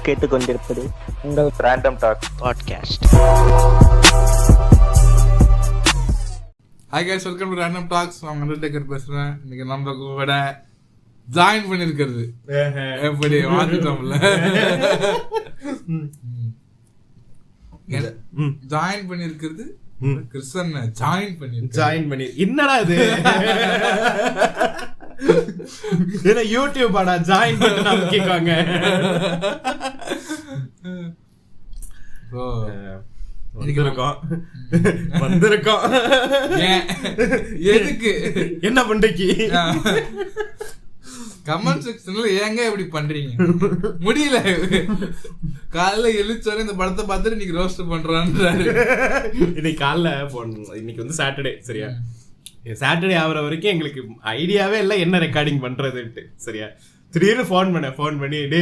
கேட்டுக்கொண்டிருப்பது உங்கள் random talk podcast. Hi guys, welcome to random talks. நான் அண்டர்டேக்கர் பேசுறேன். இன்னைக்கு நம்ம கூட ஜாயின் பண்ணிருக்கிறது எப்படி மாத்திட்டோம்ல, ஜாயின் பண்ணிருக்கிறது கிருஷ்ணன். ஜாயின் பண்ணி என்னடா இது என்ன யூடியூப் ஆடா ஜாயின் பண்ணி கேட்காங்க. வந்திருக்கோம் எதுக்கு, என்ன பண்றீங்க? கமெண்ட் செக்ஷன்ல ஏங்க இப்படி பண்றீங்க? முடியல. காலைல எழுச்சோட இந்த படத்தை பார்த்துட்டு இன்னைக்கு ரோஸ்ட் பண்றான்றாரு. இன்னைக்கு காலைல இன்னைக்கு வந்து சாட்டர்டே, சரியா? சாட்டர்டே ஆகுற வரைக்கும் எங்களுக்கு ஐடியாவே இல்லை என்ன ரெக்கார்டிங் பண்றதுன்ட்டு, சரியா? திடீர்னு ஃபோன் பண்ணி டே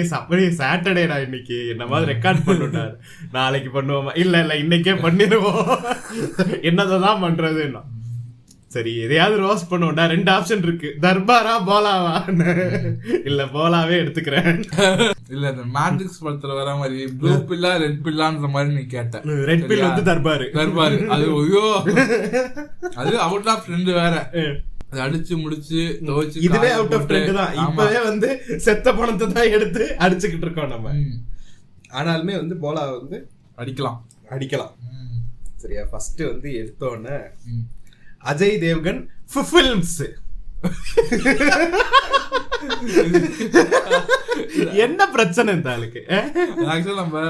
சாட்டர்டேடா இன்னைக்கு என்ன மாதிரி ரெக்கார்ட் பண்ணுட்டாரு, நாளைக்கு பண்ணுவோமா? இல்ல இன்னைக்கே பண்ணிடுவோம். என்னதான் பண்றதுன்னா சரி எதையாவது ரோஸ்ட் பண்ணுவோம்டா. ரெண்டு ஆப்ஷன் இருக்கு, தர்பாரா போலாவா? இல்ல போலாவே எடுத்துக்கிறேன். இல்ல இந்த மேட்ரிக்ஸ் படத்துல வர மாதிரி ப்ளூ பில்லா ரெட் பில்லான்ற மாதிரி நீ கேட்ட. ரெட் பில் வந்து தர்பாரு. அது ஐயோ, அது அவுட் ஆஃப் ட்ரெண்ட் வேற. அது அடிச்சு முடிச்சு துவைச்சு இதுவே அவுட் ஆஃப் ட்ரெண்ட் தான். இப்பவே வந்து செத்த பணத்தை தான் எடுத்து அடிச்சுக்கிட்டு இருக்கோம் நம்ம. ஆனாலுமே வந்து போலா வந்து அடிக்கலாம், சரியா? ஃபர்ஸ்ட் வந்து எடுத்தோன்னே அஜய் தேவ்கன் ஃபிலிம்ஸ். என்ன பிரச்சனை இந்த ஆளுக்கு? ஆக்சுவலா நம்ம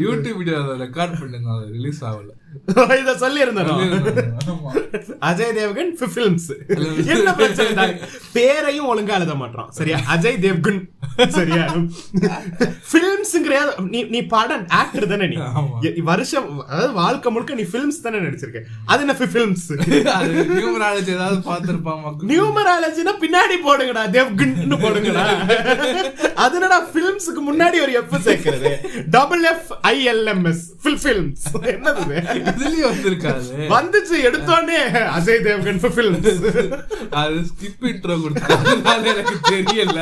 யூடியூப் வீடியோ ரெக்கார்ட் பண்ணிருந்தோம், ரிலீஸ் ஆகல. இத சொல்லி இருந்தோம். அஜய் தேவ்கன் ஃபிலிம்ஸ். என்ன பிரச்சனை? பேரையும் ஒழுங்கா எழுத மாட்டான், சரியா? அஜய் தேவ்கன், சரியா? ஃபிலிம்ஸ்ங்கற நீ படம் ஆக்டர் தானே? நீ வருஷம் அதாவது வாழ்க்கை முழுக்க நீ ஃபிலிம்ஸ் தானே நடிச்சிருக்க. அது என்ன ஃபிலிம்ஸ்? நியூமராலஜி ஏதாவது பாத்துருப்பாங்க. நியூமராலஜினா பின்னாடி போடுங்கடா, தேவ்கன் போடுங்கடா. அதுனடா ஃபிலிம்ஸ்க்கு முன்னாடி ஒரு எஃப் சேர்க்கிறது. FFILMS films. என்னது இதுலயே வந்திருக்காது? வந்துச்சு எடுத்தோனே அஜய் தேவ்கன் ஃபிலிம்ஸ். அது ஸ்கிப் இன்ட்ரோ கொடுத்தாங்க, எனக்கு தெரியல.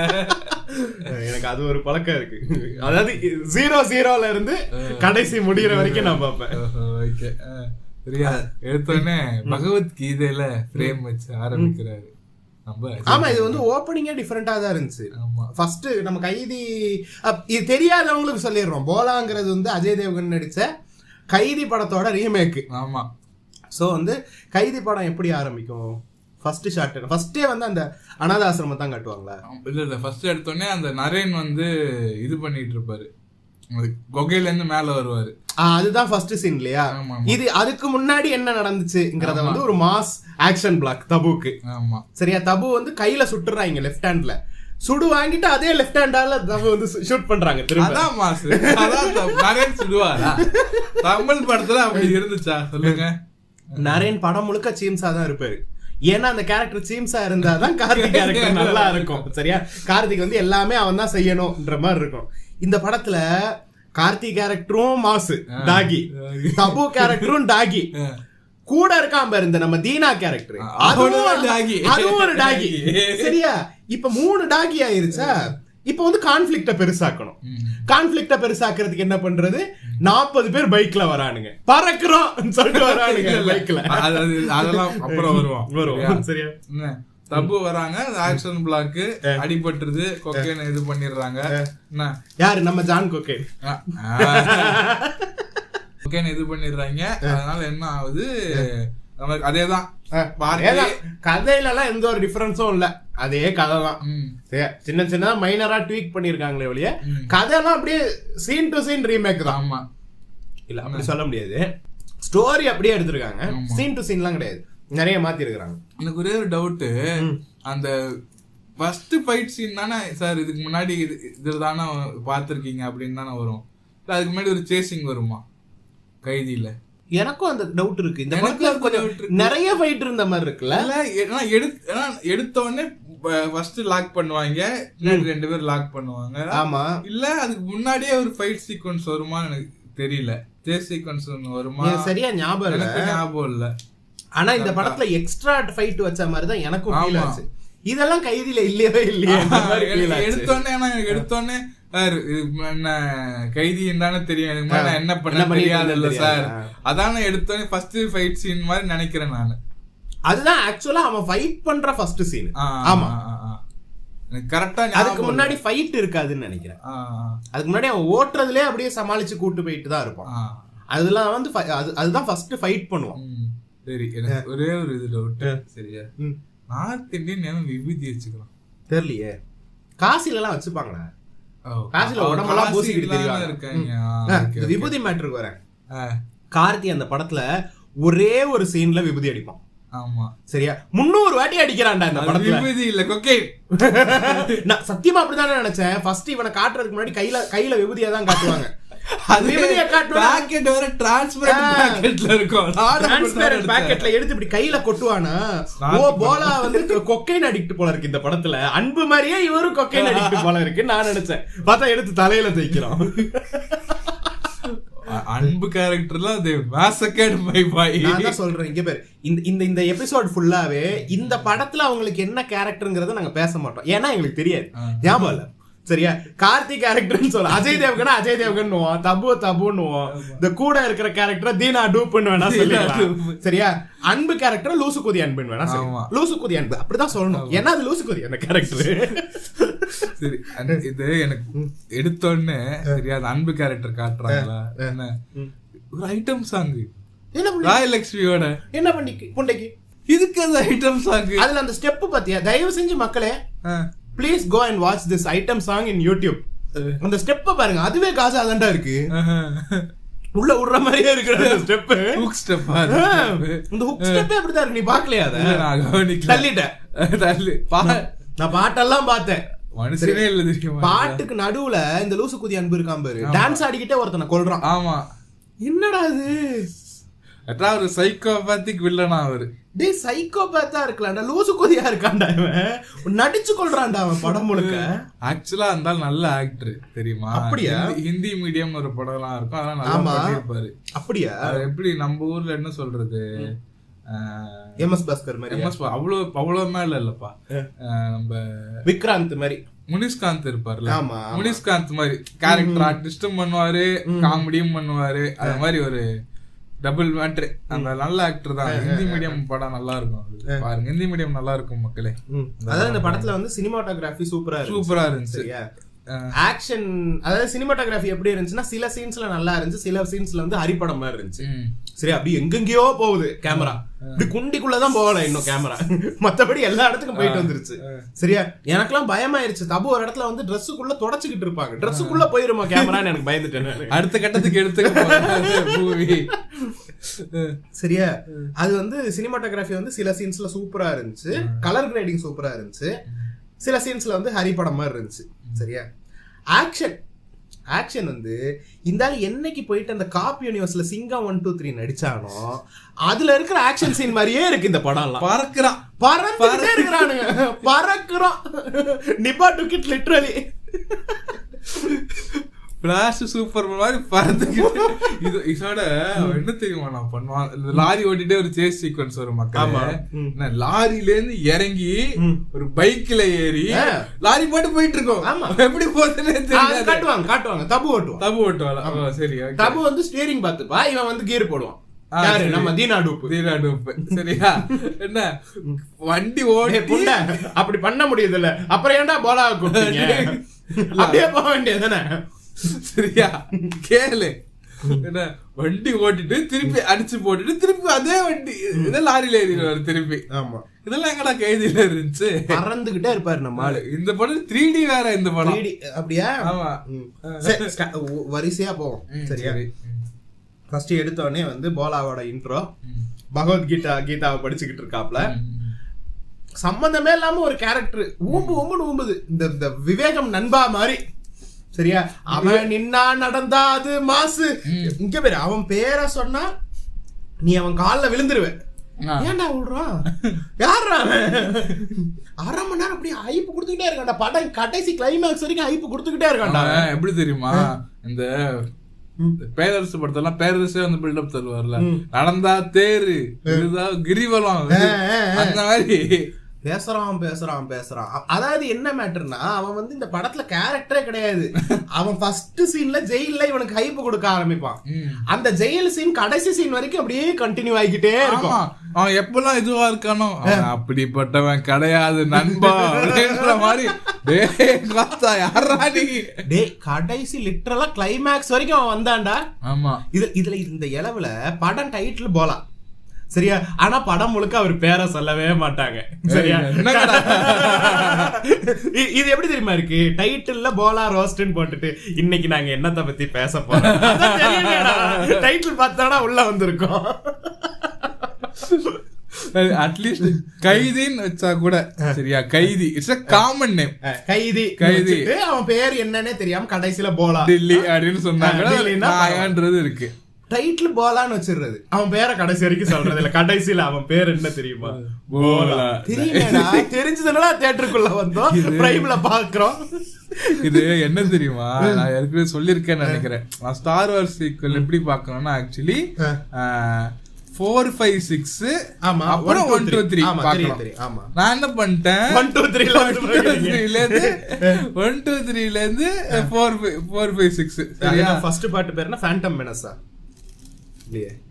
எனக்கு அது ஒரு பழக்கம் இருக்கு. அதாவது 00ல இருந்து கடைசி முடிகிற வரைக்கும் நான் பார்ப்பேன். ஓகே, சரியா? எடுத்தோடனே பகவத்கீதையில பிரேம் வச்சு ஆரம்பிக்கிறாரு. ஆமா, இது வந்து ஓப்பனிங்கே டிஃபரெண்டா தான் இருந்துச்சு. ஃபர்ஸ்ட் நம்ம கைதி, இது தெரியாதவங்களுக்கு சொல்லிடுறோம். போலாங்கிறது வந்து அஜய் தேவ்கன் நடிச்ச கைதி படத்தோட ரீமேக். ஆமா. சோ வந்து கைதி படம் எப்படி ஆரம்பிக்கும்? ஃபர்ஸ்ட் ஷாட் ஃபர்ஸ்டே வந்து அந்த அனாத ஆசிரமம் தான் காட்டுவாங்களா? இல்ல, ஃபர்ஸ்ட் எடுத்தோடனே அந்த நரேன் வந்து இது பண்ணிட்டு இருப்பாரு, கொகையில இருந்து மேல வருவாரு. அதுதான் ஃபர்ஸ்ட் சீன் இல்லையா? இது அதுக்கு முன்னாடி என்ன நடந்துச்சுங்கறத வந்து ஒரு மாஸ் ஆக்ஷன் பிளாக் தபுக்கு. ஆமா, சரியா? தபு வந்து கையில சுட்டுறாங்க லெஃப்ட் ஹேண்ட்ல. சுடு வாங்கிட்டு அதே லெஃப்ட் ஹேண்டால தபு வந்து ஷூட் பண்றாங்க திரும்ப. அதான் மாஸ். அதான் நரேன் சுடுவாரா? தமிழ் படத்துல அப்படி இருந்துச்சா சொல்லுங்க? நரேன் படம் முழுக்க சீம்ஸா தான் இருப்பாரு. ஏன்னா அந்த கேரக்டர் சீம்ஸா இருந்தாதான் கார்த்திக் கேரக்டர் நல்லா இருக்கும், சரியா? கார்த்திக் வந்து எல்லாமே அவன் தான் செய்யணும்ன்ற மாதிரி இருக்கும். இந்த படத்துல கார்த்திக் கேரக்டரும் மாசு டாகி, தபு கேரக்டரும் டாகி, கூட இருக்கான் பாரு இந்த நம்ம தீனா கேரக்டர், அதுவும் ஒரு டாகி, சரியா? இப்ப 3 டாகி ஆயிருச்சா? இப்ப வந்து கான்ஃபிளிக்ட பெருசாக்கணும். கான்ஃபிளிக்ட பெருசாக்குறதுக்கு என்ன பண்றது? 40 பேர் பைக்ல வரானுங்க, பறக்குறோம் சொல்லிட்டு வரானுங்க பைக்ல. அதெல்லாம் அப்புறம் வருவோம், சரியா? தப்பு வராங்க, ஆக்ஷன் பிளாக் அடிபட்டுருது, கொக்கைன் இது பண்ணிடுறாங்க. யாரு? நம்ம ஜான் கொக்கைன். கொக்கைன் இது பண்ணிடுறாங்க. அதனால என்ன ஆகுது? நமக்கு அதேதான் கதையில எல்லாம் எந்த ஒரு டிஃபரன்ஸும் இல்ல, அதே கதை தான். சின்ன சின்ன மைனரா ட்வீக் பண்ணிருக்காங்களே ஒழிய கதையெல்லாம் அப்படியே சீன் டு சீன் ரீமேக் தான். ஆமா, இல்ல அப்படி சொல்ல முடியாது. ஸ்டோரி அப்படியே எடுத்திருக்காங்க, சீன் டு சீன்லாம் கிடையாது, நிறைய மாத்தி இருக்காங்க. எனக்கு ஒரே ஒரு டவுட், அந்த ஃபர்ஸ்ட் ஃபைட் சீன் தானே சார் இதுக்கு முன்னாடி இதுல தானே பாத்திருக்கீங்க அப்படின்னு தானே வரும்? அதுக்கு முன்னாடி ஒரு சேசிங் வருமா கைதியில? எனக்கும் அந்த டவுட் இருக்கு. இந்த படத்துல கொஞ்சம் நிறைய ஃபைட் இருந்த மாதிரி இருக்குல்ல? எடுத்த உடனே ஃபர்ஸ்ட் லாக் பண்ணுவாங்க, 2 பேர் லாக் பண்ணுவாங்க. ஆமா, இல்ல அதுக்கு முன்னாடியே ஒரு ஃபைட் சீக்வன்ஸ் வருமா எனக்கு தெரியல. சேஸ் சீக்வன்ஸ் வருமா? சரியா ஞாபகம் இல்ல. ஆனா இந்த படத்துல எக்ஸ்ட்ரா ஃபைட் வச்ச மாதிரி தான் எனக்கும் ஃபீல் ஆச்சு. இதெல்லாம் கைதில இல்லையே இல்லையே. எடுத்தோடனே என்ன கைதி தானே தெரியும், இதுக்கு மேல என்ன பண்ண தெரியாதுல்ல சார், அதான எடுத்தோன்னே ஃபர்ஸ்ட் ஃபைட் சீன் மாதிரி நினைக்கிறேன் நானு. அதுதான் ஆக்சுவலா அவன் ஃபைட் பண்ற ஃபர்ஸ்ட் சீன். ஆமா கரெக்டா. அதுக்கு முன்னாடி ஃபைட் இருக்காதுன்னு நினைக்கிறேன். அதுக்கு முன்னாடி அவன் ஓட்டுறதுலயே அப்படியே சமாளிச்சு கூட்டு போயிட்டு தான் இருப்பான். அதெல்லாம் வந்து அதுதான் ஃபர்ஸ்ட் ஃபைட் பண்ணுவான். சரி, எனக்கு ஒரே ஒரு இது டவுட். சரியா, நார்த் இந்தியன் விபூதி வச்சுக்கலாம் தெரியலையே. காசில எல்லாம் வச்சுப்பாங்களா? காசில உடம்பெல்லாம் பூசிக்கிட்டு இருக்காங்க. விபூதி மேட்டருக்கு வரேன். கார்த்தி அந்த படத்துல ஒரே ஒரு சீன்ல விபூதி அடிப்பான். ஆமா சரியா, 300 வாட்டி அடிக்கிறான்டா இந்த படத்துல. விபூதி இல்ல, கொக்கைன். நான் சத்தியமா அப்படிதானே நினைச்சேன். ஃபர்ஸ்ட் இவனை காட்டுறதுக்கு முன்னாடி கையில விபூதியா தான் காட்டுவாங்க. எடுத்து இப்படி கையில கொட்டுவானா, ஓ போலா வந்து கொக்கைன் அடிக்ட் போல இருக்கு இந்த படத்துல. அன்பு மாதிரியே இவரும் கொக்கைன் அடிக்ட் போல இருக்கு நான் நினைச்சேன். பார்த்தா எடுத்து தலையில தைக்கிறோம். அன்பு கேரக்டர்லாம் அது மாசக்கேட் பை பாய். நான் தான் சொல்றேன், இங்க பேர் இந்த எபிசோட் ஃபுல்லாவே இந்த படத்துல அவங்களுக்கு என்ன கேரக்டர்ங்கறத நாங்க பேச மாட்டோம். ஏன்னா எங்களுக்கு தெரியாது, ஞாபகம் இல்ல. சரியா, கார்த்தி கேரக்டர்னு சொல்ல அஜய் தேவ்கனா அஜய் தேவ்கன்னுவோம், தபுன்னுவோம். இந்த கூட இருக்கிற கேரக்டர் தீனா டூப்னு வேணா சொல்லலாம். சரியா, அன்பு கேரக்டர் லூசு குதி அன்புன்னு வேணா சொல்லலாம். லூசு குதி அன்பு அப்படிதான் சொல்லணும், ஏன்னா அது லூசு குதி அந்த கேரக்டர். சரி, இது எனக்கு எடுத்தோன்னு சரியா அந்த அன்பு கேரக்டர் காட்டுறாங்களா என்ன ஒரு ஐட்டம் சாங் ராயலட்சுமியோட என்ன பண்ணி புண்டைக்கு இதுக்கு அந்த ஐட்டம் சாங். அதுல அந்த ஸ்டெப் பாத்தியா? தயவு செஞ்சு மக்களே please go and watch this item song in YouTube. அந்த ஸ்டெப்ப பாருங்க, அதுவே காசு அதான்டா இருக்கு. உள்ள விடுற மாதிரியே இருக்கு அந்த ஸ்டெப். Hook step. இந்த ஹுக் ஸ்டெப்பே அப்படிதான் இருக்கு. நீ பாக்கலையா? அத நான் கவனிக்கல, தள்ளிட்டேன். நான் பாட்டெல்லாம் பார்த்தேன், மனுஷனே இல்ல தெரியுமா. பாட்டுக்கு நடுவுல இந்த லூசு குதி அன்பு இருக்கான் பாரு, டான்ஸ் ஆடிக்கிட்டே ஒருத்தனை கொல்றான். ஆமா, என்னடா இது? ஒரு சைக்கோபாத்திக் வில்லனா அவரு. டேய் சைக்கோபாத்தா இருக்கலாம்டா, லூசு குதியா இருக்கான்டா இவன். நடிச்சு கொள்றான்டா அவன் படம் முழுக்க. ஆக்சுவலா அந்த நல்ல ஆக்டர் தெரியுமா? அப்படியா? ஹிந்தி மீடியம் ஒரு படம் எல்லாம் இருக்கும், அதெல்லாம் நல்லா பண்ணிருப்பாரு. அப்படியா? எப்படி நம்ம ஊர்ல என்ன சொல்றது, எம்எஸ் பாஸ்கர் மாதிரி. அவ்வளவு மேல இல்லப்பா, நம்ம விக்ராந்த் மாதிரி முனிஷ்காந்த் இருப்பார்ல, முனிஷ்காந்த் மாதிரி கேரக்டர் ஆர்டிஸ்டும் பண்ணுவாரு, காமெடியும் பண்ணுவாரு. அது மாதிரி ஒரு டபுள் மேட்ரு. அந்த நல்ல ஆக்டர் தான். ஹிந்தி மீடியம் படம் நல்லா இருக்கும், பாருங்க. ஹிந்தி மீடியம் நல்லா இருக்கும் மக்களே. அதாவது இந்த படத்துல வந்து சினிமாட்டோகிராஃபி சூப்பரா இருந்துச்சு. ஆக்ஷன், அதாவது சினிமாட்டோகிராஃபி எப்படி இருந்துச்சுன்னா, சில சீன்ஸ்ல நல்லா இருந்துச்சு, சில சீன்ஸ்ல வந்து ஹரிப்படம் மாதிரி இருந்துச்சு. சரி, அப்படி எங்கெங்கயோ போகுது கேமரா, இப்படி குண்டிக்குள்ளதான் போகல இன்னும் கேமரா, மத்தபடி எல்லா இடத்துக்கும் போயிட்டு வந்துருச்சு. சரியா, எனக்கெல்லாம் பயமாயிருச்சு. தபு ஒரு இடத்துல வந்து ட்ரெஸ்ஸுக்குள்ள தொடச்சுக்கிட்டு இருப்பாங்க, ட்ரெஸ்ஸுக்குள்ள போயிருமா கேமரான்னு எனக்கு பயந்துட்டேன். அடுத்த கட்டத்துக்கு எடுத்து. சரியா, அது வந்து சினிமாட்டோகிராஃபி வந்து சில சீன்ஸ்ல சூப்பரா இருந்துச்சு, கலர் கிரேடிங் சூப்பரா இருந்துச்சு, சில சீன்ஸ்ல வந்து ஹரிப்படம் மாதிரி இருந்துச்சு. சரியா, ஆக்ஷன் வந்து இந்த என்னைக்கு போயிட்டு அந்த காப் யூனிவர்ஸ்ல சிங்கம் 1 2 3 நடிச்சானோ அதுல இருக்கிற ஆக்ஷன் சீன் மாதிரியே இருக்கு இந்த படம் எல்லாம். பறந்துட்டே இருக்கிறானுங்க, பறக்குறோம். நிபா took it literally. Flash super மாதிரி பறந்துக்கிட்டு. இதோட என்ன தெரியுமா நான் பண்ணுவான், லாரி ஓட்டிட்டே ஒரு சேஸ் சீக்வன்ஸ் வரும் மக்கள். லாரில இருந்து இறங்கி ஒரு பைக்ல ஏறி லாரி போட்டு போயிட்டு இருக்கோம். எப்படி போகுதுன்னு காட்டுவாங்க. தபு ஓட்டுவாங்க. சரி, தபு வந்து ஸ்டீரிங் பாத்துப்பா, இவன் வந்து கியர் போடுவான். நம்ம தீனா டூப். சரியா, என்ன வண்டி ஓடி அப்படி பண்ண முடியுது இல்ல, அப்புறம் ஏன்டா போலா கூப்பிட்டீங்க? அப்படியே போக வேண்டியதுதானே. சரியா, கேளு. என்ன வண்டி ஓட்டிட்டு திருப்பி அடிச்சு போட்டுட்டு திருப்பி அதே வண்டி இதெல்லாம் லாரியில ஏறிடுவாரு திருப்பி. ஆமா, இதெல்லாம் எங்கடா கைதில இருந்துச்சு, பறந்துகிட்டே இருப்பாரு நம்ம ஆளு. இந்த படம் 3D வேற. இந்த படம் 3D அப்படியா? ஆமா, வரிசையா போவோம். சரியா, ஃபர்ஸ்ட் எடுத்தோடனே வந்து போலாவோட இன்ட்ரோ, கீதாவை படிச்சுக்கிட்டு இருக்காப்ல. சம்பந்தமே இல்லாம ஒரு கேரக்டர் ஊம்புது, இந்த விவேகம் நண்பா மாதிரி. சரியா, அவன் நின்னா நடந்தா அது மாசு. இங்க பேரு அவன் பேரை சொன்னா நீ அவன் கால்ல விழுந்துருவேன். ஏன்டா விடுறான், யாரா அரை மணி நேரம் அப்படியே ஹைப் கொடுத்துக்கிட்டே இருக்கான்டா. படம் கடைசி கிளைமேக்ஸ் வரைக்கும் ஹைப் கொடுத்துக்கிட்டே இருக்கான்டா. எப்படி தெரியுமா, இந்த பேரரசு படத்தெல்லாம் பேரரசே வந்து பில்டப் தருவார்ல, நடந்தா தேரு கிரிவலம் அந்த மாதிரி பேசுறான். அதாவது என்ன மேட்டர்னா, அவன் வந்து இந்த படத்துல கேரக்டரே கிடையாது. அவன் ஃபர்ஸ்ட் சீன்ல ஜெயில இவனுக்கு ஹைப் கொடுக்க ஆரம்பிப்பான். அந்த ஜெயில் சீன் கடைசி சீன் வரைக்கும் அப்படியே கண்டினியூ ஆகிக்கிட்டே இருக்கும். அவன் எப்பெல்லாம் இதுவா இருக்கானோ அப்படிப்பட்டவன் கிடையாது நண்பா அப்படின்ற மாதிரி. கடைசி லிட்டரலா கிளைமேக்ஸ் வரைக்கும் அவன் வந்தான்டா. ஆமா, இதுல இந்த இளவுல படம் டைட்டில் போலாம் சரியா, ஆனா படம் முழுக்க அவர் பேரை சொல்லவே மாட்டாங்க சரியா. இது எப்படி தெரியுமா இருக்கு, டைட்டில்ல போலா ரோஸ்ட்னு போட்டுட்டு இன்னைக்கு நாங்க என்னத்த பத்தி பேச போறோம் டைட்டில் பார்த்தோம்னா உள்ள வந்திருக்கோம். அட்லீஸ்ட் கைதின்னு வச்சா கூட சரியா, கைதி இட்ஸ் a காமன் நேம். கைதி அவன் பேர் என்னன்னே தெரியாம கடைசியில போலா டில்லி அப்படின்னு சொன்னாங்க இருக்கு. டைட்டில் போலான்னு வச்சிடுறது, அவன் பேரை கடைசி வரைக்கும் சொல்றது இல்ல. கடைசியில அவன் பேர் என்ன தெரியுமா, போலா. தெரிஞ்சதுனால தியேட்டருக்குள்ள வந்தோம், பிரைம்ல பாக்குறோம். இது என்ன தெரியுமா, நான் ஏற்கனவே சொல்லிருக்கேன்னு நினைக்கிறேன். நான் ஸ்டார் வார்ஸ் சீக்வல் எப்படி பாக்கணும்னா ஆக்சுவலி 4, 5, 6 அப்புறம் 1, 2, 3 பாக்கலாம். நான் என்ன பண்ணிட்டேன், 1, 2, 3ல இருந்து 4, 5, 6 சரியா. ஃபர்ஸ்ட் பார்ட் பேர் என்ன, ஃபேண்டம் மெனஸா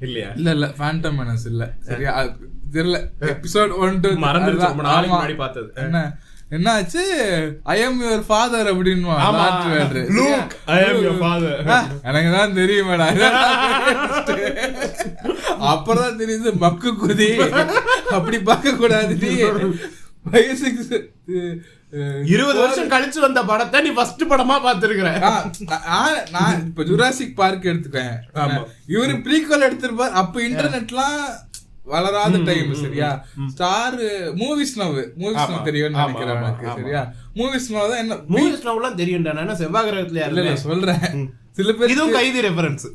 இல்ல ஃபேண்டம் மெனஸ் இல்ல சரியா, தெரியல. எபிசோட் 1, 2 மறந்துருச்சு, ரொம்ப நாளைக்கு முன்னாடி பார்த்தது. என்ன ஆச்சு, ஐ எம் யுவர் ஃபாதர் அப்படின்னு எனக்கு தான் தெரியுமேடா. அப்புறம் தெரியுது மக்கு குதி அப்படி பார்க்க கூடாது. 20 வருஷம் கழிச்சு வந்த படத்தை நீ ஃபர்ஸ்ட் படமா பாத்துருக்க. நான் இப்ப ஜுராசிக் பார்க் எடுத்துக்கேன், இவரு ப்ரீக்வல் எடுத்திருப்பார். அப்ப இன்டர்நெட்லாம் வளராத டைம் சரியா. ஸ்டார் மூவிஸ் நவ் தெரியும் நினைக்கிறேன் சரியா. மூவிஸ் நவ் தான் என்ன, மூவிஸ் நவ்லாம் தெரியும்டா. செவ்வாய் கிரகத்துல இல்ல சொல்றேன், சில பேர் இதுவும் கைதி ரெஃபரன்ஸ்.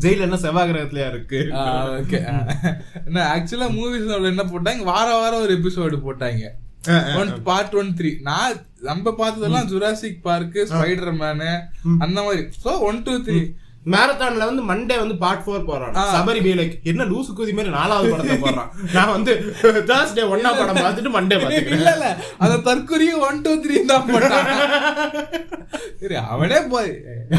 ஜெயில என்ன செவ்வாய் கிரகத்துல இருக்கு. என்ன ஆக்சுவலா மூவிஸ் நவ்ல என்ன போட்டாங்க, வாரம் ஒரு எபிசோடு போட்டாங்க. பார்ட் 1, 3 நான் நம்ம பார்த்ததெல்லாம் ஜுராசிக் பார்க், ஸ்பைடர் மேன் அந்த மாதிரி. சோ 1, 2, 3 மேரத்தான்ல வந்து மண்டே வந்து பார்ட் 4 போறான். சபரி பேலைக் என்ன லூசு குதி மாதிரி 4வது படத்தை போடுறான். நான் வந்து Thursday 1 படம் பார்த்துட்டு மண்டே பாத்துக்கிறேன். இல்ல அத தற்கொலையும் 1, 2, 3 தான் போட்டான். சரி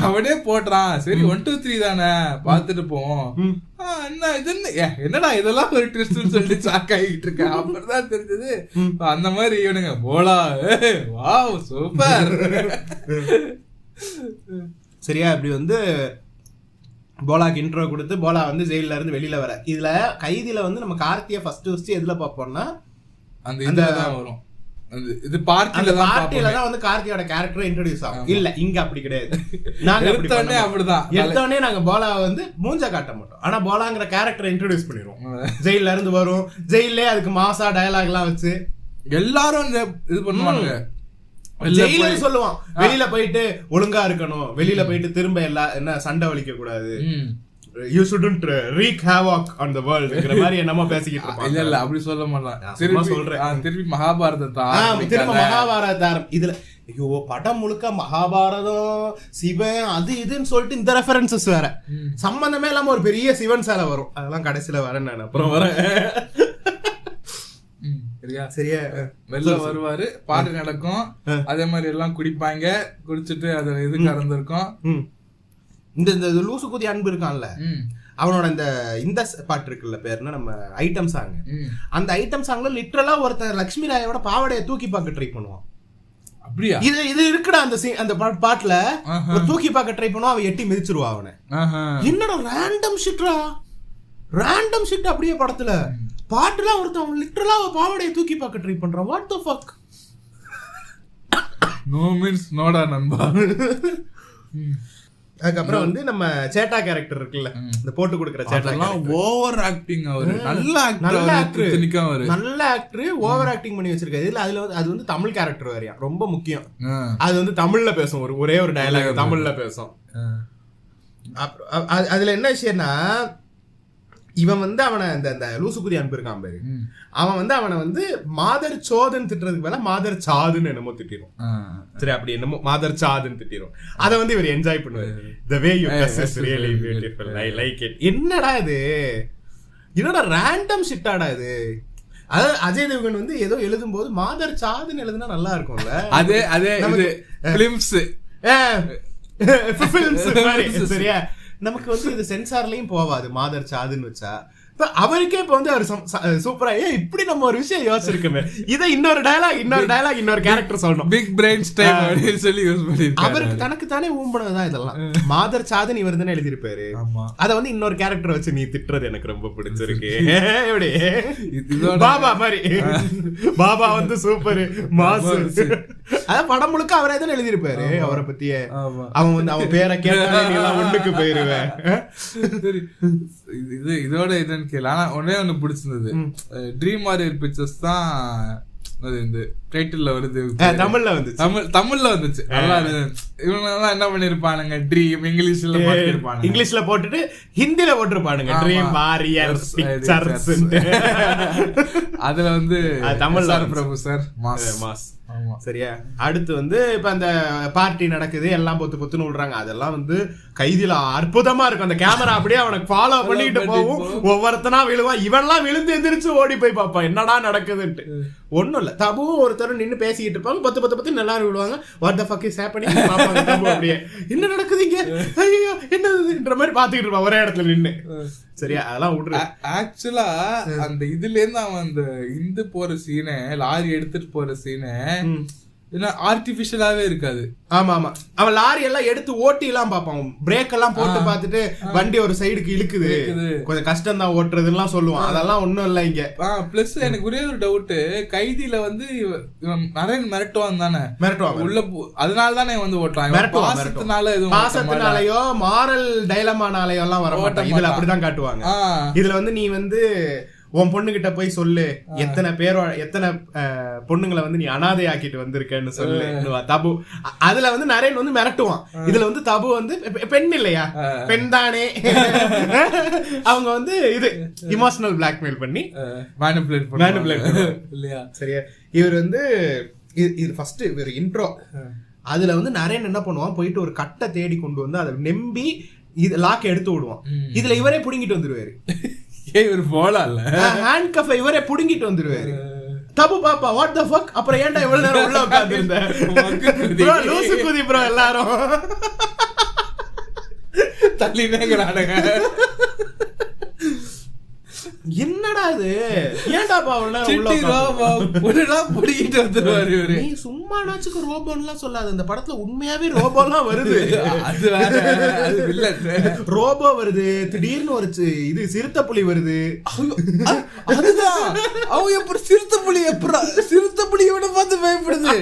அவனே போடுறான். சரி 1, 2, 3 தானே பாத்துட்டு போவோம். என்ன இது என்னடா இதெல்லாம் ஒரு ட்விஸ்ட்னு சொல்லிட்டு ஷாக் ஆகிட்டு இருக்கேன். அப்படிதான் தெரிஞ்சது. அந்த மாதிரி இவனுங்க போலா வாவ் சூப்பர் சரியா. இப்படி வந்து போலாக்கு இன்ட்ரோ கொடுத்து போலா வந்து ஜெயில இருந்து வெளியில வர. இதுல கைதில வந்து நம்ம கார்த்தியை ஃபர்ஸ்ட் எதுல பாப்போம்னா அந்த இதுதான் வரும். இது பார்ட்டில தான் வந்து கார்த்தியோட கேரக்டர் இன்ட்ரோடியூஸ் ஆகும். இல்ல இங்க அப்படி கிடையாது. நாங்க எடுத்தோடனே நாங்க போலாவை வந்து மூஞ்ச காட்ட மாட்டோம், ஆனா போலாங்கிற கேரக்டரை இன்ட்ரோடியூஸ் பண்ணிடுவோம். ஜெயில இருந்து வரும், ஜெயிலே அதுக்கு மாசா டயலாக் எல்லாம் வச்சு எல்லாரும் இது பண்ணுவாங்க. ஜெயிலர் சொல்லுவான், வெளியில போயிட்டு ஒழுங்கா இருக்கணும், வெளியில போயிட்டு திரும்ப என்ன சண்டை வலிக்க கூடாது, you shouldn't wreak havoc on the world ங்கற மாதிரி என்னமோ பேசிக்கிட்டு இருப்பாங்க. இல்ல அப்படி சொல்ல மாட்டான். திருப்பி மகாபாரதம் இதுல ஐயோ படம் முழுக்க மகாபாரதம் சிவன் அது இதுன்னு சொல்லிட்டு இந்த ரெஃபரன்சஸ் வேற சம்பந்தமே இல்லாம ஒரு பெரிய சிவன் சேலை வரும். அதெல்லாம் கடைசியில வரேன் நான், அப்புறம் வரேன் சரியா. வெளில வருவாரு, பாட்டு நடக்கும், அதே மாதிரி எல்லாம் குடிப்பாங்க, குடிச்சிட்டு அது இது கறந்துருக்கும். இந்த லூசு குதி அன்பு இருக்கான்ல, அவனோட இந்த பாட்டு இருக்குல்ல பேருன்னா நம்ம ஐட்டம் சாங். அந்த ஐட்டம் சாங்ல லிட்டரலா ஒருத்தர் லட்சுமி ராயோட பாவடைய தூக்கி பார்க்க ட்ரை பண்ணுவான். அப்படியா? இது இருக்குடா அந்த பாட்டுல தூக்கி பார்க்க ட்ரை பண்ணுவான், அவன் எட்டி மிதிச்சிருவா அவனை. என்னடா ரேண்டம் ஷிட் அப்படியே படத்துல பாட்டுல ஒருத்தன் லிட்டரலா பாவடைய தூக்கி பார்க்க ட்ரை பண்றான். What the fuck. No means நோடா நண்பா. அதுக்கப்புறம் வந்து நம்ம சேட்டா கேரக்டர் இருக்குல்ல, இந்த போட்டு கொடுக்குற சேட்டா ஓவர் ஆக்டிங். அவரு நல்ல ஆக்டர் ஓவர் ஆக்டிங் பண்ணி வச்சிருக்காரு. இதுல அது வந்து தமிழ் கேரக்டர் வேறையா, ரொம்ப முக்கியம். அது வந்து தமிழ்ல பேசும், ஒரே ஒரு டயலாக் தமிழ்ல பேசும். அதுல என்ன விஷயம்னா, இவன் வந்து அவனை இந்த லூசுக்குதி அனுப்பியிருக்கான் பாரு, அவன் வந்து அவனை வந்து மாதர் சோதன் திட்டுறதுக்கு மேல மாதர் சாதுன்னு என்னமோ திட்டிரும். சரி அப்படி என்னமோ மாதர் சாதுன்னு திட்டிரும். அதை வந்து இவர் என்ஜாய் பண்ணுவாரு. The way you dress is really beautiful, I like it. என்னடா இது, என்னடா ரேண்டம் ஷிட்டாடா இது. அதாவது அஜய் தேவ்கன் வந்து ஏதோ எழுதும் போது மாதர் சாதுன்னு எழுதுனா நல்லா இருக்கும்ல. அதே சரியா, நமக்கு வந்து இது சென்சார்லயும் போவாது மாதர் சாதுன்னு வச்சா. அவருக்கே இப்ப வந்து அவர் சூப்பரா இப்படி நம்ம ஒரு விஷயம் யோசிச்சிருக்கோமே, இதை இன்னொரு டயலாக் இன்னொரு கேரக்டர் சொல்லணும், பிக் பிரெயின் ஸ்டைல் அப்படின்னு சொல்லி யூஸ் பண்ணிருக்காரு. அவருக்கு தனக்கு தானே ஊம்பனதுதான் இதெல்லாம். மாதர் சாதன் இவர் தானே எழுதியிருப்பாரு. அத வந்து இன்னொரு கேரக்டர் வச்சு நீ திட்டுறது எனக்கு ரொம்ப பிடிச்சிருக்கு. எப்படி பாபா மாதிரி, பாபா வந்து சூப்பர் மாசு, அதான் படம் முழுக்க அவரே தானே எழுதியிருப்பாரு. அவரை பத்தியே அவன் வந்து அவன் பேரை கேட்டா ஒண்ணுக்கு போயிருவேன். இதோட இதுன்னு கேள்வி. ஆனா ஒன்னே ஒண்ணு பிடிச்சிருந்தது, ட்ரீம் வாரியர் பிக்சர்ஸ் தான் இந்த டைட்டில்ல வருது, தமிழ்ல வந்துச்சு. நல்லா இவங்க எல்லாம் என்ன பண்ணிருப்பானுங்க, ட்ரீம் இங்கிலீஷ்ல போட்டுட்டு ஹிந்தில போட்டிருப்பானுங்க ட்ரீம் வாரியர்ஸ் பிக்சர்ஸ். அதுல வந்து தமிழ்ல பிரபு சார் மாஸ். சரியா, அடுத்து வந்து இப்ப அந்த பார்ட்டி நடக்குது, எல்லாம் பொத்துன்னு விடுறாங்க. அதெல்லாம் வந்து கைதில அற்புதமா இருக்கும். அந்த கேமரா அப்படியே அவனுக்கு ஃபாலோ பண்ணிட்டு போகும், ஒவ்வொருத்தனா விழுவான். இவன்லாம் விழுந்து எந்திரிச்சு ஓடி போய் பாப்பான் என்னடா நடக்குதுன்ட்டு. ஒண்ணும் இல்ல, தபுவும் ஒருத்தரும் நின்னு பேசிக்கிட்டு இருப்பாங்க, பத்து எல்லாரும் விழுவாங்க. What the fuck is happening பாப்பாங்க. தபு அப்படியே என்ன நடக்குதுங்க, ஐயோ என்னதுன்ற மாதிரி பாத்துக்கிட்டு இருப்பான் ஒரே இடத்துல நின்னு. சரியா, அதெல்லாம் விடுற. ஆக்சுவலா அந்த இதுல இருந்து அவன் அந்த இந்த போற சீனை, லாரி எடுத்துட்டு போற சீனை ஆர்டிபிஷியலாவே இருக்காது. ஆமா ஆமா, அவன் லாரி எல்லாம் எடுத்து ஓட்டி எல்லாம் பாப்பான், பிரேக் எல்லாம் போட்டு பாத்துட்டு வண்டி ஒரு சைடுக்கு இழுக்குது, கொஞ்சம் கஷ்டம் தான் ஓட்டுறதுலாம் சொல்லுவான். அதெல்லாம் ஒண்ணும் இல்ல இங்க. பிளஸ் எனக்கு ஒரே ஒரு டவுட், கைதியில வந்து நிறைய மிரட்டுவான் தானே, மிரட்டுவாங்க உள்ள, அதனால தானே வந்து ஓட்டுறாங்க. பாசத்தினாலயோ மாரல் டைலமானாலயோ எல்லாம் வர மாட்டாங்க. இதுல அப்படிதான் காட்டுவாங்க. இதுல வந்து நீ வந்து உன் பொண்ணுகிட்ட போய் சொல்லு, எத்தனை பொண்ணுங்களை வந்து நீ அனாதை ஆக்கிட்டு வந்திருக்கன்னு சொல்லு தபு. அதுல வந்து நரேன் வந்து மிரட்டுவான். இதுல வந்து தபு வந்து பெண் இல்லையா, பெண் தானே, அவங்க வந்து இது இமோஷனல் பிளாக்மெயில் பண்ணி மேனிபுலேட் இல்லையா. சரியா, இவர் வந்து இது ஃபர்ஸ்ட் இவர் இன்ட்ரோ. அதுல வந்து நரேன் என்ன பண்ணுவான், போயிட்டு ஒரு கட்டை தேடி கொண்டு வந்து அதை நம்பி இது லாக் எடுத்து விடுவான். இதுல இவரே புடுங்கிட்டு வந்துருவாரு. இவர் போலாம்ல, ஹேண்ட் கஃப் இவரே புடுங்கிட்டு வந்துருவாரு. தபு பாப்பா வாட் தி ஃபக், அப்புறம் ஏன்டா இவ்வளவு நேரம் உள்ள உட்கார்ந்திருந்த, ப்ரோ லூசு குதி ப்ரோ, எல்லாரும் தள்ளினேங்கறானுங்க. என்னடா இது, ஏன்டாப்பா உள்ள புடிக்கிட்டு வந்துருவாரு இவரு. நீ சும்மா நாச்சுக்கு ரோபோன்லாம் சொல்லாத, இந்த படத்துல உண்மையாவே ரோபோலாம் வருது. அது வேற, அது வில்லன் ரோபோ வருது, திடீர்னு ஒரு இது சிறுத்தை புலி வருது. அதுதான் அவங்க எப்படி சிறுத்தை புலியோட பார்த்து பயப்படுது.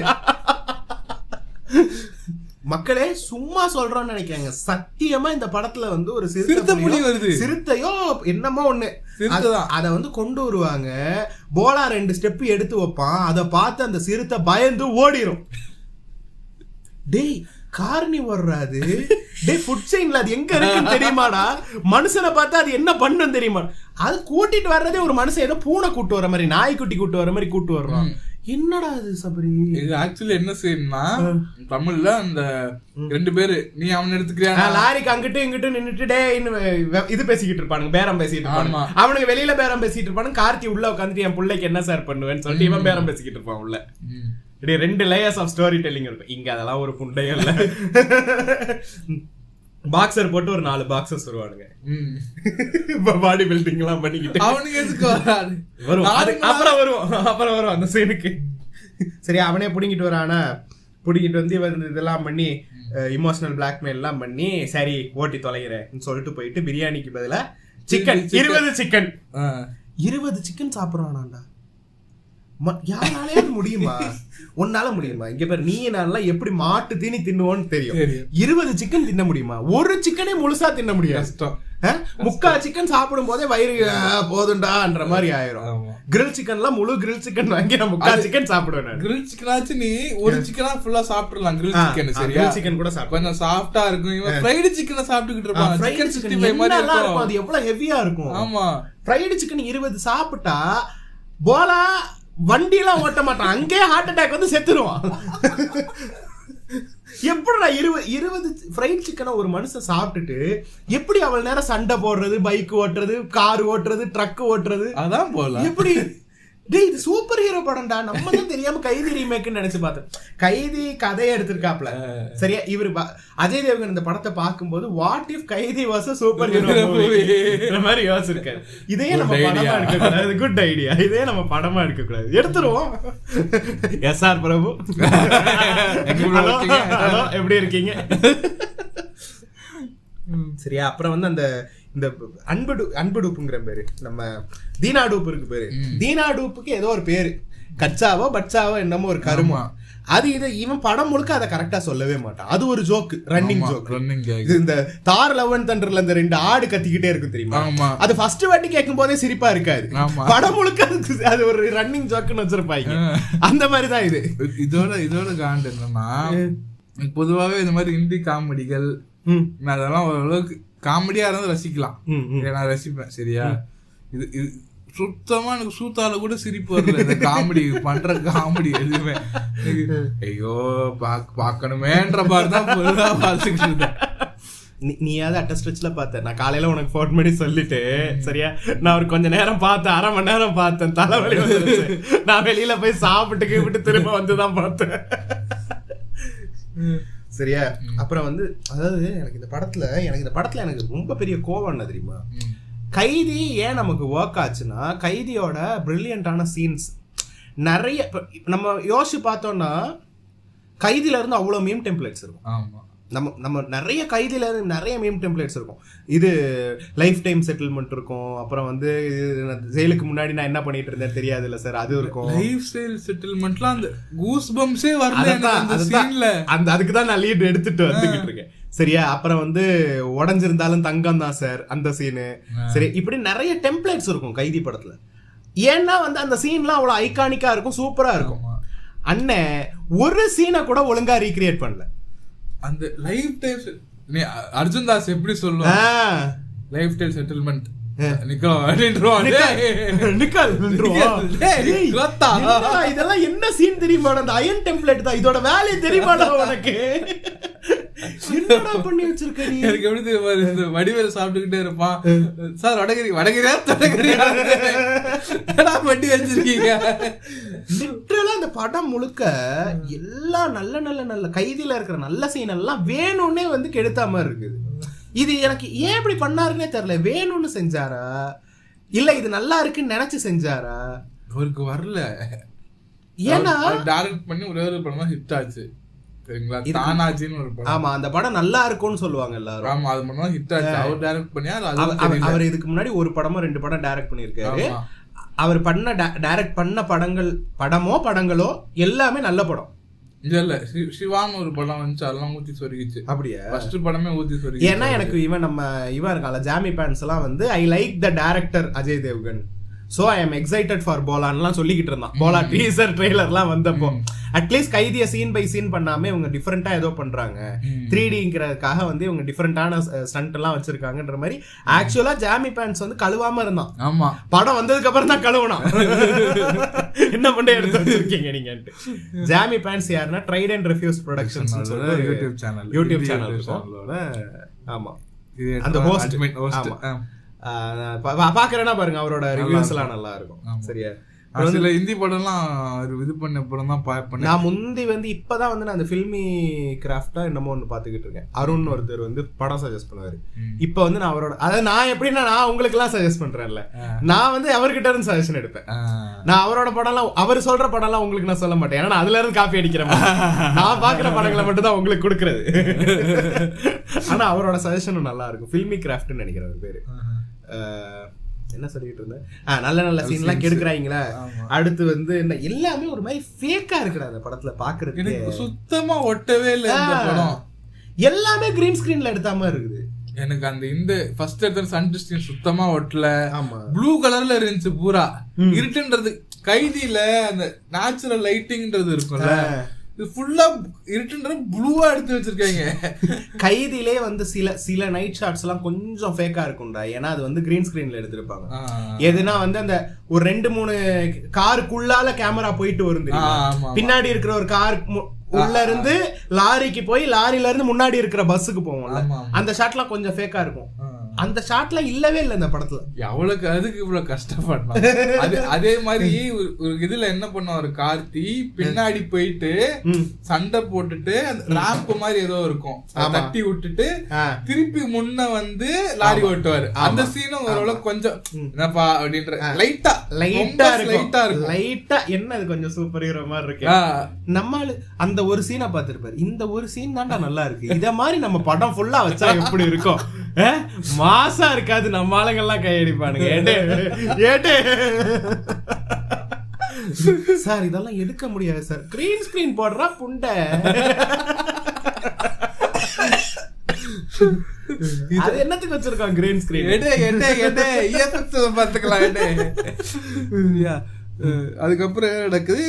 மக்களே சும்மா சொல்றோம்னு நினைக்கிறாங்க, சத்தியமா இந்த படத்துல வந்து ஒரு சிறுத்தை புலி வருது, சிறுத்தையோ என்னமோ ஒண்ணு, அத வந்து கொண்டு வருவாங்க. போலா 2 ஸ்டெப் எடுத்து வைப்பான், அத பார்த்து அந்த சிறுத்தை பயந்து ஓடிரும். டேய் கார்னி வர்றாது, டேய் ஃபுட் செயின்ல அது எங்க இருக்குன்னு தெரியுமாடா, மனுஷனை பார்த்தா அது என்ன பண்ணுன்னு தெரியுமா. அது கூட்டிட்டு வர்றதே ஒரு மனுஷன் ஏதோ பூனை கூட்டு வர மாதிரி, நாய்க்குட்டி கூட்டு வர மாதிரி கூட்டு வர்றான். என்னடா இது சபரி, இது ஆக்சுவலி என்ன செய்யணும்னா, தமிழ்ல அந்த 2 பேரு நீ அவன் எடுத்துக்கிறியா, லாரிக்கு அங்கிட்டு இங்கிட்டு நின்னுட்டு டே இது பேசிக்கிட்டு இருப்பானுங்க, பேரம் பேசிட்டு இருப்பானுங்க. அவனுக்கு வெளியில பேரம் பேசிட்டு இருப்பானுங்க. கார்த்தி உள்ள உட்காந்துட்டு என் பிள்ளைக்கு என்ன சார் பண்ணுவேன்னு சொல்லிட்டு இவன் பேரம் பேசிக்கிட்டு இருப்பான் உள்ள. 2 லேயர்ஸ் ஆஃப் ஸ்டோரி டெல்லிங் இருக்கும் இங்க. அதெல்லாம் ஒரு புண்டையும் இல்ல. பாக்ஸர் போட்டு ஒரு 4 பாக்ஸஸ் வருவானுங்க, பாடி பில்டிங் எல்லாம் பண்ணிக்கிட்டு. அவனுக்கு எதுக்கு வராது, அப்புறம் வருவோம் அந்த சீனுக்கு. சரி, அவனே புடிங்கிட்டு வரானா, புடிங்கிட்டு வந்து இவன் இதெல்லாம் பண்ணி இமோஷனல் பிளாக்மெயில் எல்லாம் பண்ணி சரி ஓட்டி தொலைகிறேன் சொல்லிட்டு போயிட்டு பிரியாணிக்கு பதிலா சிக்கன் 20 சிக்கன் சாப்பிடுறானாண்டா. யாராலே முடியுமா, உன்னால முடியுமா? இங்க பேர் நீ என்னால எப்படி மாட்டு தீனி தின்னுவோன்னு தெரியும். 20 சிக்கன் தின்ன முடியுமா? ஒரு சிக்கனே முழுசா தின்ன முடியாது, கஷ்டம். 3/4 சிக்கன் சாப்பிடும் போதே வயிறு போதுண்டான்ற மாதிரி ஆயிரும். கிரில் சிக்கன்லாம் முழு கிரில் சிக்கன் வாங்கி நான் 3/4 சிக்கன் சாப்பிடுவேன். கிரில் சிக்கனாச்சு நீ ஒரு சிக்கனா ஃபுல்லா சாப்பிடலாம். கிரில் சிக்கன் சரியா, சிக்கன் கூட கொஞ்சம் சாஃப்ட்டா இருக்கும். இவன் ஃப்ரைடு சிக்கனை சாப்பிட்டுக்கிட்டு இருப்பான். சிக்கன் 65 மாதிரி இருக்கும், அது எவ்வளவு ஹெவியா இருக்கும். ஆமா, ஃப்ரைடு சிக்கன் 20 சாப்பிட்டா போலா வண்டியெல்லாம் ஓட்ட மாட்டான், அங்கேயே ஹார்ட் அட்டாக் வந்து செத்துருவான். எப்படிடா 20 ஃப்ரைட் சிக்கனை ஒரு மனுஷன் சாப்பிட்டுட்டு எப்படி அவ்வளவு நேரம் சண்டை போடுறது, பைக் ஓட்டுறது, கார் ஓட்டுறது, ட்ரக் ஓட்டுறது, அதான் போல எப்படி டேய் இது சூப்பர் ஹீரோ படம்டா, நம்ம தான் தெரியாம கைதி ரீமேக்னு நினைச்சு பார்த்தோம். கைதி கதையை எடுத்திருக்காப்ல சரியா. இவரு அஜய் தேவ்கன் இந்த படத்தை பார்க்கும்போது வாட் இஃப் கைதி was a super hero movie மாதிரி யோசிச்சிருக்காரு. இதே நம்ம படமா எடுக்க கூடாது. Good idea. இதே நம்ம படமா எடுக்க கூடாது, எடுத்துருவோம். எஸ்ஆர் பிரபு எப்படி இருக்கீங்க? சரியா. அப்புறம் வந்து அந்த இந்த அன்புடுப்புங்கிற பேரு, நம்ம தீனா டூப் இருக்கு பேரு. தீனா டூப்புக்கு ஏதோ ஒரு பேரு, கச்சாவோ பச்சாவோ என்னமோ ஒரு கருமா. அது இது இவன் படம் முழுக்க அதை கரெக்டா சொல்லவே மாட்டான். அது ஒரு ஜோக்கு, ரன்னிங் ஜோக். இந்த தார் லவ் அண்ட் தண்டர்ல இந்த 2 ஆடு கத்திக்கிட்டே இருக்கும் தெரியுமா? அது ஃபர்ஸ்ட் வாட்டி கேட்கும் போதே சிரிப்பா இருக்காது, படம் முழுக்க அது ஒரு ரன்னிங் ஜோக்குன்னு வச்சிருப்பாங்க. அந்த மாதிரிதான் இது. இதோட காண்ட் என்னன்னா, பொதுவாவே இந்த மாதிரி ஹிந்தி காமெடிகள் அதெல்லாம் ஓரளவுக்கு காமெடியா இருந்தா ரசிக்கலாம், நான் ரசிப்பேன் சரியா. இது சுத்தமா எனக்கு சூத்தால கூட சிரிப்பு வரல இந்த காமெடி பண்ற காமெடி எதுவுமே. ஐயோ பாக்கணுமேன்ற மாதிரிதான் பொதுவா பாத்துக்கிட்டு இருந்தேன். நீயாவது அட்டஸ்ட்ல பார்த்த, நான் காலையில உனக்கு ஃபோன் பண்ணி சொல்லிட்டு சரியா, நான் ஒரு கொஞ்ச நேரம் பார்த்தேன், அரை மணி நேரம் பார்த்தேன், தலைவலி வந்துருச்சு. நான் வெளியில போய் சாப்பிட்டு திரும்ப வந்துதான் பார்த்தேன் சரியா. அப்புறம் வந்து அதாவது எனக்கு இந்த படத்துல எனக்கு ரொம்ப பெரிய கோவம் என்ன தெரியுமா, கைதி ஏன் நமக்கு ஒர்க் ஆச்சுன்னா, கைதியோட பிரில்லியண்டான சீன்ஸ் நிறைய. நம்ம யோசிச்சு பார்த்தோம்னா கைதில இருந்து அவ்வளவு மீம் டெம்ப்ளேட்ஸ் இருக்கும். ஆமா, நம்ம நிறைய கைதில இருந்து நிறைய மீம் டெம்ப்ளேட்ஸ் இருக்கும். இது லைஃப் டைம் செட்டில்மெண்ட் இருக்கும். அப்புறம் வந்து ஜெயிலுக்கு முன்னாடி நான் என்ன பண்ணிட்டு இருந்தேன் தெரியாது இல்ல சார், அது இருக்கும். லைஃப் ஸ்டைல் செட்டில்மெண்ட்லாம் அந்த கூஸ் பம்ப்ஸே வரல அந்த சீன்ல. அந்த அதுக்கு தான் நான் லீட் எடுத்துட்டு வந்துகிட்டு இருக்கேன் சரியா. அப்புறம் வந்து உடஞ்சிருந்தாலும் தங்கம் தான் சார் அந்த சீனு சரி. இப்படி நிறைய டெம்ப்ளேட்ஸ் இருக்கும் கைதி படத்துல. ஏன்னா வந்து அந்த சீன்லாம் அவ்வளவு ஐகானிக்கா இருக்கும், சூப்பரா இருக்கும். அண்ணன் ஒரு சீனை கூட ஒழுங்கா ரீக்ரியேட் பண்ணல. அந்த லைஃப் டைம் அர்ஜுன் தாஸ் எப்படி சொல்லுவான், லைஃப் டைம் செட்டில்மெண்ட் இதெல்லாம் என்ன சீன் தெரியுமா? அந்த அயன் டெம்ப்ளேட் தான் இதோட வேலையை தெரியுமா உனக்கு? என்னடா பண்ணி வச்சிருக்க நீ? எனக்கு எப்படி தெரியுமா, இந்த வடிவேல சாப்பிட்டுக்கிட்டே இருப்பான், சார் வடகிரியா தொடகிரியா பண்ணி வச்சிருக்கீங்க. லிட்டரலா அந்த படம் முழுக்க எல்லா நல்ல கைதில இருக்கிற நல்ல சீன் எல்லாம் வேணும்னே வந்து கெடுத்த மாதிரி இருக்குது. இது எனக்கு ஏன் இப்படி பண்ணாருன்னே தெரியல. வேணும்னு செஞ்சாரா இல்ல இது நல்லா இருக்குன்னு நினைச்சு செஞ்சாரா அவருக்கு வரல. ஏன்னா டைரக்ட் பண்ணி ஒரே ஒரு படம் தான் ஹிட் ஆச்சு சரிங்களா, தானாஜின்னு ஒரு படம். ஆமா, அந்த படம் நல்லா இருக்கும்னு சொல்லுவாங்க எல்லாரும். ஆமா, அது மட்டும் ஹிட் ஆச்சு. அவர் டைரக்ட் பண்ணியா? அவர் இதுக்கு முன்னாடி ஒரு படமோ 2 படம் டைரக்ட் பண்ணிருக்காரு. அவர் பண்ண டைரக்ட் பண்ண படங்களோ எல்லாமே நல்ல படம். இல்ல சிவான்னு ஒரு படம் வந்துச்சு, அதெல்லாம் ஊத்தி சொருகிச்சு. அப்படியே ஃபர்ஸ்ட் படமே ஊத்தி சொருகிச்சு. ஏன்னா எனக்கு இவன் இருக்கான்ல ஜாமி பேன்ஸ் எல்லாம் வந்து I like the director Ajay Devgn, so I am excited for போலான்லாம் சொல்லிக்கிட்டு இருந்தான். போலா டீசர் ட்ரெய்லர்லாம் வந்தப்போ அட்லீஸ்ட் கைதிய சீன் பை சீன் பண்ணாம இவங்க டிஃபரெண்டா ஏதோ பண்றாங்க, 3Dங்கிறதுக்காக வந்து இவங்க டிஃபரெண்டான ஸ்டண்ட் எல்லாம் வச்சிருக்காங்கன்ற மாதிரி. ஆக்சுவலா ஜாமி பேன்ஸ் வந்து கழுவாம இருந்தான். ஆமா, படம் வந்ததுக்கு அப்புறம் தான் கழுவணும். என்ன பண்ண எடுத்து வச்சிருக்கீங்க நீங்க? ஜாமி பேன்ஸ் யாருன்னா tried and refused productions YouTube channel. ஆமா, அந்த ஹோஸ்ட். பாக்குறேன்னா பாருங்க, அவரோட ரிவ்யூஸ் எல்லாம் நல்லா இருக்கும் சரியா. சில ஹிந்தி படம்லாம் இது பண்ண அப்புறம் தான் பாப்பேன். நான் முந்தி வந்து இப்பதான் வந்து நான் அந்த ஃபில்மி கிராஃப்டா என்னமோ ஒன்று பாத்துக்கிட்டு இருக்கேன். அருண் ஒருத்தர் வந்து படம் சஜஸ்ட் பண்ணுவாரு. இப்ப வந்து நான் அவரோட, அதாவது நான் எப்படின்னா நான் உங்களுக்கு எல்லாம் சஜஸ்ட் பண்றேன்ல, நான் வந்து அவர்கிட்ட இருந்து சஜஷன் எடுப்பேன். நான் அவரோட படம் எல்லாம், அவர் சொல்ற படம் எல்லாம் உங்களுக்கு நான் சொல்ல மாட்டேன். ஏன்னா அதுல இருந்து காப்பி அடிக்கிறேன். நான் பாக்குற படங்களை மட்டும் தான் உங்களுக்கு கொடுக்கறது. ஆனா அவரோட சஜஷனும் நல்லா இருக்கும். ஃபில்மி கிராஃப்ட்னு நினைக்கிறேன் அவர் பேரு. என்ன சொல்லிட்டு இருந்தேன், நல்ல சீன் எல்லாம் கெடுக்குறாங்களா. அடுத்து வந்து என்ன எல்லாமே ஒரு மாதிரி ஃபேக்கா இருக்குடா அந்த படத்துல பாக்குறதுக்கு. சுத்தமா ஒட்டவே இல்லை இந்த படம். எல்லாமே கிரீன் ஸ்கிரீன்ல எடுத்தாம இருக்குது. எனக்கு அந்த இந்த ஃபர்ஸ்ட் எடுத்த சன்டிஸ்டின் சுத்தமா ஒட்டல. ப்ளூ கலர்ல இருந்துச்சு பூரா. இருட்டுன்றது கைதியில அந்த நேச்சுரல் லைட்டிங்ன்றது இருக்கும்ல, ஃபுல்லா இருட்டுன்ற ப்ளூவா எடுத்து வச்சிருக்காங்க. கைதிலே வந்து சில நைட் ஷாட்ஸ் எல்லாம் கொஞ்சம் ஃபேக்கா இருக்கும்டா. ஏன்னா அது வந்து கிரீன் ஸ்கிரீன்ல எடுத்திருப்பாங்க. எதுனா வந்து அந்த ஒரு 2-3 காருக்குள்ளால கேமரா போயிட்டு வரும், பின்னாடி இருக்கிற ஒரு கார் உள்ள இருந்து லாரிக்கு போய் லாரில இருந்து முன்னாடி இருக்கிற பஸ்ஸுக்கு போவோம்ல, அந்த ஷாட்லாம் கொஞ்சம் ஃபேக்கா இருக்கும். அந்த ஷாட்லாம் இல்லவே இல்லை இந்த படத்துல. எவ்வளவுக்கு அதுக்கு இவ்வளவு கஷ்டப்படலாம். அதே மாதிரி ஒரு இதுல என்ன பண்ணுவாரு கார்த்தி, பின்னாடி போயிட்டு சண்டை போட்டுட்டு ராம்ப் மாதிரி ஏதோ இருக்கும் தட்டி விட்டுட்டு திருப்பி முன்ன வந்து லாரி ஓட்டுவாரு. அந்த சீனும் ஓரளவுக்கு கொஞ்சம் என்னப்பா அப்படின்ற லைட்டா என்ன அது கொஞ்சம் சூப்பர் ஹீரோ மாதிரி இருக்கு. நம்மளு அந்த ஒரு சீனை பார்த்திருப்பாரு, இந்த ஒரு சீன் தான்டா நல்லா இருக்கு, இத மாதிரி நம்ம படம் ஃபுல்லா வச்சா எப்படி இருக்கும், மாசா இருக்காது, நம்ம ஆளுங்கெல்லாம் கையடிப்பானுங்க. ஏட்டே சார் இதெல்லாம் எடுக்க முடியாது சார், கிரீன் ஸ்கிரீன் போடுறா புண்டை. அது என்னத்துக்கு வச்சிருக்கான் கிரீன் ஸ்கிரீன்? அதுக்கப்புறம் நடக்குது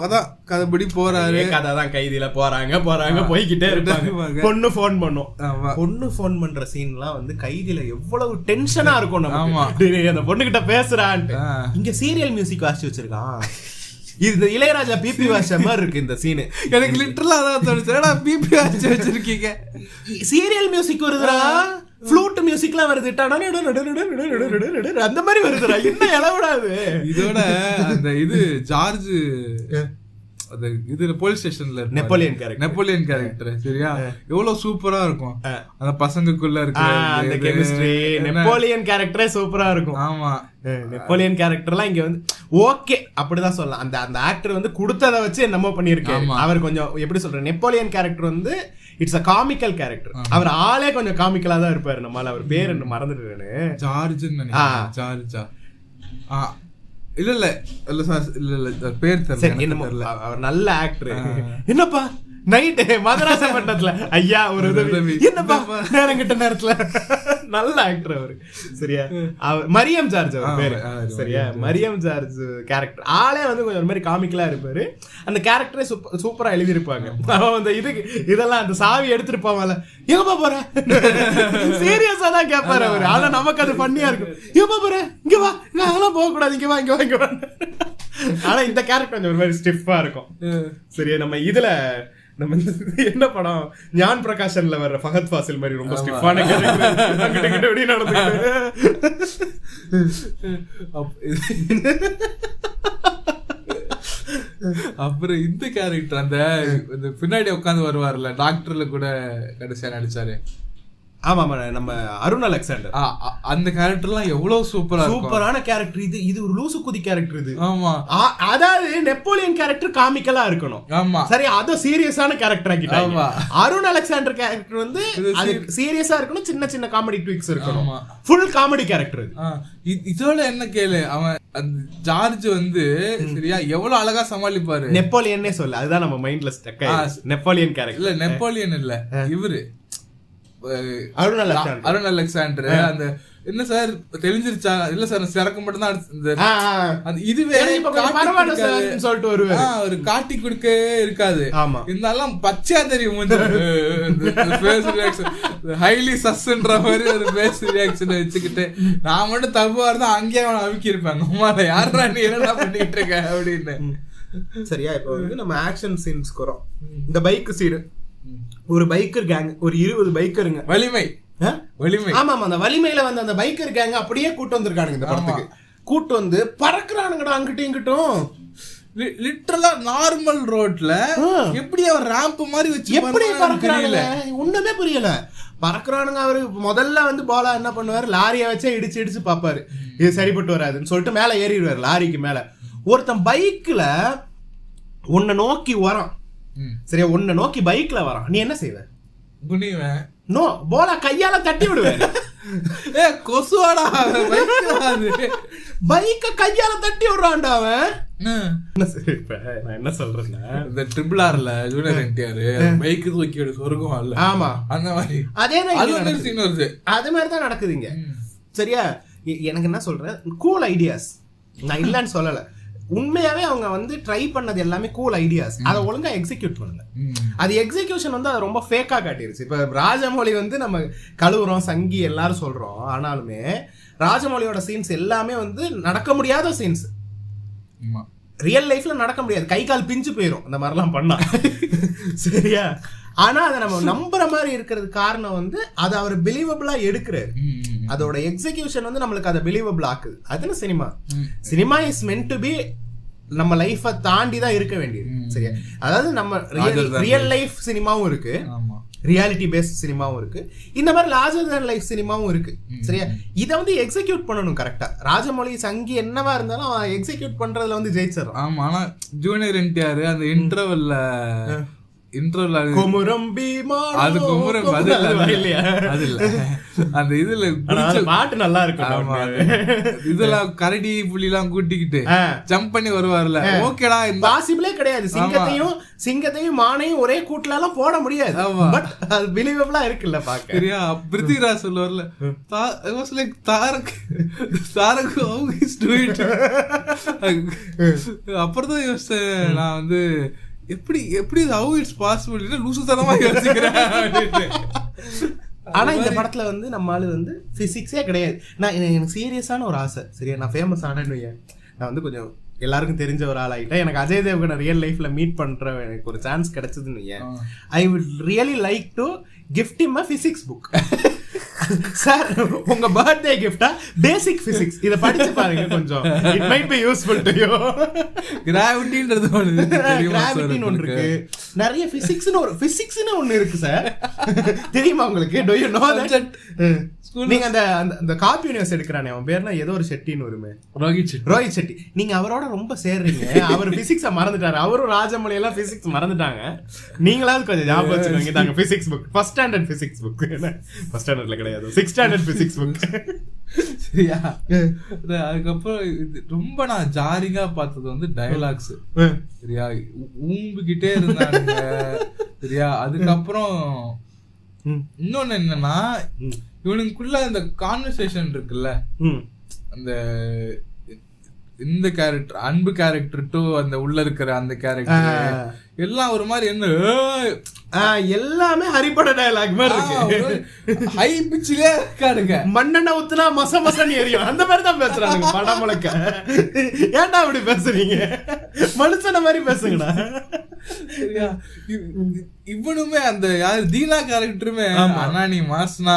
அதான் கதைப்படி போறாரு. கதைதான் கைதியில போறாங்க போய்கிட்டே இருப்பாங்க. பொண்ணு போன் பண்ணும், பொண்ணு போன் பண்ற சீன்லாம் வந்து கைதியில எவ்வளவு டென்ஷனா இருக்கும். நம்ம அந்த பொண்ணு கிட்ட பேசுறான்ட்டு இங்க சீரியல் மியூசிக் வாசிச்சு வச்சிருக்கான். இது இளையராஜா பிபி வாசிச்ச மாதிரி இருக்கு இந்த சீனு. எனக்கு லிட்டரலா அதான் தோணுச்சு, பிபி வாசிச்சு வச்சிருக்கீங்க, சீரியல் மியூசிக் வருதுடா, ஃப்ளூட் மியூசிக்லாம் வருது, அந்த மாதிரி வருதுடா, என்ன இளவிடாது. இதோட அந்த இது ஜார்ஜ் இது போலீஸ் ஸ்டேஷன்ல நெப்போலியன் கேரக்டர் சரியா, எவ்வளவு சூப்பரா இருக்கும் அந்த பசங்களுக்குள்ள இருக்கு கெமிஸ்ட்ரி. நெப்போலியன் கேரக்டரே சூப்பரா இருக்கும். ஆமா, நெப்போலியன் கேரக்டர்லாம் இங்க வந்து ஓகே அப்படிதான் சொல்லலாம். அந்த அந்த ஆக்டர் வந்து கொடுத்ததை வச்சு என்னமோ பண்ணிருக்காரு. அவர் கொஞ்சம் எப்படி சொல்ற, நெப்போலியன் கேரக்டர் வந்து இட்ஸ் அ காமிக்கல் கேரக்டர். அவர் ஆளே கொஞ்சம் காமிக்கலா தான் இருப்பாரு. நம்மளால அவர் பேர் என்ன மறந்துடுறேன்னு, ஜார்ஜா இல்ல சார், இல்ல பேர் தெரியல. அவர் நல்ல ஆக்டர். என்னப்பா நைட்டு மதராச மட்டத்துல ஐயா ஒரு உதவி, என்னப்பா நேரம் கிட்ட நேரத்துல நல்ல ஆக்டர் அவரு சரியா. மரியம் ஜார்ஜ் அவர் பேரு சரியா, மரியம் ஜார்ஜ் கேரக்டர் ஆளே வந்து கொஞ்சம் ஒரு மாதிரி காமிக்கலா இருப்பாரு. அந்த கேரக்டரே சூப்பரா எழுதி இருப்பாங்க. அவன் அந்த இதுக்கு இதெல்லாம் அந்த சாவி எடுத்துட்டு போவாங்கல்ல, எங்கப்பா போற சீரியஸா தான் கேட்பாரு அவரு. ஆனா நமக்கு அது பண்ணியா இருக்கும், எங்கப்பா போற இங்க வா, அதெல்லாம் போக கூடாது, இங்க வா இங்க வா இங்க வா. ஆனா இந்த கேரக்டர் கொஞ்சம் ஒரு மாதிரி ஸ்டிஃபா இருக்கும் சரியா. நம்ம இதுல நம்ம என்ன படம் ஞான் பிரகாஷன்ல வர்ற ஃபஹத் ஃபாசில் மாதிரி ரொம்ப ஸ்டிஃபான கேரக்டர் எப்படி நடந்துக்கிட்டு. அப்புறம் இந்த கேரக்டர் அந்த பின்னாடி உட்காந்து வருவார்ல டாக்டர்ல கூட கடைசியா நடிச்சாரு. ஆமா நம்ம அருண் அலெக்சாண்டர், அந்த கேரக்டர்லாம் எவ்வளவு சூப்பரான கேரக்டர். இது ஒரு லூசு குதி கேரக்டர் இது. ஆமா, அதாவது நெப்போலியன் கேரக்டர் காமிக்கலா இருக்கணும். ஆமா சரி, அது சீரியஸான கேரக்டர் ஆக்கிட்டாங்க. அருண் அலெக்சாண்டர் கேரக்டர் வந்து அது சீரியஸா இருக்கணும், சின்ன சின்ன காமெடி ட்விக்ஸ் இருக்கணும், ஃபுல் காமெடி கேரக்டர். இதோட என்ன கேளு, அவன் ஜார்ஜ் வந்து சரியா எவ்வளவு அழகா சமாளிப்பாரு. நெப்போலியனே சொல்ல, அதுதான் நம்ம மைண்ட்ல ஸ்டக் ஆயிடுச்சு. நெப்போலியன் கேரக்டர் இல்ல, நெப்போலியன் இல்ல, இவரு அருண் அலெக்சாண்டர். அந்த என்ன சார் தெரிஞ்சிருச்சா? இல்ல சார் சிறக்க மட்டும் தான், இதுவே சொல்லிட்டு வருவாரு, ஒரு காட்டி கொடுக்க இருக்காது. இருந்தாலும் பச்சையா தெரியும், ஹைலி சஸ்ன்ற மாதிரி ஒரு பேஸ் ரியாக்ஷன் வச்சுக்கிட்டு நான் மட்டும் தப்புவா இருந்தா அங்கேயே அவனை அமுக்கி இருப்பாங்க. அம்மால யாரா நீ என்னடா பண்ணிட்டு இருக்க அப்படின்னு. சரியா, இப்போ வந்து நம்ம ஆக்ஷன் சீன்ஸ் வரோம். இந்த பைக் சீடு, ஒரு பைக்கர் கேங், ஒரு 20 பைக்கருங்க, வலிமை. ஆமா, அந்த வலிமையில வந்து அந்த பைக்கர் கேங் அப்படியே கூட்டு வந்திருக்கானுங்க இந்த படத்துக்கு. கூட்டு வந்து பறக்குறானுங்கடா அங்கிட்டும் இங்கிட்டும். லிட்டரலா நார்மல் ரோட்ல எப்படி அவர் ராம்ப் மாதிரி வச்சு எப்படி பறக்குறாங்க ஒண்ணுமே புரியல. பறக்குறானுங்க. அவரு முதல்ல வந்து போலா என்ன பண்ணுவாரு, லாரியை வச்சே இடிச்சு பாப்பாரு, இது சரிப்பட்டு வராதுன்னு சொல்லிட்டு மேல ஏறிடுவாரு. லாரிக்கு மேல ஒருத்தன் பைக்ல உன்னை நோக்கி வரான் சரியா, உன்னை நோக்கி பைக்ல வரான், நீ என்ன செய்வ? குனிவேன். நோ, போலா கையால தட்டி விடுவேன். கொசுவாடா பைக்க கையால தட்டி விடுறான்டா அவன். என்ன சொல்றேன்னா, இந்த ட்ரிபிள் ஆர்ல ஜூனியர் என்டிஆர் பைக் தூக்கி சொருகம் இல்ல, ஆமா அந்த மாதிரி அதேதான் அது மாதிரிதான் நடக்குதுங்க சரியா. எனக்கு என்ன சொல்றேன், கூல் ஐடியாஸ், நான் இல்லன்னு சொல்லல, உண்மையாவே அவங்க வந்து ட்ரை பண்ணது எல்லாமே கூல் ஐடியாஸ். அதை ஒழுங்கா எக்ஸிக்யூட் பண்ணுங்க. அது எக்ஸிகியூஷன் வந்து அது ரொம்ப ஃபேக்கா காட்டிருச்சு. இப்ப ராஜமௌழி வந்து நம்ம கழுவுறோம், சங்கி எல்லாரும் சொல்றோம், ஆனாலுமே ராஜமௌழியோட சீன்ஸ் எல்லாமே வந்து நடக்க முடியாத சீன்ஸ். ரியல் லைஃப்ல நடக்க முடியாது, கை கால் பிஞ்சு போயிரும் அந்த மாதிரிலாம் பண்ணா சரியா. ஆனா அதை நம்ம நம்புற மாதிரி இருக்கிறது காரணம் வந்து அதை அவர் பிலீவபிளா எடுக்கிறாரு. அதோட எக்ஸிகியூஷன் வந்து நம்மளுக்கு அதை பிலீவபிள் ஆக்குது. அதுன்னு cinema. Cinema is meant to be நம்ம லைஃபை தாண்டி தான் இருக்க வேண்டியது. சரியா? அதாவது நம்ம ரியல் லைஃப் சினிமாவும் இருக்கு, ரியாலிட்டி பேஸ்ட் சினிமாவும் இருக்கு, இந்த மாதிரி லார்ஜர் தேன் லைஃப் சினிமாவும் இருக்கு. சரியா? இதை வந்து எக்ஸிக்யூட் பண்ணணும் கரெக்டா. ராஜமௌழி சங்கி என்னவா இருந்தாலும் அவன் எக்ஸிக்யூட் பண்றதுல வந்து ஜெயிச்சிடறான். ஆமா. ஆனா ஜூனியர் என்டிஆர் அந்த இன்டர்வல்ல குமுரம் பீமானோ, அது குமுரம் அது இல்ல அந்த இதுல பாட்டு நல்லா இருக்கும். இதெல்லாம் கரடி புலி எல்லாம் கூட்டிக்கிட்டு ஜம்ப் பண்ணி வருவார்ல, ஓகேடா பாசிபிளே கிடையாது. சிங்கத்தையும் மானையும் ஒரே கூட்டுல எல்லாம் போட முடியாது. பட் அது பிலீவபிளா இருக்குல்ல பாக்க. சரியா? பிருத்திவிராஜ் சொல்லுவார்ல, அப்புறம் தான் யோசிச்சேன் நான் வந்து எப்படி how it's possible லூசுத்தனமா யோசிக்கிறேன். ஆனா இந்த படத்துல வந்து நம்ம ஆளு வந்து பிசிக்ஸே கிடையாது. எனக்கு சீரியஸான ஒரு ஆசை. சரியா? நான் ஃபேமஸ் ஆனேன்னு நான் வந்து கொஞ்சம் எல்லாருக்கும் தெரிஞ்ச ஒரு ஆள் ஆகிட்டேன். எனக்கு அஜய் தேவ்கனை ரியல் லைஃப்ல மீட் பண்ற எனக்கு ஒரு சான்ஸ் கிடைச்சதுன்னு I would really like to gift him a physics book. Sir, உங்க பர்த்டே கிஃப்டா பேசிக் பிசிக்ஸ் இத படிச்சு பாருங்க, கொஞ்சம் it might be useful to you. கிராவிட்டின்றது கிராவிட்டின்னு ஒன்று இருக்கு, நிறைய பிசிக்ஸ்னு ஒன்னு இருக்கு சார். தெரியுமா உங்களுக்கு? Do you know that? நீங்க அந்த காப்பி யூனிவர்ஸ் எடுக்கிறானே, அவன் பேர்னா ஏதோ ஒரு ஷெட்டின்னு வருமே, ரோஹித் ஷெட்டி. நீங்க அவரோட ரொம்ப சேர்றீங்க. அவர் பிசிக்ஸ மறந்துட்டாரு. அவரும் ராஜமௌழி எல்லாம் பிசிக்ஸ் மறந்துட்டாங்க. நீங்களாவது கொஞ்சம் ஞாபகம் வச்சுக்கோங்க. தாங்க physics book, first standard physics book. First ஸ்டாண்டர்ட்ல கிடையாது, 6th ஸ்டாண்டர்ட் பிசிக்ஸ் புக். சரியா? அதுக்கப்புறம் ரொம்ப நான் ஜாரிங்கா பார்த்தது வந்து டயலாக்ஸ். சரியா? ஊம்பிக்கிட்டே இருந்தாங்க. சரியா? அதுக்கப்புறம் இன்னொன்னு என்னன்னா, இவனுக்குள்ள அந்த கான்வர்சேஷன் இருக்குல்ல, அந்த இந்த கேரக்டர் அன்பு கேரக்டர் டு அந்த உள்ள இருக்கிற அந்த கேரக்டர் எல்லாம் ஒரு மாதிரி என்ன எல்லாமே ஹரிபட டயலாக் மாதிரி இருக்கு. ஹை பிச்சிலே இருக்கானுங்க. மண்ணெண்ண ஊத்துனா மச மசன்னு எரியும், அந்த மாதிரி தான் பேசுறாங்க படம் முழுக்க. ஏன்டா அப்படி பேசுறீங்க? மனுஷன மாதிரி பேசுங்கடா. இவனுமே அந்த யாரு தீனா கேரக்டருமே அண்ணா நீ மாஸ்னா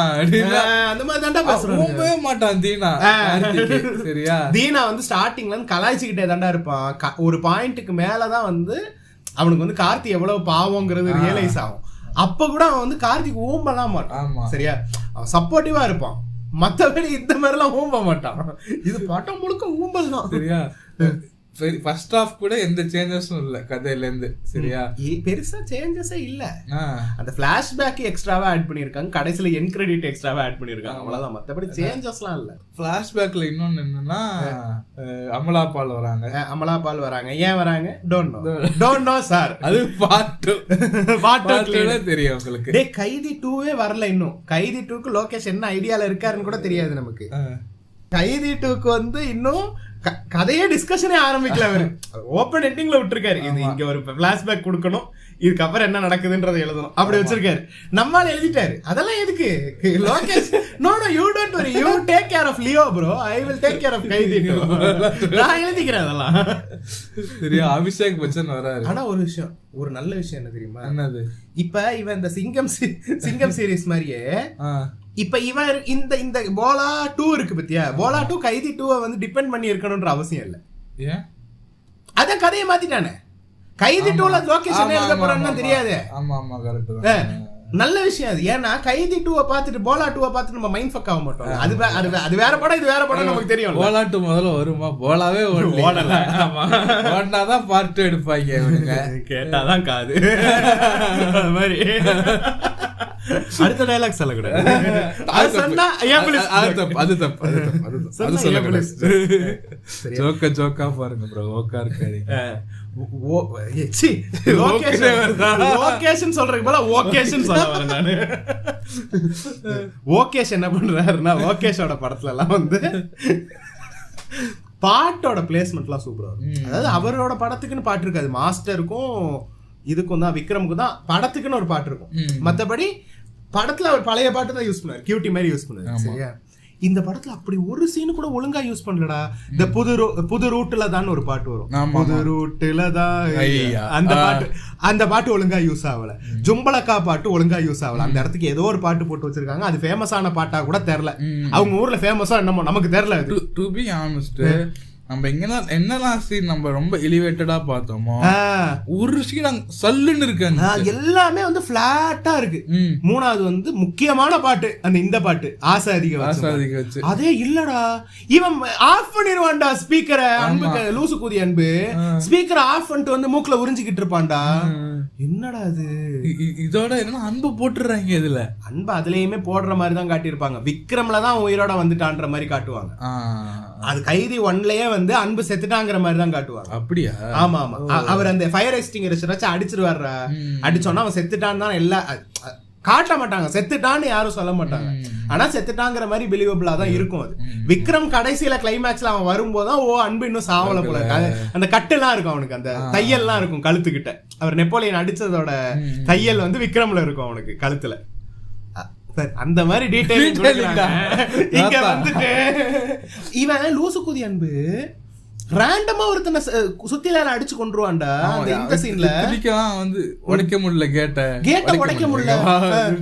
அந்த மாதிரி தாண்டா பேசுறவே மாட்டான் தீனா. சரியா? தீனா வந்து ஸ்டார்டிங்ல இருந்து கலாய்ச்சிக்கிட்டே தாண்டா இருப்பான். ஒரு பாயிண்ட்டுக்கு மேலதான் வந்து அவனுக்கு வந்து கார்த்தி எவ்வளவு பாவங்கிறது ரியலைஸ் ஆகும். அப்ப கூட அவன் வந்து கார்த்திக் ஊம்பலாம் மாட்டான். சரியா? அவன் சப்போர்ட்டிவா இருப்பான். மத்தபடி இந்த மாதிரி எல்லாம் ஊம்ப மாட்டான். இது படம் முழுக்க ஊம்பல் தான். சரியா? ஃபர்ஸ்ட் ஹாஃப் கூட எந்த சேஞ்சஸும் இல்ல கதையில இருந்து. சரியா? பெருசா சேஞ்சஸே இல்ல. அந்த பிளாஷ்பேக் எக்ஸ்ட்ராவா ஆட் பண்ணிருக்காங்க, கடைசில என் கிரெடிட் எக்ஸ்ட்ராவா ஆட் பண்ணிருக்காங்க, அவ்வளவுதான். மத்தபடி சேஞ்சஸ்லாம் இல்ல. பிளாஷ்பேக்ல இன்னொன்னு என்னன்னா, அமலா பால் வராங்க. ஏன் வராங்க? Don't know sir. அது பார்ட் 2 தெரியும் உங்களுக்கு. டேய், கைதி 2வே வரல இன்னும். கைதி 2க்கு லோகேஷ் என்ன ஐடியால இருக்காருன்னு கூட தெரியாது நமக்கு. கைதி 2க்கு வந்து இன்னும் கதையே டிஸ்கஷனே ஆரம்பிக்கல. அவரு ஓபன் எண்டிங்ல விட்டுருக்காரு. இது இங்க ஒரு பிளாஷ்பேக் கொடுக்கணும், இதுக்கப்புறம் என்ன நடக்குதுன்றதை எழுதணும், அப்படி வச்சிருக்காரு. நம்மால எழுதிட்டாரு. அதெல்லாம் எதுக்கு Lokesh? No you don't worry, you take care of Leo bro, I will take care of Kaithi 2. நான் எழுதிக்கிறேன் அதெல்லாம். சரியா? அபிஷேக் பச்சன் வராரு. ஆனா ஒரு விஷயம், ஒரு நல்ல விஷயம் என்ன தெரியுமா? என்னது? இப்ப இவன் இந்த சிங்கம் சீரிஸ் மாதிரியே இப்ப இவன் இந்த போலா 2 இருக்கு பத்தியா, போலா 2 கைதி 2 வந்து டிபெண்ட் பண்ணி இருக்கணும்ன்ற அவசியம் இல்ல. ஏன்? அத கதையை மாத்திட்டானே. கைதி 2ல லொகேஷன் எழுத போறான்னு தெரியாது. ஆமா கரெக்ட். நல்ல விஷயம் அது. ஏன்னா கைதி 2 பார்த்துட்டு போலா 2 பார்த்துட்டு நம்ம மைண்ட் ஃபக் ஆக மாட்டோம். அது வேற படம், இது வேற படம் நமக்கு தெரியும். போலா 2 முதல்ல வருமா? போலாவே ஓடல. ஆமா, ஓடனாதான் பார்ட் 2 எடுப்பாங்க. இவனுங்க கேட்டாதான் காது மாதிரி. அடுத்த டயலாக் சொல்ல கூடாது. ஜோக்கா பாருங்க ப்ரோ. ஓகா இருக்காரு. ஓகேஷன் சொல்றதுக்கு போல ஓகேஷன் சொல்ல வரேன் நானு. ஓகேஷ் என்ன பண்றாருன்னா, ஓகேஷோட படத்துல எல்லாம் வந்து பாட்டோட பிளேஸ்மெண்ட்லாம் சூப்பரா இருக்கும். அதாவது அவரோட படத்துக்குன்னு பாட்டு இருக்காது. மாஸ்டருக்கும் இதுக்கும் தான், விக்ரமுக்கும் தான் படத்துக்குன்னு ஒரு பாட்டு இருக்கும். மத்தபடி படத்துல அவர் பழைய பாட்டு தான் யூஸ் பண்ணாரு, கியூட்டி மாதிரி யூஸ் பண்ணாரு. சரியா? இந்த படத்துல அப்படி ஒரு சீன் கூட ஒழுங்கா யூஸ் பண்ணலடா. இந்த புது ரூட்ல தான் ஒரு பாட்டு வரும், புது ரூட்ல தான் அந்த பாட்டு ஒழுங்கா யூஸ் ஆகல. ஜும்பலக்கா பாட்டு ஒழுங்கா யூஸ் ஆகல. அந்த இடத்துக்கு ஏதோ ஒரு பாட்டு போட்டு வச்சிருக்காங்க, அது ஃபேமஸான பாட்டா கூட தெரியல. அவங்க ஊர்ல ஃபேமஸா என்னமோ நமக்கு தெரியல. டு பி ஆனஸ்ட், நம்ம என்னெல்லாம் சீன் நம்ம ரொம்ப எலிவேட்டடா பார்த்தோமோ ஒரு சீன் சல்லுன்னு இருக்கு, எல்லாமே வந்து பிளாட்டா இருக்கு. மூணாவது வந்து முக்கியமான பாட்டு அந்த இந்த பாட்டு ஆசை அதிக வச்சு அதே இல்லடா, இவன் ஆஃப் பண்ணிடுவான்டா ஸ்பீக்கரை. அன்புக்கு லூசு கூதி அன்பு ஸ்பீக்கரை ஆஃப் பண்ணிட்டு வந்து மூக்குல உறிஞ்சிக்கிட்டு இருப்பான்டா. என்னடா அது? இதோட என்ன அன்பு போட்டுறாங்க இதுல, அன்பு அதுலயுமே போடுற மாதிரி தான் காட்டியிருப்பாங்க. விக்ரம்ல தான் உயிரோட வந்துட்டான்ற மாதிரி காட்டுவாங்க. அது கைதி 1லயே வந்து அன்பு செத்துட்டாங்கிற மாதிரி தான் காட்டுவாங்க. அப்படியா? ஆமா ஆமா. அவர் அந்த ஃபயர் எக்ஸ்டிங்விஷர் வச்சு அடிச்சிருவாரு. அடிச்சோன்னா அவன் செத்துட்டான்னு தான் எல்லாம் காட்ட மாட்டாங்க, செத்துட்டான்னு யாரும் சொல்ல மாட்டாங்க. ஆனா செத்துட்டாங்கிற மாதிரி பிலீவபிளா தான் இருக்கும் அது. விக்ரம் கடைசியில கிளைமேக்ஸ்ல அவன் வரும்போதுதான் ஓ அன்பு இன்னும் சாவல போல. அந்த கட்டெல்லாம் இருக்கும் அவனுக்கு, அந்த தையல்லாம் இருக்கும் கழுத்துக்கிட்ட. அவர் நெப்போலியன் அடிச்சதோட தையல் வந்து விக்ரம்ல இருக்கும் அவனுக்கு கழுத்துல. அந்த மாதிரி டீடைல் இங்க வந்துட்டு இவன் லூசு கூதி அன்பு ரேண்டமா ஒருத்தனை சுத்திலால அடிச்சு கொண்டுருவான்டா. இந்த சீன்ல வந்து உடைக்க முடியல, கேட்ட உடைக்க முடியல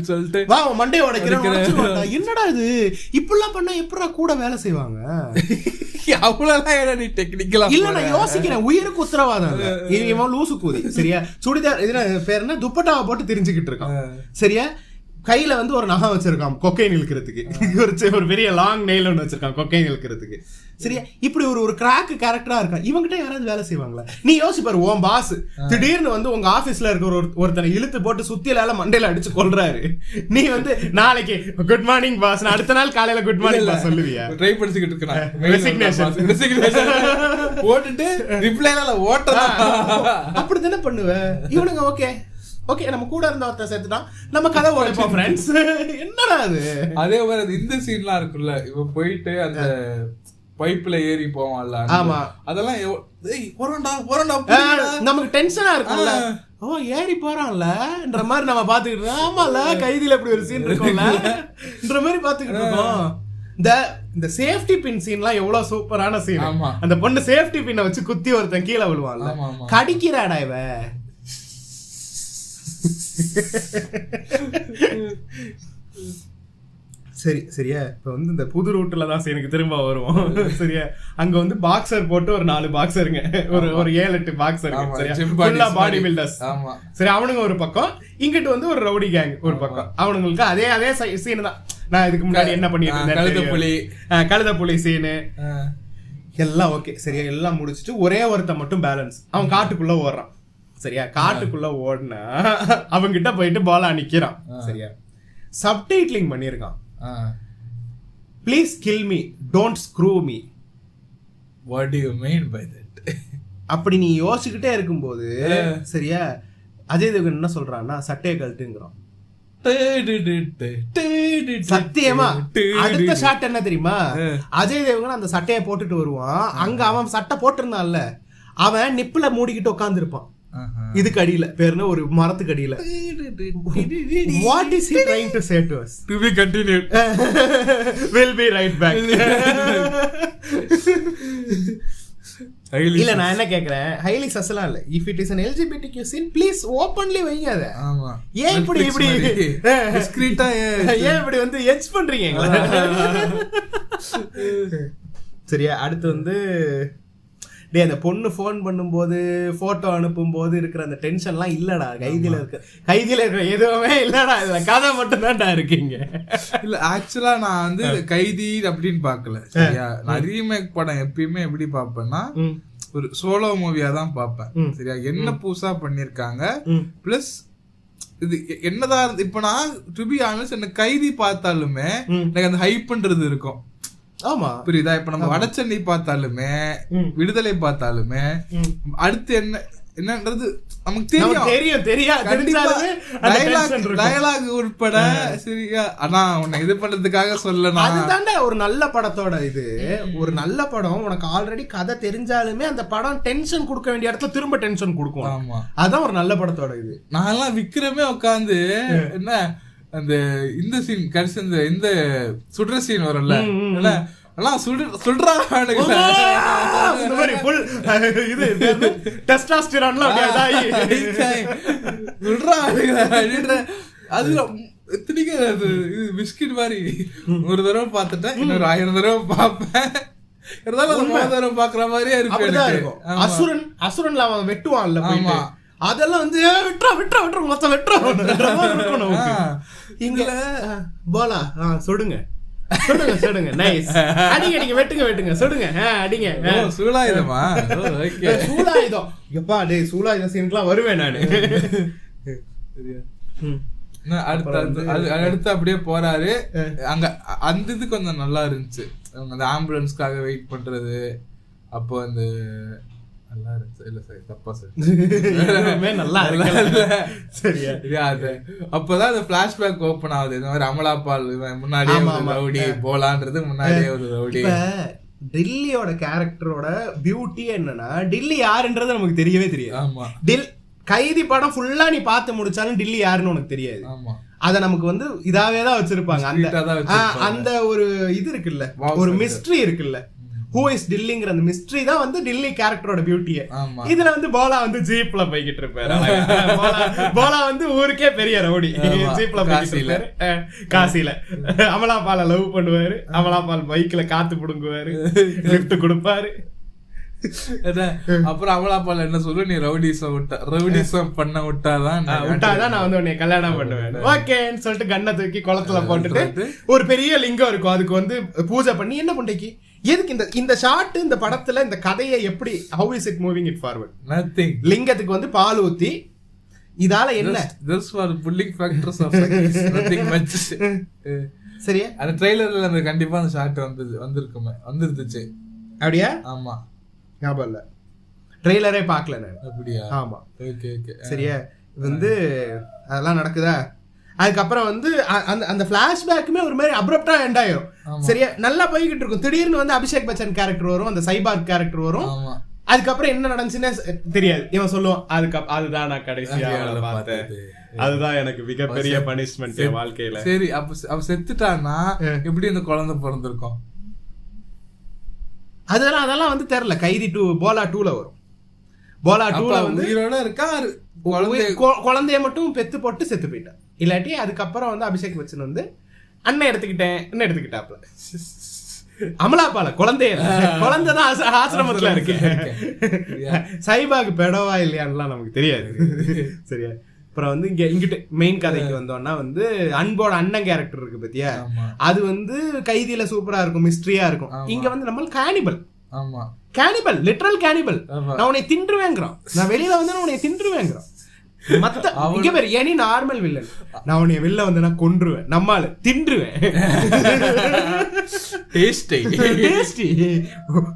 சொல்லிட்டு வா மண்டைய உடைக்கிறேன். என்னடா இது இப்படிலாம் பண்ணா எப்படா கூட வேலை செய்வாங்க? அவ்வளவுதான் நீ டெக்னிக்கலா இல்ல, நான் யோசிக்கிறேன். உயிருக்கு உத்தரவாதம் இவன் லூசு கூதி. சரியா? சுடிதார் இதுல பேர் என்ன, துப்பட்டாவை போட்டு தெரிஞ்சுக்கிட்டு இருக்கான். சரியா? கையில வந்து ஒரு நகம் வச்சிருக்கான் கொக்கைன் இழுக்கிறதுக்கு, ஒரு பெரிய லாங் நெயில் ஒன்று வச்சிருக்கான் கொக்கைன் இழுக்கிறதுக்கு. சரியா? இப்படி ஒரு கிராக் கேரக்டரா இருக்கான். இவங்கிட்ட யாராவது வேலை செய்வாங்களா? நீ யோசிப்பாரு, உன் பாஸ் திடீர்னு வந்து உங்க ஆபீஸ்ல இருக்கிற ஒருத்தனை இழுத்து போட்டு சுத்தியில மண்டையில அடிச்சு கொள்றாரு. நீ வந்து நாளைக்கு குட் மார்னிங் பாஸ், அடுத்த நாள் காலையில குட் மார்னிங் பாஸ் சொல்லுவியா? ட்ரை பண்ணிக்கிட்டு இருக்கேன் போட்டுட்டு ரிப்ளைல ஓட்டலாம் அப்படித்தானே பண்ணுவ. இவனுங்க ஓகே ஓகே நம்ம கூட இருந்த ஒருத்தர் சேர்த்துட்டான், நம்ம கதை உடைப்போம் ஃப்ரெண்ட்ஸ். என்னடா அது? அதே மாதிரி இந்த சீன்லாம் இருக்குல்ல, இவ போயிட்டு அந்த பைப்ல ஏறி போவான்ல. ஆமா, அதெல்லாம் நமக்கு டென்ஷனா இருக்கும்ல. ஓ ஏறி போறான்லன்ற மாதிரி நம்ம பாத்துக்கிட்டு இருக்கோம். ஆமால கைதில இப்படி ஒரு சீன் இருக்கும்லன்ற மாதிரி பாத்துக்கிட்டு இருக்கோம். இந்த சேஃப்டி பின் சீன்லாம் எவ்வளவு சூப்பரான சீன். அந்த பொண்ணு சேஃப்டி பின்னை வச்சு குத்தி ஒருத்தன் கீழே விழுவான்ல, கடிக்கிறாடா இவ. சரி சரியா? இப்ப வந்து இந்த புது ரூட்ல தான் எனக்கு திரும்ப வருவோம். சரியா? அங்க வந்து பாக்ஸர் போட்டு ஒரு 4 பாக்ஸருங்க, ஒரு 7-8 பாக்ஸருங்க. சரியா? Body builders. சரி, அவனுங்க ஒரு பக்கம், இங்கிட்டு வந்து ஒரு ரவுடி கேங் ஒரு பக்கம். அவனுங்களுக்கு அதே சீன் தான். நான் இதுக்கு முன்னாடி என்ன பண்ணிட்டு இருந்தேன், கழுதப்புலி சீனு எல்லாம் ஓகே. சரியா? எல்லாம் முடிச்சுட்டு ஒரே ஒருத்த மட்டும் பேலன்ஸ். அவன் காட்டுக்குள்ள ஓடுறான். சரியா? காட்டுக்குள்ள ஓடுனா அவங்கிட்ட போயிட்டு பாலா நிக்கிறான். சரியா? சப்டைட்டிலிங் பண்ணிருக்கான். Please kill me, don't screw me. What do you mean by that? அப்படி நீ யோசிச்சுக்கிட்டே இருக்கும்போது சரியா, அஜய் தேவ்கன் என்ன சொல்றான்னா சட்டையை கழட்டுங்கிறான். சத்தியமா அடுத்த ஷாட் என்ன தெரியுமா? அஜய் தேவ்கன் அந்த சட்டையை போட்டுட்டு வருவான். அங்க அவன் சட்டை போட்டிருந்தான்ல, அவன் நிப்புல மூடிக்கிட்டு உட்கார்ந்து இருப்பான். இதுக்கு அடியில பேருன ஒரு மரத்துக்கு அடியில. What is he trying to say to us? To be continued. We'll be right back. இல்ல நான் என்ன கேக்குறேன், ஹைலி சசலாம் இல்ல. If it is an LGBTQ scene, please openly வைங்க அத. ஆமா. ஏன் இப்படி டிஸ்கிரீட்டா ஏன் இப்படி வந்து எட்ஜ் பண்றீங்க? சரியா? அடுத்து வந்து அந்த பொண்ணு போன் பண்ணும்போது போட்டோ அனுப்பும் போது இருக்கிற அந்த டென்ஷன்லாம் இல்லடா. கைதில இருக்கிற எதுவுமே இல்லடா. இதுல கதை மட்டும் தான்டா இருக்கீங்க. இல்ல ஆக்சுவலா நான் வந்து கைதி அப்படின்னு பாக்கல. சரியா? நான் ரீமேக் படம் எப்பயுமே எப்படி பாப்பேன்னா ஒரு சோலோ மூவியா தான் பாப்பேன். சரியா? என்ன புதுசா பண்ணிருக்காங்க, பிளஸ் இது என்னதான். இப்ப நான் டு பி ஆனஸ்ட் எனக்கு கைதி பார்த்தாலுமே எனக்கு அந்த ஹைப்ன்றது இருக்கும். ஆமா, புரியுதா? இப்ப நம்ம வடச்சென்னை பார்த்தாலுமே விடுதலை பார்த்தாலுமே அடுத்து என்னன்றது நமக்கு தெரியும். டயலாக் உட்பட. சரியா? ஆனா உன்னை இது பண்றதுக்காக சொல்லணும். அதுதான்டா ஒரு நல்ல படத்தோட இது. ஒரு நல்ல படம் உனக்கு ஆல்ரெடி கதை தெரிஞ்சாலுமே அந்த படம் டென்ஷன் கொடுக்க வேண்டிய இடத்துல திரும்ப டென்ஷன் கொடுக்கும். அதான் ஒரு நல்ல படத்தோட இது. நான் எல்லாம் விக்ரமே உட்காந்து என்ன அந்த இந்த சீன் கடைசி இந்த சுடுற சீன் வரும்ல எல்லாம் சுடுறா இந்த மாதிரி ஃபுல் இது டெஸ்டாஸ்டெரான்ல சுடுறா அதுல எத்தனைக்கு பிஸ்கட் மாதிரி ஒரு தடவை பார்த்துட்டேன், இன்னொரு 1000 தடவை பார்ப்பேன். பாக்குற மாதிரியே இருக்கு. அசுரன்ல அவன் வெட்டுவான்ல போயிட்டு அதெல்லாம் வந்து விட்டுறா மொத்தம் வெட்டுறோம். இங்க போலா சுடுங்க நைஸ் அடிங்க வெட்டுங்க சுடுங்க அடிங்க சூலாயுதமா சூலாயுதம் எப்பா டேய் சூலாயுதம் சீனுக்குலாம் வருவேன் நானு. அடுத்து அப்படியே போறாரு அங்க. அந்த இது கொஞ்சம் நல்லா இருந்துச்சு, அந்த ஆம்புலன்ஸ்க்காக வெயிட் பண்றது. அப்போ அந்த நல்லா இருந்துச்சு. இல்ல சார் தப்பா சார் நல்லா சரியா அது அப்பதான் அந்த பிளாஷ்பேக் ஓபன் ஆகுது. இந்த மாதிரி அமலாபால் முன்னாடியே ரவுடி போலான்றது முன்னாடியே ஒரு ரவுடி. டில்லியோட கேரக்டரோட பியூட்டி என்னன்னா டில்லி யாருன்றது நமக்கு தெரியவே தெரியாது. ஆமா கைதி படம் ஃபுல்லா நீ பார்த்து முடிச்சாலும் டில்லி யாருன்னு உனக்கு தெரியாது. அத நமக்கு வந்து இதாவேதான் வச்சிருப்பாங்க. அந்த ஒரு இது இருக்குல்ல, ஒரு மிஸ்ட்ரி இருக்குல்ல, ஹூ இஸ் டில்லிங்கிற அந்த மிஸ்ட்ரி தான் வந்து டில்லி கேரக்டரோட பியூட்டியே. இதுல வந்து போலா வந்து ஜீப்ல போய்கிட்டு இருப்பாரு. போலா வந்து ஊருக்கே பெரிய ரவுடி, ஜீப்ல போய்கிட்டு இருப்பாரு காசில. அமலாபால லவ் பண்ணுவாரு, அமலாபால் பைக்ல காத்து புடுங்குவாரு, லிஃப்ட் கொடுப்பாரு. அப்புறம் அமலாபால் என்ன சொல்லு, நீ ரவுடிசம் பண்ண விட்டாதான் நான் வந்து உன்னை கல்யாணம் பண்ணுவேன் ஓகேன்னு சொல்லிட்டு கண்ணை தூக்கி குளத்துல போட்டுட்டு ஒரு பெரிய லிங்கம் இருக்கும், அதுக்கு வந்து பூஜை பண்ணி என்ன பண்றீங்க எதுக்கு இந்த ஷாட் இந்த படத்துல இந்த கதையை எப்படி how is it moving it forward? nothing. லிங்கத்துக்கு வந்து பால் ஊத்தி இதால என்ன this for pulling factors of nothing much. சரியா அந்த ட்ரைலர்ல அந்த கண்டிப்பா அந்த ஷாட் வந்துருந்துச்சு அப்படியே. ஆமா ஞாபகம் இல்ல, ட்ரெய்லரே பார்க்கல நான். அப்படியா? ஆமா ஓகே ஓகே சரியா. வந்து அதெல்லாம் நடக்குதா, அதுக்கப்புறம் வந்து அந்த பிளாஷ்பேக்குமே ஒரு மாதிரி அப்ரப்டா எண்ட் ஆயிரும். சரியா நல்லா போய்கிட்டு இருக்கும், திடீர்னு வந்து அபிஷேக் பச்சன் கேரக்டர் வரும், அந்த சைபார்க் கேரக்டர் வரும். அதுக்கப்புறம் என்ன நடந்துச்சுன்னு தெரியாது. இவன் சொல்லுவான் அதுதான் நான் கடைசியா பார்த்தேன், அதுதான் எனக்கு மிகப்பெரிய பனிஷ்மெண்ட் என் வாழ்க்கையில. சரி அப்ப செத்துட்டான்னா எப்படி இந்த குழந்தை பிறந்திருக்கும்? அதெல்லாம் வந்து தெரியல. கைதி 2 போலா 2ல வரும். போலா 2ல வந்து உயிரோட இருக்கா, குழந்தைய மட்டும் பெத்து போட்டு செத்து போயிட்டான். இல்லாட்டி அதுக்கப்புறம் வந்து அபிஷேக் பச்சன் வந்து அண்ணன் எடுத்துக்கிட்டாப்ல. அமலாபால குழந்தைதான் ஆசிரமத்துல இருக்கு. சைபாக்கு பெடவா இல்லையான்லாம் நமக்கு தெரியாது. சரியா அப்புறம் வந்து இங்கிட்டு மெயின் கதைக்கு வந்தோம்னா வந்து அன்போட அண்ணன் கேரக்டர் இருக்கு பத்தியா, அது வந்து கைதியில சூப்பரா இருக்கும், மிஸ்ட்ரியா இருக்கும். இங்க வந்து நம்ம கேனிபல் லிட்டரல் கேனிபல். நான் உன்னை தின்றுவேங்கிறான், நான் வெளியில வந்து உன்னை தின்றுவேங்கிறான். மத்த இங்க பேர் எனி நார்மல் வில்லன், நான் உன்னை வெளில வந்து நான் கொன்றுவேன், நம்மால தின்றுவேன்.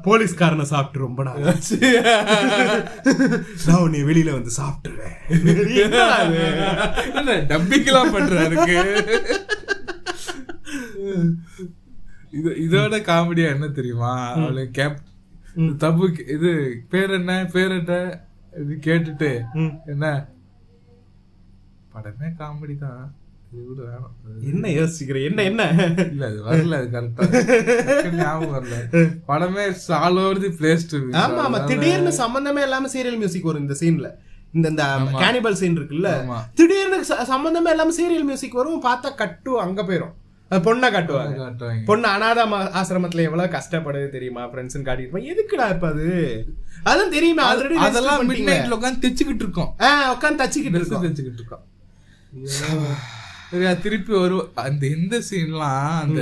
போலீஸ்காரனை சாப்பிட்டு ரொம்ப நாள் நான் உன்னை வெளியில வந்து சாப்பிட்டுருவேன். டப்பிங்கெல்லாம் பண்றாருக்கு. இதோட காமெடியா என்ன தெரியுமா, அவளு தப்பு இது பேர் என்ன இது கேட்டுட்டு என்ன படமே காமெடி தான், என்ன யோசிக்கிற என்ன இல்ல அது வரல, அது கரெக்டா ஞாபகம் வரல. படமே all over the place to. ஆமா திடீர்னு சம்பந்தமே இல்லாம சீரியல் மியூசிக் வரும் இந்த சீன்ல. இந்த கேனிபல் சீன் இருக்குல்ல, திடீர்னு சம்பந்தமே இல்லாம சீரியல் மியூசிக் வரும். பார்த்தா கட்டு அங்க போயிரும், பொண்ணை காட்டுவாங்க. பொண்ணு அனாத ஆசிரமத்துல எவ்வளவு கஷ்டப்படுது தெரியுமா, ஃப்ரெண்ட்ஸ் காட்டிட்டு எதுக்குடா இப்ப அதெல்லாம் தெரியுமா, ஆல்ரெடி அதெல்லாம் மிட் நைட்ல உட்கார்ந்து தச்சுக்கிட்டு இருக்கோம், உட்கார்ந்து தச்சுக்கிட்டு இருக்கோம். திருப்பி வரும் அந்த எந்த சீன்லாம் அந்த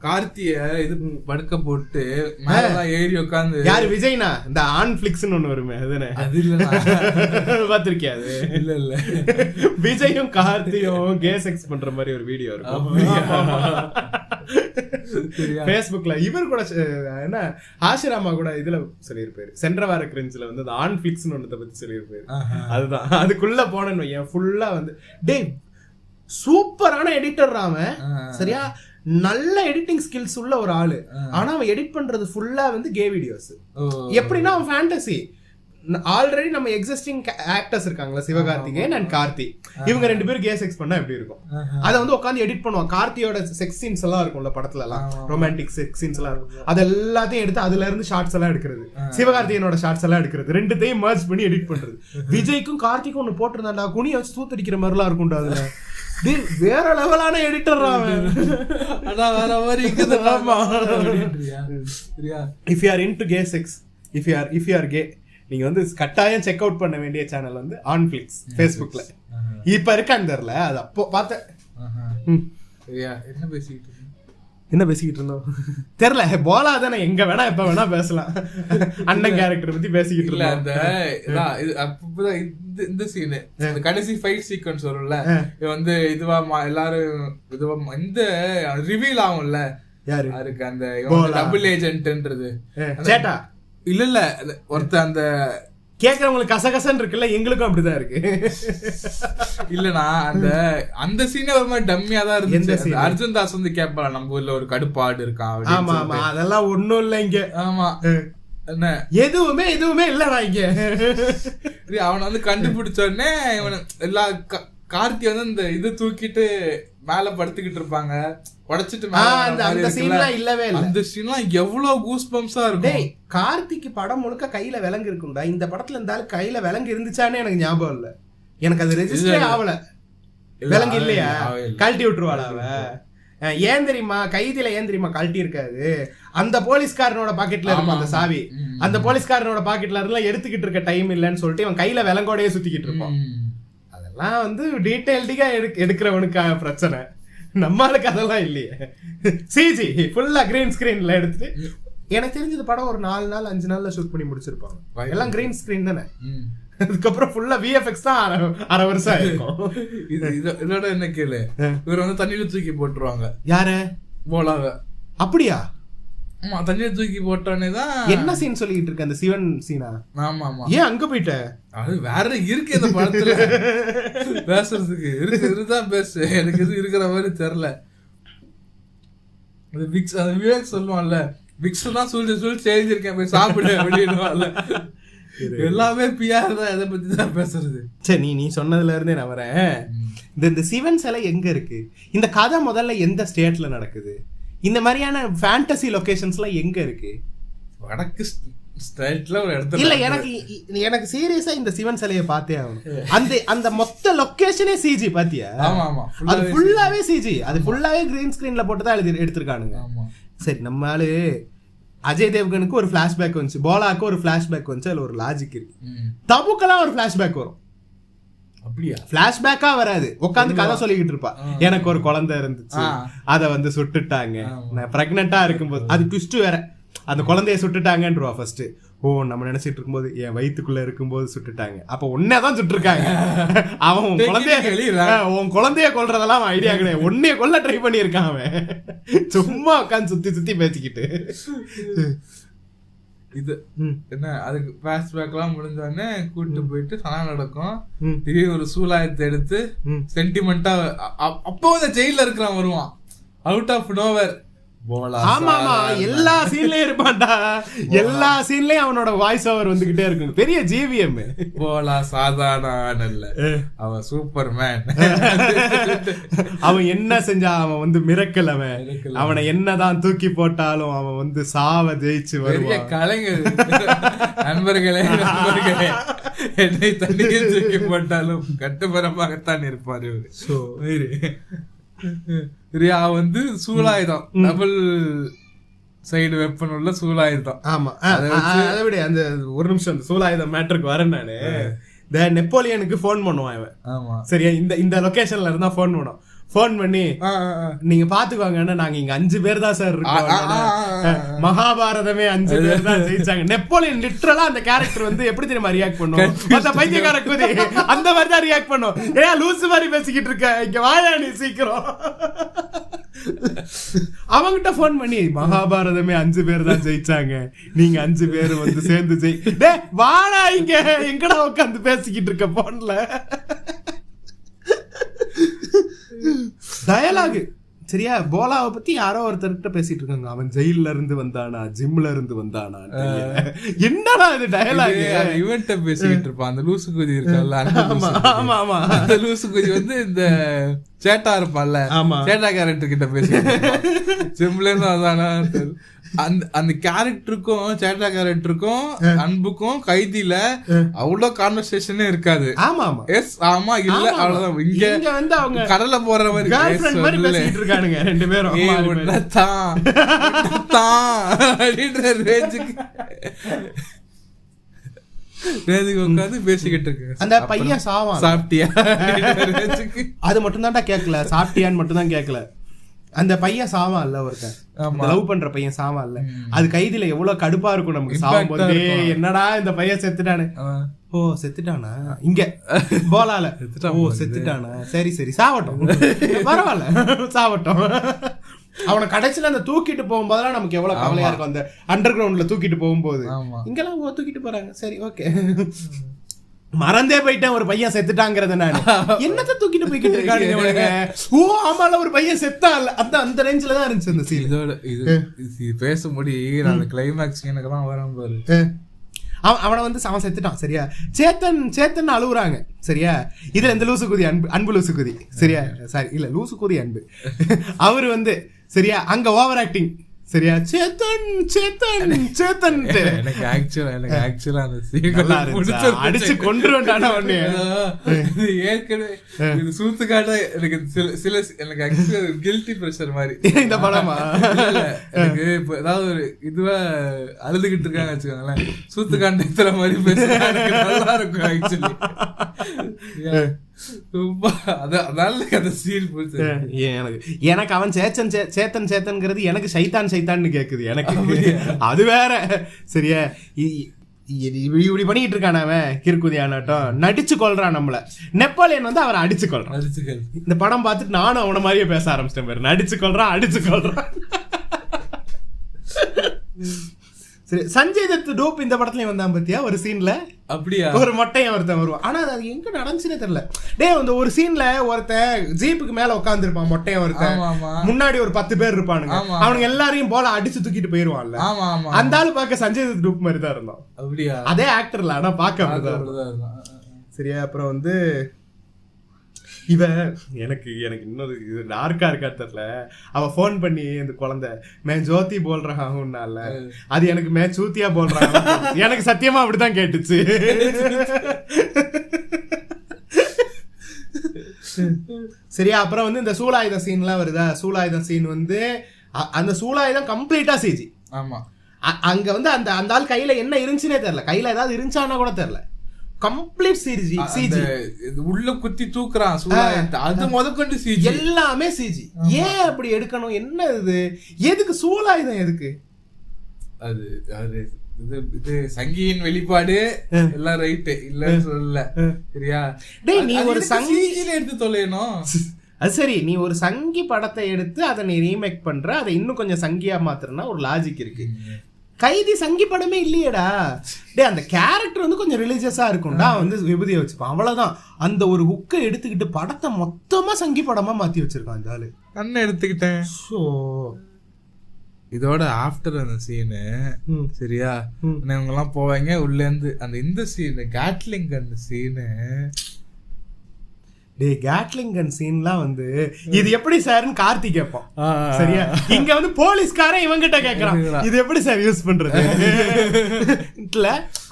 கார்த்திய இது படுக்க போட்டு மேலதான் ஏறி உட்காந்து. யாரு விஜய்னா இந்த ஆன் பிளிக்ஸ்னு ஒண்ணு வருமே அதுதானே? அது இல்ல பாத்திருக்கியா? அது இல்ல விஜயும் கார்த்தியும் கே செக்ஸ் பண்ற மாதிரி ஒரு வீடியோ இருக்கும் பேஸ்புக்ல. இவர் கூட என்ன ஆஷிராமா கூட இதுல சொல்லியிருப்பாரு, சென்ற வார கிரிஞ்சில வந்து அந்த ஆன் பிளிக்ஸ்னு ஒண்ணு பத்தி சொல்லியிருப்பாரு. அதுதான் அதுக்குள்ள போனேன்னு என் ஃபுல்லா வந்து டே சூப்பரான எடிட்டர் அவன், சரியா நல்ல எடிட்டிங் ஸ்கில்ஸ் உள்ள ஒரு ஆளு. ஆனா அவன் எடிட் பண்றது ஃபுல்லா வந்து கே வீடியோஸ். எப்படின்னா அவன் ஃபேண்டசி ஆல்ரெடி நம்ம எக்ஸிஸ்டிங் ஆக்டர்ஸ் இருக்காங்களா, சிவகார்த்திகேயன் அண்ட் கார்த்தி, இவங்க 2 பேரும் கே செக்ஸ் பண்ணா எப்படி இருக்கும், அதை வந்து உட்காந்து எடிட் பண்ணுவான். கார்த்தியோட செக்ஸ் சீன்ஸ் எல்லாம் இருக்கும்ல படத்துல எல்லாம், ரொமான்டிக் செக்ஸ் சீன்ஸ் எல்லாம் இருக்கும், அது எல்லாத்தையும் எடுத்து அதுல இருந்து ஷார்ட்ஸ் எல்லாம் எடுக்கிறது, சிவகார்த்திகேயனோட ஷார்ட்ஸ் எல்லாம் எடுக்கிறது, 2த்தையும் மர்ஜ் பண்ணி எடிட் பண்றது. விஜய்க்கும் கார்த்திக்கும் ஒண்ணு போட்டிருந்தாண்டா, குனிய வச்சு தூத்தடிக்கிற மாதிரி எல்லாம் இருக்கும்டா அதுல. வேற லெவலான எடிட்டர் வேற மாதிரி. If you are into K sex, if you are K, நீங்க வந்து கட்டாயம் செக் அவுட் பண்ண வேண்டிய சேனல் வந்து ஆன்ஃபிளிக்ஸ் Facebookல. இப்ப இருக்கான்னு தெரியல, அது அப்போ பார்த்தேன். என்ன பேசிக்கிட்டு இருந்தோம் தெரியல, போலா தானே, எங்க வேணா எப்ப வேணா பேசலாம். அண்ணன் கேரக்டர் பத்தி பேசிக்கிட்டு இருந்தோம். இந்த சீனு கடைசி ஃபைட் சீக்வன்ஸ் வரும்ல, வந்து இதுவா எல்லாரும் இதுவா இந்த ரிவீல் ஆகும்ல, யாருக்கு அந்த டபுள் ஏஜென்ட்ன்றது சேட்டா இல்ல ஒருத்த அந்த கேக்குறவங்களுக்கு கசகசன்னு இருக்குல்ல, எங்களுக்கும் அப்படிதான் இருக்கு. இல்லனா அந்த சீனே ஒரு மாதிரி டம்மியா தான் இருந்துச்சு. அர்ஜுன் தாஸ் வந்து கேட்பாங்க, நம்ம ஊர்ல ஒரு கடுப்பாடு இருக்கான். ஆமா ஆமா, அதெல்லாம் ஒண்ணும் இல்ல இங்க. ஆமா, என்ன எதுவுமே இல்லடா இங்க. அவனை வந்து கண்டுபிடிச்ச உடனே இவனை எல்லா கார்த்தி வந்து இந்த இது தூக்கிட்டு மேல படுத்துக்கிட்டு இருப்பாங்க, உடைச்சிட்டு அந்த சீன்லாம் இல்லவே இல்ல. அந்த சீன்லாம் எவ்வளவு கூஸ் பம்ப்ஸா இருக்கும். கார்த்திக்கு படம் முழுக்க கையில விலங்கு இருக்கும்டா, இந்த படத்துல இருந்தாலும் கையில விலங்கு இருந்துச்சானே எனக்கு ஞாபகம் இல்ல, எனக்கு அது ரெஜிஸ்டரே ஆகல. விலங்கு இல்லையா, கழட்டி விட்டுருவாளா அவ? ஏன் தெரியுமா, கைதில ஏன் தெரியுமா கழட்டி இருக்காது, அந்த போலீஸ்காரனோட பாக்கெட்ல இருக்கும் அந்த சாவி, அந்த போலீஸ்காரனோட பாக்கெட்ல இருந்தா எடுத்துக்கிட்டு இருக்க டைம் இல்லன்னு சொல்லிட்டு இவன் கையில விலங்கோடயே சுத்திக்கிட்டு இருப்பான். அதெல்லாம் வந்து டீடைல்டிங்கா எடுக்கிறவனுக்காக பிரச்சனை, நம்மளுக்கு அதெல்லாம் இல்லையே. சிஜி ஃபுல்லா கிரீன் ஸ்கிரீன்ல எடுத்துட்டு, எனக்கு தெரிஞ்சது படம் ஒரு 4 நாள் 5 நாள்ல ஷூட் பண்ணி முடிச்சிருப்பாங்க. எல்லாம் கிரீன் ஸ்கிரீன் தானே, அதுக்கப்புறம் ஃபுல்லா விஎஃப்எக்ஸ் தான் அரை வருஷம் ஆயிருக்கும். இதோட என்ன கேளு, இவர் வந்து தண்ணியில தூக்கி போட்டுருவாங்க. யாரு? போலாவ. அப்படியா? ஆமா, தண்ணியில தூக்கி போட்டோன்னேதான். என்ன சீன் சொல்லிட்டு இருக்க, அந்த சிவன் சீனா? ஆமா ஆமா. ஏன் அங்க போயிட்ட? அது வேற இருக்கு இந்த படத்துல பேசுறதுக்கு, இருக்குதான் பேசு, எனக்கு இது இருக்கிற மாதிரி தெரியல. விக்ஸ் அந்த விவேக் சொல்லுவான்ல, விக்ஸ் தான் சொல்லி செஞ்சிருக்கேன் போய் சாப்பிடு அப்படின்னு. எல்லாமே பிஆர் தான், எதை பத்தி தான் பேசுறது. சரி, நீ சொன்னதுல இருந்தே நான் வரேன். இந்த சிவன் சிலை எங்க இருக்கு, இந்த கதை முதல்ல எந்த ஸ்டேட்ல நடக்குது, இந்த மாதிரியான ஃபேண்டசி லொகேஷன்ஸ்லாம் எங்க இருக்கு? வடக்கு ஸ்டேட்ல ஒரு இடத்துல இல்ல. எனக்கு சீரியஸா இந்த சிவன் சிலையை பார்த்தே ஆகணும். அந்த மொத்த லொகேஷனே சிஜி பாத்தியா? ஆமா ஆமா, அது ஃபுல்லாவே சிஜி, அது ஃபுல்லாவே கிரீன் ஸ்கிரீன்ல போட்டு தான் எடுத்திருக்கானுங்க. சரி, நம்ம ஆளு அஜய் தேவ்கனுக்கு ஒரு பிளாஷ்பேக் வந்துச்சு, போலாக்கு ஒரு பிளாஷ்பேக் வந்துச்சு, அதுல ஒரு லாஜிக் இருக்கு. தபுக்கெல்லாம் ஒரு பிளாஷ்பேக் வரும். அப்படியா? பிளாஷ்பேக்கா வராது, உட்காந்து கதை சொல்லிக்கிட்டு இருப்பா, எனக்கு ஒரு குழந்தை இருந்துச்சு, அத வந்து சுட்டுட்டாங்க, நான் பிரெக்னெண்டா இருக்கும்போது, அது ட்விஸ்ட் வேற, அந்த குழந்தைய சுட்டுட்டாங்கன்றவா ஃபர்ஸ்ட். ஓ, நம்ம நினைச்சிட்டு இருக்கும்போது என் வயிற்றுக்குள்ள இருக்கும்போது சுட்டுட்டாங்க, அப்ப உன்னையதான் சுட்டுருக்காங்க. அவன் உன் குழந்தைய கொல்றதெல்லாம் ஐடியா கிடையாது, உன்னைய கொல்ல ட்ரை பண்ணியிருக்கான் அவன். சும்மா உட்காந்து சுத்தி சுத்தி பேசிக்கிட்டு. இது என்ன, அதுக்கு பேஸ்பேக் எல்லாம் முடிஞ்சோடனே கூட்டு போயிட்டு சனா நடக்கும். திடீர்னு ஒரு சூலாயத்தை எடுத்து சென்டிமெண்டா அப்போ அந்த ஜெயில இருக்கிறான் வருவான், அவுட் ஆஃப் நோவேர். ஆமா ஆமா, எல்லா சீன்லயும் இருப்பான்டா, எல்லா சீன்லயும் அவனோட வாய்ஸ் ஓவர் வந்துகிட்டே இருக்கும். பெரிய ஜிவிஎம். போலா சாதாரண இல்ல, அவன் சூப்பர் மேன். அவன் என்ன செஞ்சா அவன் வந்து மிரக்கல், அவனை என்னதான் தூக்கி போட்டாலும் அவன் வந்து சாவ ஜெயிச்சு வருவான். கலைஞர். நண்பர்களே, என்னை தண்ணியில் தூக்கி போட்டாலும் கட்டுமரமாகத்தான் இருப்பாரு. ரியா வந்து சூலாயுதம், டபுள் சைடு வெப்பன் உள்ள சூலாயுதம். ஆமா, அதை விட அந்த ஒரு நிமிஷம் அந்த சூலாயுதம் மேட்டருக்கு வரேன் நானு. இந்த நெப்போலியனுக்கு போன் பண்ணுவான் இவன். ஆமா, சரியா, இந்த லொகேஷன்ல இருந்தா போன் பண்ணுவோம். போன் பண்ணி, நீங்க பாத்துக்கோங்க, நாங்க இங்க 5 பேர் தான் சார் இருக்கோம், மகாபாரதமே 5 பேர் தான் ஜெயிச்சாங்க. நெப்போலியன் லிட்டரலா அந்த கேரக்டர் வந்து எப்படி தெரியுமா ரியாக்ட் பண்ணுவோம், மத்த பைத்தியக்கார கூதி அந்த மாதிரி தான் ரியாக்ட் பண்ணுவோம். ஏன் லூசு மாதிரி பேசிக்கிட்டு இருக்க, இங்க வாயா நீ சீக்கிரம். அவங்கிட்ட போன் பண்ணி, மகாபாரதமே 5 பேர் தான் ஜெயிச்சாங்க, நீங்க 5 பேர் வந்து சேர்ந்து வாடா இங்க, எங்கடா உட்காந்து பேசிக்கிட்டு இருக்க போன்ல. டயலாக் சரியா போலாவை பத்தி யாரோ ஒருத்தர்கிட்ட பேசிட்டு இருக்காங்க, அவன் ஜெயில இருந்து வந்தானா ஜிம்ல இருந்து வந்தானா. என்னடா இது டயலாக்? இவன்ட்ட பேசிக்கிட்டு இருப்பான் அந்த லூசு குதி இருக்கல. ஆமா ஆமா, அந்த லூசு குதி வந்து இந்த சேட்டா இருப்பான்ல, சேட்டா கேரக்டர் கிட்ட பேசிக்கிட்டு ஜிம்ல இருந்து வந்தானா. அந்த கேரக்டருக்கும் சேட்டா கேரக்டருக்கும் அன்புக்கும் கைதியில அவ்வளவு கான்வர்சேஷனே இருக்காது. ஆமா ஆமா, எஸ் ஆமா இல்ல அவ்வளவுதான். இங்க வந்து அவங்க கடல்ல போற மாதிரி பேசிட்டு இருக்கானுங்க ரெண்டு பேரும். அப்படின்ற ரேஞ்சுக்கு உட்காந்து பேசிக்கிட்டு இருக்கு. அந்த பையன் சாப்பிட்டியா அது மட்டும் தான்டா கேட்கல, சாப்பிட்டியான்னு மட்டும் தான் கேட்கல. அந்த பையன் சாவான் இல்ல, ஒருத்தன் லவ் பண்ற பையன் சாவான் இல்ல, அது கைதில எவ்வளவு கடுப்பா இருக்கும் நமக்கு சாவும் போது. என்னடா இந்த பையன் செத்துட்டானு, ஓ செத்துட்டானா இங்க போலால, ஓ செத்துட்டானா சரி சரி சாவட்டும் பரவாயில்ல சாவட்டும். அவனை கடைசியில அந்த தூக்கிட்டு போகும்போதெல்லாம் நமக்கு எவ்வளவு கவலையா இருக்கும், அந்த அண்டர் கிரவுண்ட்ல தூக்கிட்டு போகும்போது. இங்கெல்லாம் தூக்கிட்டு போறாங்க சரி ஓகே, மறந்தே போயிட்டேன் ஒரு பையன் செத்துட்டாங்கிறத. நான் என்னத்த தூக்கிட்டு போய்கிட்டு இருக்கானுங்க. ஓ ஆமால ஒரு பையன் செத்தா இல்ல, அந்த அந்த ரேஞ்சில தான் இருந்துச்சு அந்த சீன். இதோட இது பேச முடியும் அந்த கிளைமேக்ஸ் எனக்கு தான் வரும் பாரு. அவனை வந்து அவன் செத்துட்டான் சரியா, சேத்தன் அழுகுறாங்க சரியா. இதுல இந்த லூசு குதி அன்பு லூசு குதி சரியா, சாரி இல்ல லூசு குதி அன்பு. அவரு வந்து சரியா அங்க ஓவர் ஆக்டிங் சரியா, சேத்தன் சேத்தன் சேத்தன். எனக்கு ஆக்சுவலா அந்த சீன் அடிச்சு கொன்றுட்டானா ஒண்ணு. ஏற்கனவே இது சூத்துக்காட்ட எனக்கு சில எனக்கு ஆக்சுவலா கில்ட்டி பிரஷர் மாதிரி இந்த படமா. எனக்கு இப்ப ஏதாவது ஒரு இதுவா அழுதுகிட்டு இருக்காங்க வச்சுக்கோங்களேன், சூத்துக்காண்ட இத்தனை மாதிரி பேசுறாங்க நல்லா இருக்கும் ஆக்சுவலி. எனக்கு அவன் சேத்தன் சேத்தன்ங்கிறது எனக்கு சைத்தான் சைத்தான்னு கேக்குது எனக்கு, அது வேற சரியா. இப்படி பண்ணிட்டு இருக்கான் அவன் கிறுக்குதியானாட்டம், நடிச்சு கொள்றான் நம்மள. நெப்போலியன் வந்து அவரை அடிச்சு கொள்றான். இந்த படம் பார்த்துட்டு நானும் அவன மாதிரியே பேச ஆரம்பிச்சிட்டேன் பாரு, நடிச்சு கொள்றான் அடிச்சு கொள்றான். சரி, சஞ்சய் தத் டோப் இந்த படத்துலயும் வந்தான் பத்தியா ஒரு சீன்ல. அப்படியா? ஒரு மொட்டையன் ஒருத்தன் வருவான், ஆனா அது எங்க நடந்துச்சுன்னே தெரியல. டே அந்த ஒரு சீன்ல ஒருத்தன் ஜீப்புக்கு மேல உட்கார்ந்து இருப்பான் மொட்டையன் ஒருத்தன், முன்னாடி ஒரு 10 பேர் இருப்பானுங்க, அவனுங்க எல்லாரையும் போல அடிச்சு தூக்கிட்டு போயிருவான்ல. அந்த ஆளு பார்க்க சஞ்சய் தத் டோப் மாதிரி தான் இருந்தான். அப்படியா? அதே ஆக்டர்ல, ஆனா பார்க்க சரியா. அப்புறம் வந்து இவ எனக்கு இன்னொரு இது டார்க்கா இருக்கா தெரியல, அவ போன் பண்ணி இந்த குழந்தை மே ஜோதி போல்றாங்கன்னால அது எனக்கு மே சூத்தியா போல்றாங்க. எனக்கு சத்தியமா அப்படிதான் கேட்டுச்சு. சரியா. அப்புறம் வந்து இந்த சூலாயுத சீன்லாம் வருதா, சூலாயுதம் சீன் வந்து அந்த சூலாயுதம் கம்ப்ளீட்டா சிஜி. ஆமா, அங்க வந்து அந்த அந்த ஆள் கையில என்ன இருந்துச்சுன்னே தெரியல, கையில ஏதாவது இருந்துச்சானா கூட தெரியல, கம்ப்ளீட் சிஜி. உள்ள குத்தி தூக்குறான் அது முதற்கொண்டு சிஜி, எல்லாமே சிஜி. ஏன் அப்படி எடுக்கணும், என்ன இது, எதுக்கு சூலாயுதம் எதுக்கு? அது அது இது சங்கியின் வெளிப்பாடு எல்லாம் ரைட்டு இல்லன்னு சொல்லல சரியா. டேய் நீ ஒரு சங்கியில எடுத்து தொலையணும், அது சரி. நீ ஒரு சங்கி படத்தை எடுத்து அதை நீ ரீமேக் பண்ற, அதை இன்னும் கொஞ்சம் சங்கியா மாத்துறனா ஒரு லாஜிக் இருக்கு. கைதி சங்கி படமே இல்லையேடா. டே அந்த கேரக்டர் வந்து கொஞ்சம் ரிலீஜியஸா இருக்கும்டா, வந்து விபூதியை வச்சுப்பான் அவ்வளவுதான். அந்த ஒரு ஹுக்கை எடுத்துக்கிட்டு படத்தை மொத்தமா சங்கி படமா மாத்தி வச்சிருக்கான் இந்த ஆளு. கண்ணை எடுத்துக்கிட்டேன். ஸோ இதோட ஆஃப்டர் அந்த சீனு சரியா, இவங்க எல்லாம் போவாங்க உள்ள இருந்து அந்த இந்த சீனு கேட்லிங் அந்த சீனு. டேய் கேட்லிங் கன் சீன்லாம் வந்து இது எப்படி சார்னு கார்த்தி கேட்பான் சரியா. இங்க வந்து போலீஸ்காரன் இவங்கிட்ட கேட்கறான் இது எப்படி சார் யூஸ் பண்றது. இல்ல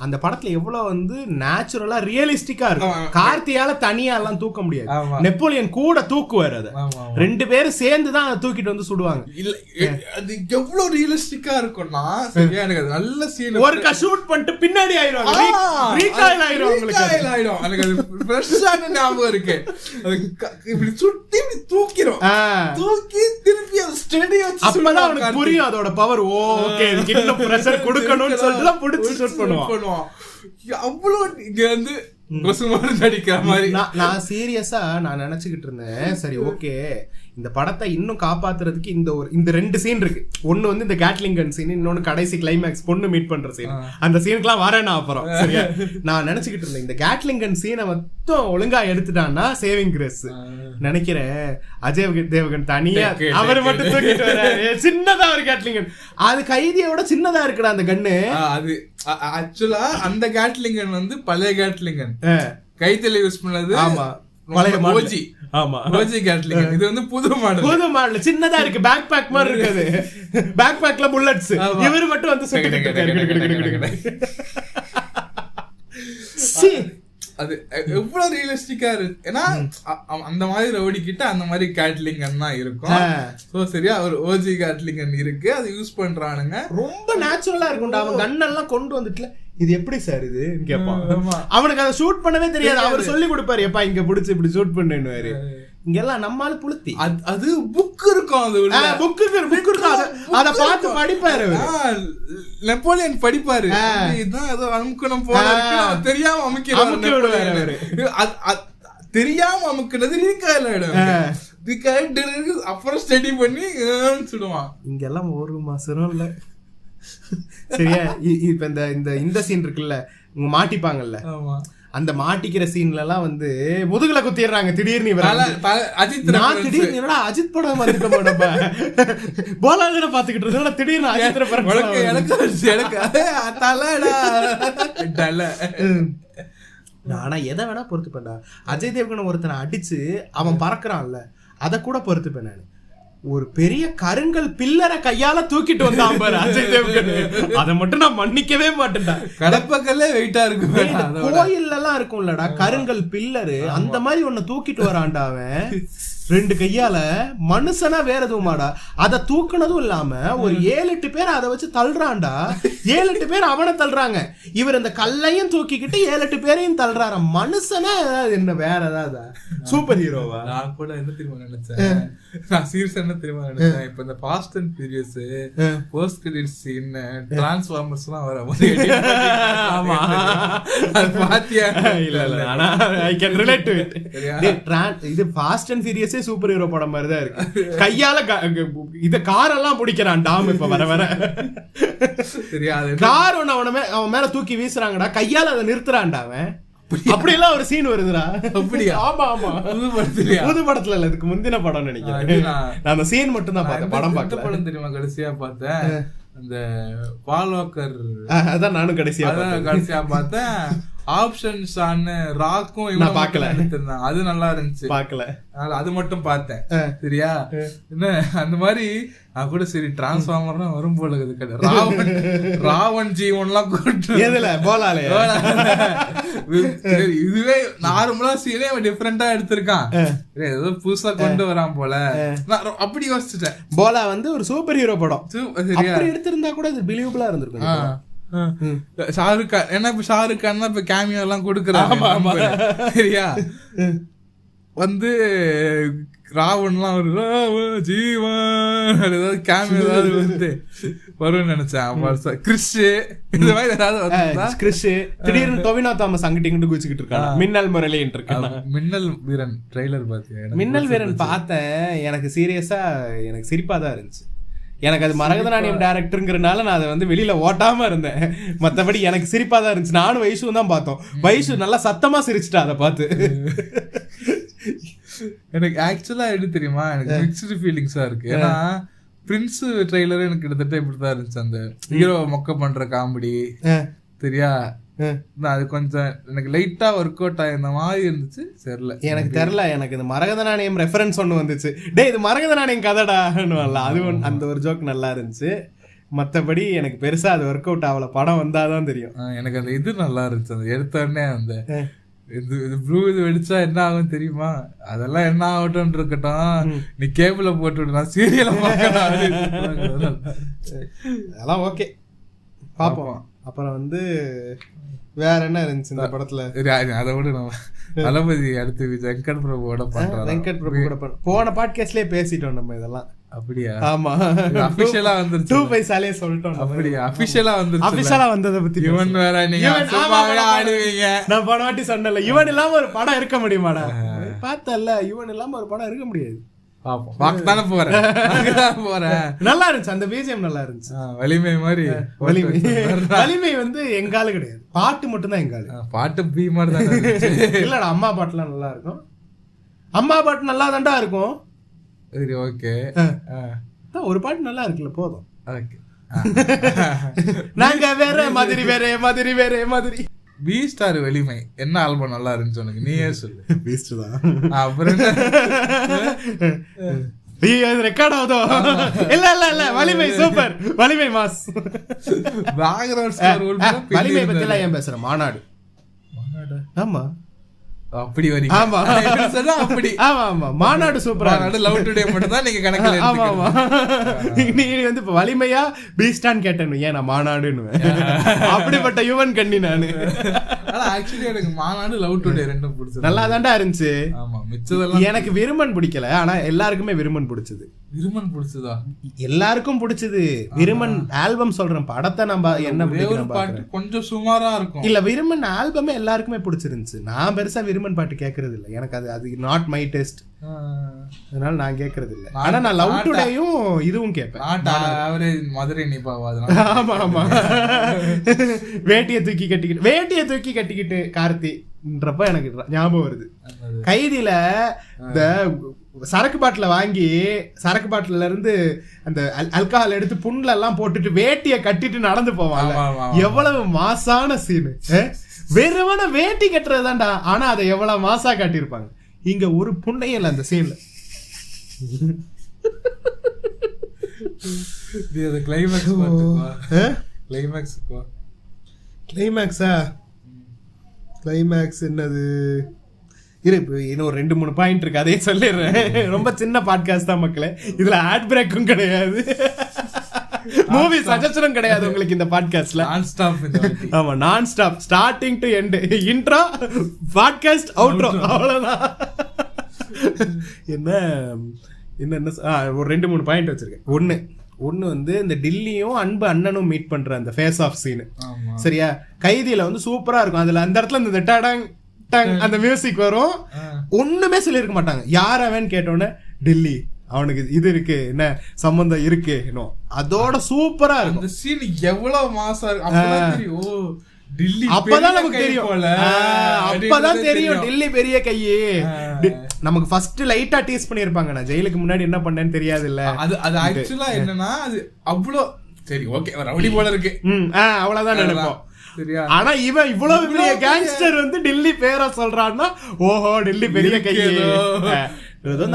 அந்த படத்துல எவ்வளவு வந்து நேச்சுரலா ரியலிஸ்டிக்கா இருக்கும். கார்த்தியால தனியா எல்லாம் தூக்க முடியாது, நெப்போலியன் கூட தூக்குவாரு. அத 2 பேரும் சேர்ந்து தான் அதை தூக்கிட்டு வந்து சுடுவாங்க. இல்ல அது எவ்வளவு ரியலிஸ்டிக்கா இருக்கும்னா சரியா, எனக்கு அது நல்ல சீன். ஒரு ஷூட் பண்ணிட்டு பின்னாடி ஆயிடுவாங்க, ரீகாயில் ஆயிடும் உங்களுக்கு. எனக்கு அது ஃப்ரெஷ்ஷான ஞாபகம் இருக்கு. இப்படி சுத்தி இப்படி தூக்கிரும், தூக்கி திருப்பி அது ஸ்டெடியா அப்பதான் அவனுக்கு புரியும் அதோட பவர். ஓகே இன்னும் பிரஷர் கொடுக்கணும்னு சொல்லிட்டு புடிச்சு ஷூட் பண்ணுவான். அவ்வளவு இங்க வந்து கொசு மருந்து அடிக்கிற மாதிரி. நான் சீரியஸா நான் நினைச்சுக்கிட்டு இருந்தேன், சரி ஓகே இந்த படத்தை இன்னும் காப்பாத்துறதுக்கு இந்த 2 சீன் இருக்கு. ஒண்ணு வந்து இந்த கேட்லிங் கன் சீன், இன்னொன்னு கடைசி கிளைமேக்ஸ் பொண்ணு மீட் பண்ற சீன். அந்த சீனுக்குலாம் வரேன் அப்புறம். சரியா, நான் நினைச்சுக்கிட்டு இருந்தேன் இந்த கேட்லிங் கன் சீனை மட்டும் ஒழுங்கா எடுத்துட்டான்னா சேவிங் கிரேஸ் நினைக்கிறேன். அஜய் தேவகன் தனியா அவர் மட்டும் தூக்கிட்டு வராரு, சின்னதா ஒரு கேட்லிங் கன். அது கைதியோட சின்னதா இருக்குடா அந்த கண்ணு. அது ஆக்சுவலா அந்த கேட்லிங் கன் வந்து பழைய கேட்லிங் கன், கைத்தல யூஸ் பண்ணது. ஆமா, ஓஜி. ஆமா, ஓஜி கேட்லிங். இது வந்து புது மாடல் சின்னதா இருக்கு, பேக் பேக் மாதிரி இருக்காது. பேக் பேக்ல புல்லட்ஸ், இவரு மட்டும் வந்து அது எவ்வளவு ரியலிஸ்டிக்கா இருக்கு. ஏன்னா அந்த மாதிரி ரவுடி கிட்ட அந்த மாதிரி கேட்லிங் தான் இருக்கும். சோ சரியா, ஒரு ஓஜி கேட்லிங் இருக்கு, அது யூஸ் பண்றானுங்க. ரொம்ப நேச்சுரலா இருக்கும்டா. அவன் கண்ணெல்லாம் கொண்டு வந்துட்டுல இது எப்படி சார் இது கேட்பான். அவனுக்கு அதை ஷூட் பண்ணவே தெரியாது, அவர் சொல்லி கொடுப்பாரு, எப்பா இங்க பிடிச்சி இப்படி ஷூட் பண்ணுவாரு. இங்கெல்லாம் நம்மால புளுத்தி அது புக் இருக்கும், அது புக் இருக்கும், அத பார்த்து படிப்பாரு. நெப்போலியன் படிப்பாரு, இதுதான் ஏதோ அமுக்கணும் போல இருக்கு, தெரியாம அமுக்கி விடுவாரு. தெரியாம அமுக்குறது அப்புறம் ஸ்டடி பண்ணி சொல்லுவான். இங்கெல்லாம் ஒரு மாசம் இல்ல. சரியா, இப்ப இந்த சீன் இருக்குல்ல, மாட்டிப்பாங்கல்ல, அந்த மாட்டிக்கிற சீன்ல எல்லாம் வந்து முதுகுல குத்திடுறாங்க திடீர்னு. அஜித் படம் வந்துட்டோம், போலாத பாத்துக்கிட்டு இருந்தா திடீர்னு அஜித். ஆனா எதை வேணா பொறுத்துப்பேன்டா. அஜய் தேவ்கன் ஒருத்தனை அடிச்சு அவன் பறக்குறான்ல, அத கூட பொறுத்துப்பேன் நானு. ஒரு பெரிய கருங்கல் பில்லரை கையால தூக்கிட்டு வந்தான் பாரு அஜய் தேவ்கன், அதை மட்டும் நான் மன்னிக்கவே மாட்டேன்டா. கடப்பக்கல்ல வெயிட்டா இருக்கு, கோயில்ல எல்லாம் இருக்கும்லடா கருங்கல் பில்லரு, அந்த மாதிரி ஒண்ணு தூக்கிட்டு வரான்டா அவன் 2 கையால. மனுஷனா வேற எதுவுமாடா, அதை தூக்குனதும் இல்லாம ஒரு 7-8 பேர் அதை வச்சு தள்ளுறான்டா. 7-8 பேர் அவனை தள்ளுறாங்க, இவர் இந்த கல்லையும் தூக்கிக்கிட்டு 7-8 பேரையும் தள்ளுறாரு. மனுஷனா என்ன வேற ஏதாவது சூப்பர் ஹீரோவா? நான் கூட என்ன தெரியுமா நினைச்சேன், நான் சீரியஸா என்ன தெரியுமா நினைச்சேன், இப்ப இந்த fast and furious post credit scene transformers எல்லாம் வர பாத்தியா? இல்ல, ஆனா I can relate to it. இது fast and furious super hero படம் மாதிரி தான் இருக்கு. கையால இத காரெல்லாம் பிடிக்கிறான் டாம். இப்ப வர வர கார் ஒண்ணு அவன் மேல தூக்கி வீசுறாங்கடா, கையால அதை நிறுத்துறான்டா அவன். அப்படி எல்லாம் ஒரு சீன் வருதுடா. அப்படியா? ஆமா ஆமா, புது படத்துல இல்ல, இதுக்கு முந்தின படம் நினைக்கிறேன். நான் அந்த சீன் மட்டும் தான் பார்த்தேன், படம் பார்க்கல. படம் தெரியுமா கடைசியா பார்த்தேன் அந்த பால் வாக்கர், அதான் நானும் கடைசியா பார்த்தேன். ஆப்ஷன்ஸ் ஆன ராக்கும் நான் பார்க்கல, அது நல்லா இருந்துச்சு, பார்க்கல, அது மட்டும் பார்த்தேன். சரியா, என்ன அந்த மாதிரி நான் கூட சரி டிரான்ஸ்ஃபார்மர்னா வரும் போல இருக்குது. ராவன் ஜீவன்லாம் போலாலே, இதுவே நார்மலா சீனே டிஃபரெண்டா எடுத்திருக்கான், ஏதோ புதுசா கொண்டு வரான் போல, அப்படி யோசிச்சுட்டேன். போலா வந்து ஒரு சூப்பர் ஹீரோ படம், எடுத்திருந்தா கூட இது பிலீவபிளா இருந்திருக்கும். ஷாருக் கான், ஏன்னா இப்ப ஷாருக் கான் இப்ப கேமியோ எல்லாம் கொடுக்குறாங்க. சரியா, வந்து ராவன்லாம் ஒரு ஜீவன் ஏதாவது கேமியோ ஏதாவது வந்து வரும்னு நினைச்சேன். கிறிஸ் இந்த மாதிரி ஏதாவது கிறிஸ் திடீர்னு டொவினோ தாமஸ் அங்கிட்டு குதிச்சுக்கிட்டு இருக்காங்க. மின்னல் முரளின்னு இருக்காங்க. மின்னல் வீரன் ட்ரெய்லர் பார்த்தேன். மின்னல் வீரன் பார்த்தேன், எனக்கு சீரியஸா எனக்கு சிரிப்பா தான் இருந்துச்சு. எனக்கு அது மரகதநாணயம் டைரக்டருங்கிறனால நான் அதை வந்து வெளியில ஓட்டாம இருந்தேன். மற்றபடி எனக்கு சிரிப்பா தான் இருந்துச்சு. நானும் வைஷுவும் தான் பார்த்தோம். வைஷு நல்லா சத்தமா சிரிச்சுட்டா அதை பார்த்து. எனக்கு ஆக்சுவலா எப்படி தெரியுமா, எனக்கு மிக்ஸ்டு ஃபீலிங்ஸா இருக்கு. ஏன்னா பிரின்ஸ் ட்ரெய்லர் எனக்கு கிட்டத்தட்ட இப்படிதான் இருந்துச்சு, அந்த ஹீரோ மொக்க பண்ற காமெடி. சரியா, அது கொஞ்சம் எனக்கு லைட்டா ஒர்க் அவுட் ஆயிருந்த மாதிரி இருந்துச்சு. தெரியல, எனக்கு தெரியல. எனக்கு இந்த மரகதநாணயம் ரெஃபரன்ஸ் ஒண்ணு வந்துச்சு, டே இது மரகதநாணயம் கதடா, அது அந்த ஒரு ஜோக் நல்லா இருந்துச்சு. மற்றபடி எனக்கு பெருசா அது ஒர்க் அவுட் ஆகல. படம் வந்தாதான் தெரியும். எனக்கு அந்த இது நல்லா இருந்துச்சு, அந்த எடுத்த உடனே அந்த இது ப்ளூ இது வெடிச்சா என்ன ஆகும் தெரியுமா, அதெல்லாம் என்ன ஆகட்டும் இருக்கட்டும், நீ கேபிள போட்டு விடு, நான் சீரியல அதெல்லாம் ஓகே பாப்போம். அப்புறம் வந்து வேற என்ன இருந்துச்சு இந்த படத்துல? அதை விட நம்ம தளபதி அடுத்து வெங்கட் பிரபுவோட பண்றோம். வெங்கட் பிரபு கூட போன பாட்காஸ்ட்லயே பேசிட்டோம் நம்ம இதெல்லாம். அப்படியா? ஆமா, அபிஷியலா வந்துருச்சு. 2 பைசாலே சொல்லிட்டோம். அப்படியா? அபிஷியலா வந்துருச்சு. அபிஷியலா வந்தத பத்தி இவன் வேற நீங்க சும்மாவே ஆடுவீங்க. நான் போன வாட்டி சொன்னல, இவன் இல்லாம ஒரு படம் இருக்க முடியுமாடா? பார்த்தல, இவன் இல்லாம ஒரு படம் இருக்க முடியாது. பாப்போம், பார்க்க தானே போறேன். நல்லா இருந்துச்சு, அந்த பிஜிஎம் நல்லா இருந்துச்சு. வலிமை மாதிரி. வலிமை வந்து எங்காலு கிடையாது, பாட்டு மட்டும் தான் எங்காலு. பாட்டு பி மாதிரி தான். இல்லடா, அம்மா பாட்டுலாம் நல்லா இருக்கும். அம்மா பாட்டு நல்லா தான்டா இருக்கும். சரி, ஓகே. ஒரு பாட்டு நல்லா இருக்குல்ல, போதும். ஓகே, நாங்க வேற மாதிரி வேற மாதிரி வேற மாதிரி. பீஸ்டார் வலிமை என்ன ஆல்பம் நல்லா இருந்துச்சு உனக்கு? நீயே சொல்லு. பீஸ்ட் தான். அப்புறம் ரெக்கார்ட் ஆகுதோ? இல்ல இல்ல இல்ல, வலிமை சூப்பர், வலிமை மாஸ். பேக்ரவுண்ட் ஸ்கோர் வலிமை பத்தி எல்லாம் ஏன் பேசுற? மாநாடு. ஆமா, அப்படி வரீங்க. ஆமா அப்படி. ஆமா ஆமா, மாநாடு சூப்பரா. லவ் டுடே மட்டும் தான் நீங்க கணக்குல ஆமா ஆமா. நீ வந்து இப்ப வலிமையா பீஸ்டான்னு கேட்டேன், ஏன் நான் மாநாடுன்னு. அப்படிப்பட்ட யுவன் கண்ணி நானு. ஆனா ஆக்சுவலி எனக்கு மாநாடு லவ் டுடே ரெண்டும் பிடிச்சது. நல்லா தான்டா இருந்துச்சு. ஆமா, மிச்சதெல்லாம் எனக்கு விருமன் பிடிக்கல, ஆனா எல்லாருக்குமே விருமன் பிடிச்சது. விருமன் பிடிச்சதா? எல்லாருக்கும் பிடிச்சது. விருமன் ஆல்பம் சொல்றேன், படத்தை நம்ம என்ன பாட்டு கொஞ்சம் சுமாரா இருக்கும். இல்ல, விருமன் ஆல்பமே எல்லாருக்குமே பிடிச்சிருந்துச்சு. நான் பெருசா விருமன் பாட்டு கேக்குறது இல்ல, எனக்கு அது நாட் மை டேஸ்ட். அதனால நான் கேக்குறது இல்ல. ஆனா நான் லவ் டுடேயும் இதுவும் கேட்பேன். மதுரை நிபாவா? ஆமா ஆமா. வேட்டியை தூக்கி கட்டிக்கிட்டு கார்த்தின்றப்ப எனக்கு ஞாபகம் வருது. கைதியில இந்த சரக்கு பாட்டில வாங்கி, சரக்கு பாட்டில இருந்து அந்த அல்கஹால் எடுத்து புண்ல எல்லாம் போட்டுட்டு வேட்டிய கட்டிட்டு நடந்து போவாங்க. எவ்வளவு மாசான சீனு. வெறுமன வேட்டி கட்டுறதுதான்டா, ஆனா அதை எவ்வளவு மாசா காட்டியிருப்பாங்க. இங்க ஒரு புண்ணையும் இல்ல அந்த சீன்ல. கிளைமேக்ஸ் என்னது? இன்னும் 2-3 பாயிண்ட் இருக்கு, அதே சொல்லிடுறேன். ரொம்ப சின்ன பாட்காஸ்ட் தான் மக்களே, இதுல ஆட் பிரேக்கும் கிடையாது, மூவி சஜஷனும் கிடையாது உங்களுக்கு இந்த பாட்காஸ்ட்ல. ஆமா, நான் stop, starting to end, intro, podcast, outro, அவ்வளவுதான். என்ன ஒரு 2-3 பாயிண்ட் வச்சிருக்கேன். ஒன்னு வந்து இந்த டில்லியும் அன்பு அண்ணனும் மீட் பண்ற அந்த ஃபேஸ் ஆஃப் சீன், சரியா? கைதியில வந்து சூப்பரா இருக்கும். அதுல அந்த இடத்துல இந்த டடங் டங் அந்த மியூசிக் வரும். ஒண்ணுமே சொல்லிருக்க மாட்டாங்க. யார் அவன் கேட்டோன்னே டில்லி, அவனுக்கு இது இருக்கு, என்ன சம்பந்தம் இருக்கு, அதோட சூப்பரா இருக்கும். அந்த சீன் எவ்வளவு மாசா இருக்கு. அப்பதான் நமக்கு தெரியும், அப்பதான் தெரியும் டில்லி பெரிய கையே. நமக்கு ஃபர்ஸ்ட் லைட்டா டீஸ் பண்ணிருப்பாங்க, நான் ஜெயிலுக்கு முன்னாடி என்ன பண்ணேன்னு தெரியாது இல்ல. அது ஆக்சுவலா என்னன்னா, அது அவ்வளோ சரி, ஓகே, ரவுடி போல இருக்கு, அவ்வளவுதான் நினைப்போம். ஆனா இவன் இவ்வளவு பெரிய கேங்ஸ்டர் வந்து டில்லி பேரை சொல்றான்னா, ஓஹோ டில்லி பெரிய கையே.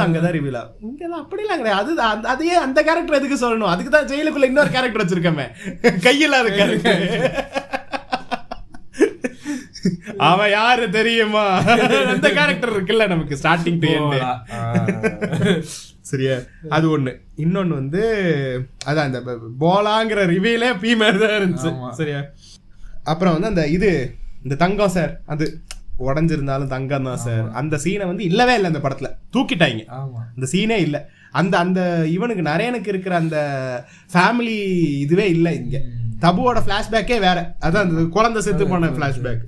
அங்கதான் ரிவீல் ஆகும். இங்கெல்லாம் அப்படிலாம் கிடையாது. அதையே அந்த கேரக்டர் எதுக்கு சொல்லணும்? அதுக்குதான் ஜெயிலுக்குள்ள இன்னொரு கேரக்டர் வச்சிருக்கமே, கையில்லாத கேரக்டர். அவன் யாரு தெரியுமா? அந்த கேரக்டர் இருக்குல்ல நமக்கு ஸ்டார்டிங் டு எண்ட். சரியா? அது ஒண்ணு. இன்னொன்னு வந்து அதான் அந்த போலாங்கிற ரிவீலே பீமேர் தான் இருந்துச்சு. சரியா? அப்புறம் வந்து அந்த இந்த தங்கம் சார், அது உடஞ்சிருந்தாலும் தங்கம் தான் சார், அந்த சீனை வந்து இல்லவே இல்லை அந்த படத்துல, தூக்கிட்டாங்க. அந்த சீனே இல்ல. அந்த இவனுக்கு நரேனுக்கு இருக்கிற அந்த ஃபேமிலி இதுவே இல்லை இங்க. தபுவோட பிளாஷ்பேக்கே வேற, அதான் அந்த குழந்தை செத்து போன பிளாஷ்பேக்.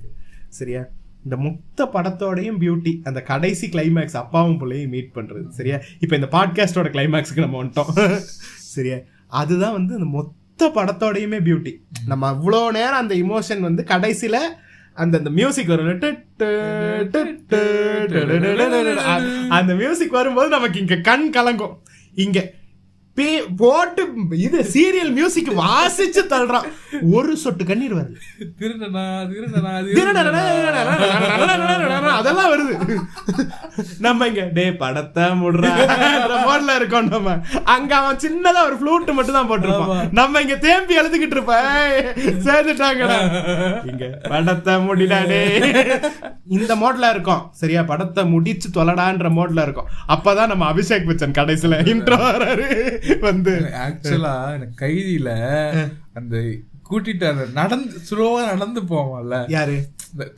சரியா? இந்த மொத்த படத்தோடையும் பியூட்டி அந்த கடைசி கிளைமேக்ஸ், அப்பாவும் பிள்ளையும் மீட் பண்றது. சரியா? இப்ப இந்த பாட்காஸ்டோட கிளைமேக்ஸ்க்கு நம்ம வந்துட்டோம். சரியா? அதுதான் வந்து அந்த மொத்த படத்தோடையுமே பியூட்டி. நம்ம அவ்வளோ நேரம் அந்த இமோஷன் வந்து கடைசியில அந்த மியூசிக் வரும், அந்த மியூசிக் வரும்போது நமக்கு இங்க கண் கலங்கும். இங்க போட்டு இது சீரியல் மியூசிக் வாசிச்சு தள்ளுறான், ஒரு சொட்டு கண்ணீர் வருது. அதெல்லாம் வருது. நம்ம இங்க டே படத்தை முடுற இருக்கோம். நம்ம அங்க அவன் சின்னதா ஒரு ஃப்ளூட் மட்டும் தான் போட்டிருப்பான், நம்ம இங்க தேம்பி எழுதுகிட்டு இருப்பேன். சேர்ந்துட்டாங்க இங்க படத்தை முடிடா டே, இந்த மோட்ல இருக்கோம். சரியா? படத்தை முடிச்சு தொலைடான்ற மோட்ல இருக்கோம். அப்பதான் நம்ம அபிஷேக் பச்சன் கடைசியில இன்ட்ரோ வராரு வந்து. ஆக்சுவலா எனக்கு கைதியில அந்த கூட்டிட்டு நடந்து ஸ்லோவா நடந்து போவான்ல, யாரு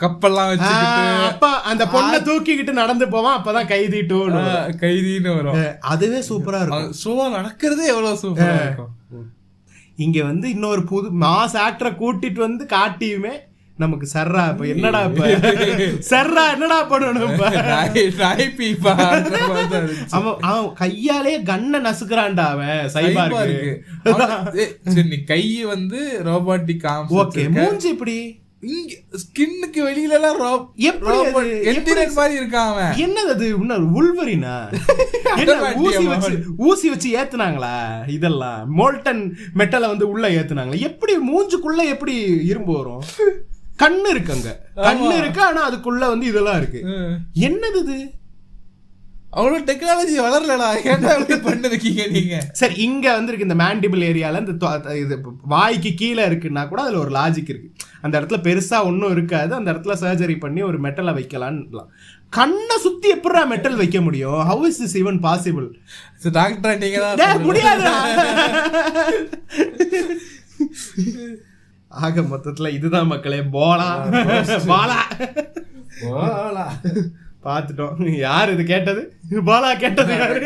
கப்பெல்லாம் வச்சுக்கிட்டு அப்ப அந்த பொண்ணை தூக்கிக்கிட்டு நடந்து போவான். அப்பதான் கைதின்னு வரும். அதுவே சூப்பரா இருக்கும். ஷோ நடக்கிறதே எவ்வளவு சூப்பரா இருக்கும். இங்க வந்து இன்னொரு புது மாஸ் ஆக்டரை கூட்டிட்டு வந்து காட்டியுமே நமக்கு சர்ரா இப்ப என்னடா இப்ப சர்ரா என்னடா பண்ணணும். அவன் கையாலே கண்ணை நசுக்குறான்டா அவன் சைபார்க்கு. நீ கை வந்து ரோபோட்டிக் ஆர்ம். ஓகே மூஞ்சி இப்படி இங்க ஸ்கின்னுக்கு வெளியில எல்லாம் மாதிரி இருக்கான் அவன். என்னது அது இன்னொரு உள்வரினா ஊசி வச்சு ஏத்துனாங்களா? இதெல்லாம் மோல்டன் மெட்டலை வந்து உள்ள ஏத்துனாங்களா? எப்படி மூஞ்சுக்குள்ள எப்படி இரும்பு வரும்? கண்ணு இருக்கு, அங்க கண்ணு இருக்கு, ஆனா அதுக்குள்ள வந்து இதெல்லாம் இருக்கு. என்னது இது? அவ்வளவு டெக்னாலஜி வளரலடா, ஏன்டா பண்ணிருக்கீங்க நீங்க? சரி, இங்க வந்து இருக்கு இந்த மேண்டிபிள் ஏரியால இந்த இது வாய்க்கு கீழே இருக்குன்னா கூட அதுல ஒரு லாஜிக் இருக்கு. அந்த இடத்துல பெருசா ஒன்னும் இருக்காது, அந்த இடத்துல சர்ஜரி பண்ணி ஒரு மெட்டலை வைக்கலான்னு. கண்ணை சுத்தி எப்படா மெட்டல் வைக்க முடியும்? How is this even possible? Doctor நீங்க தான் முடியாது. ஆக மொத்தத்துல இதுதான் மக்களே, போலா பாத்துட்டோம். யார் இது கேட்டது? பாலா கேட்டது யாரு?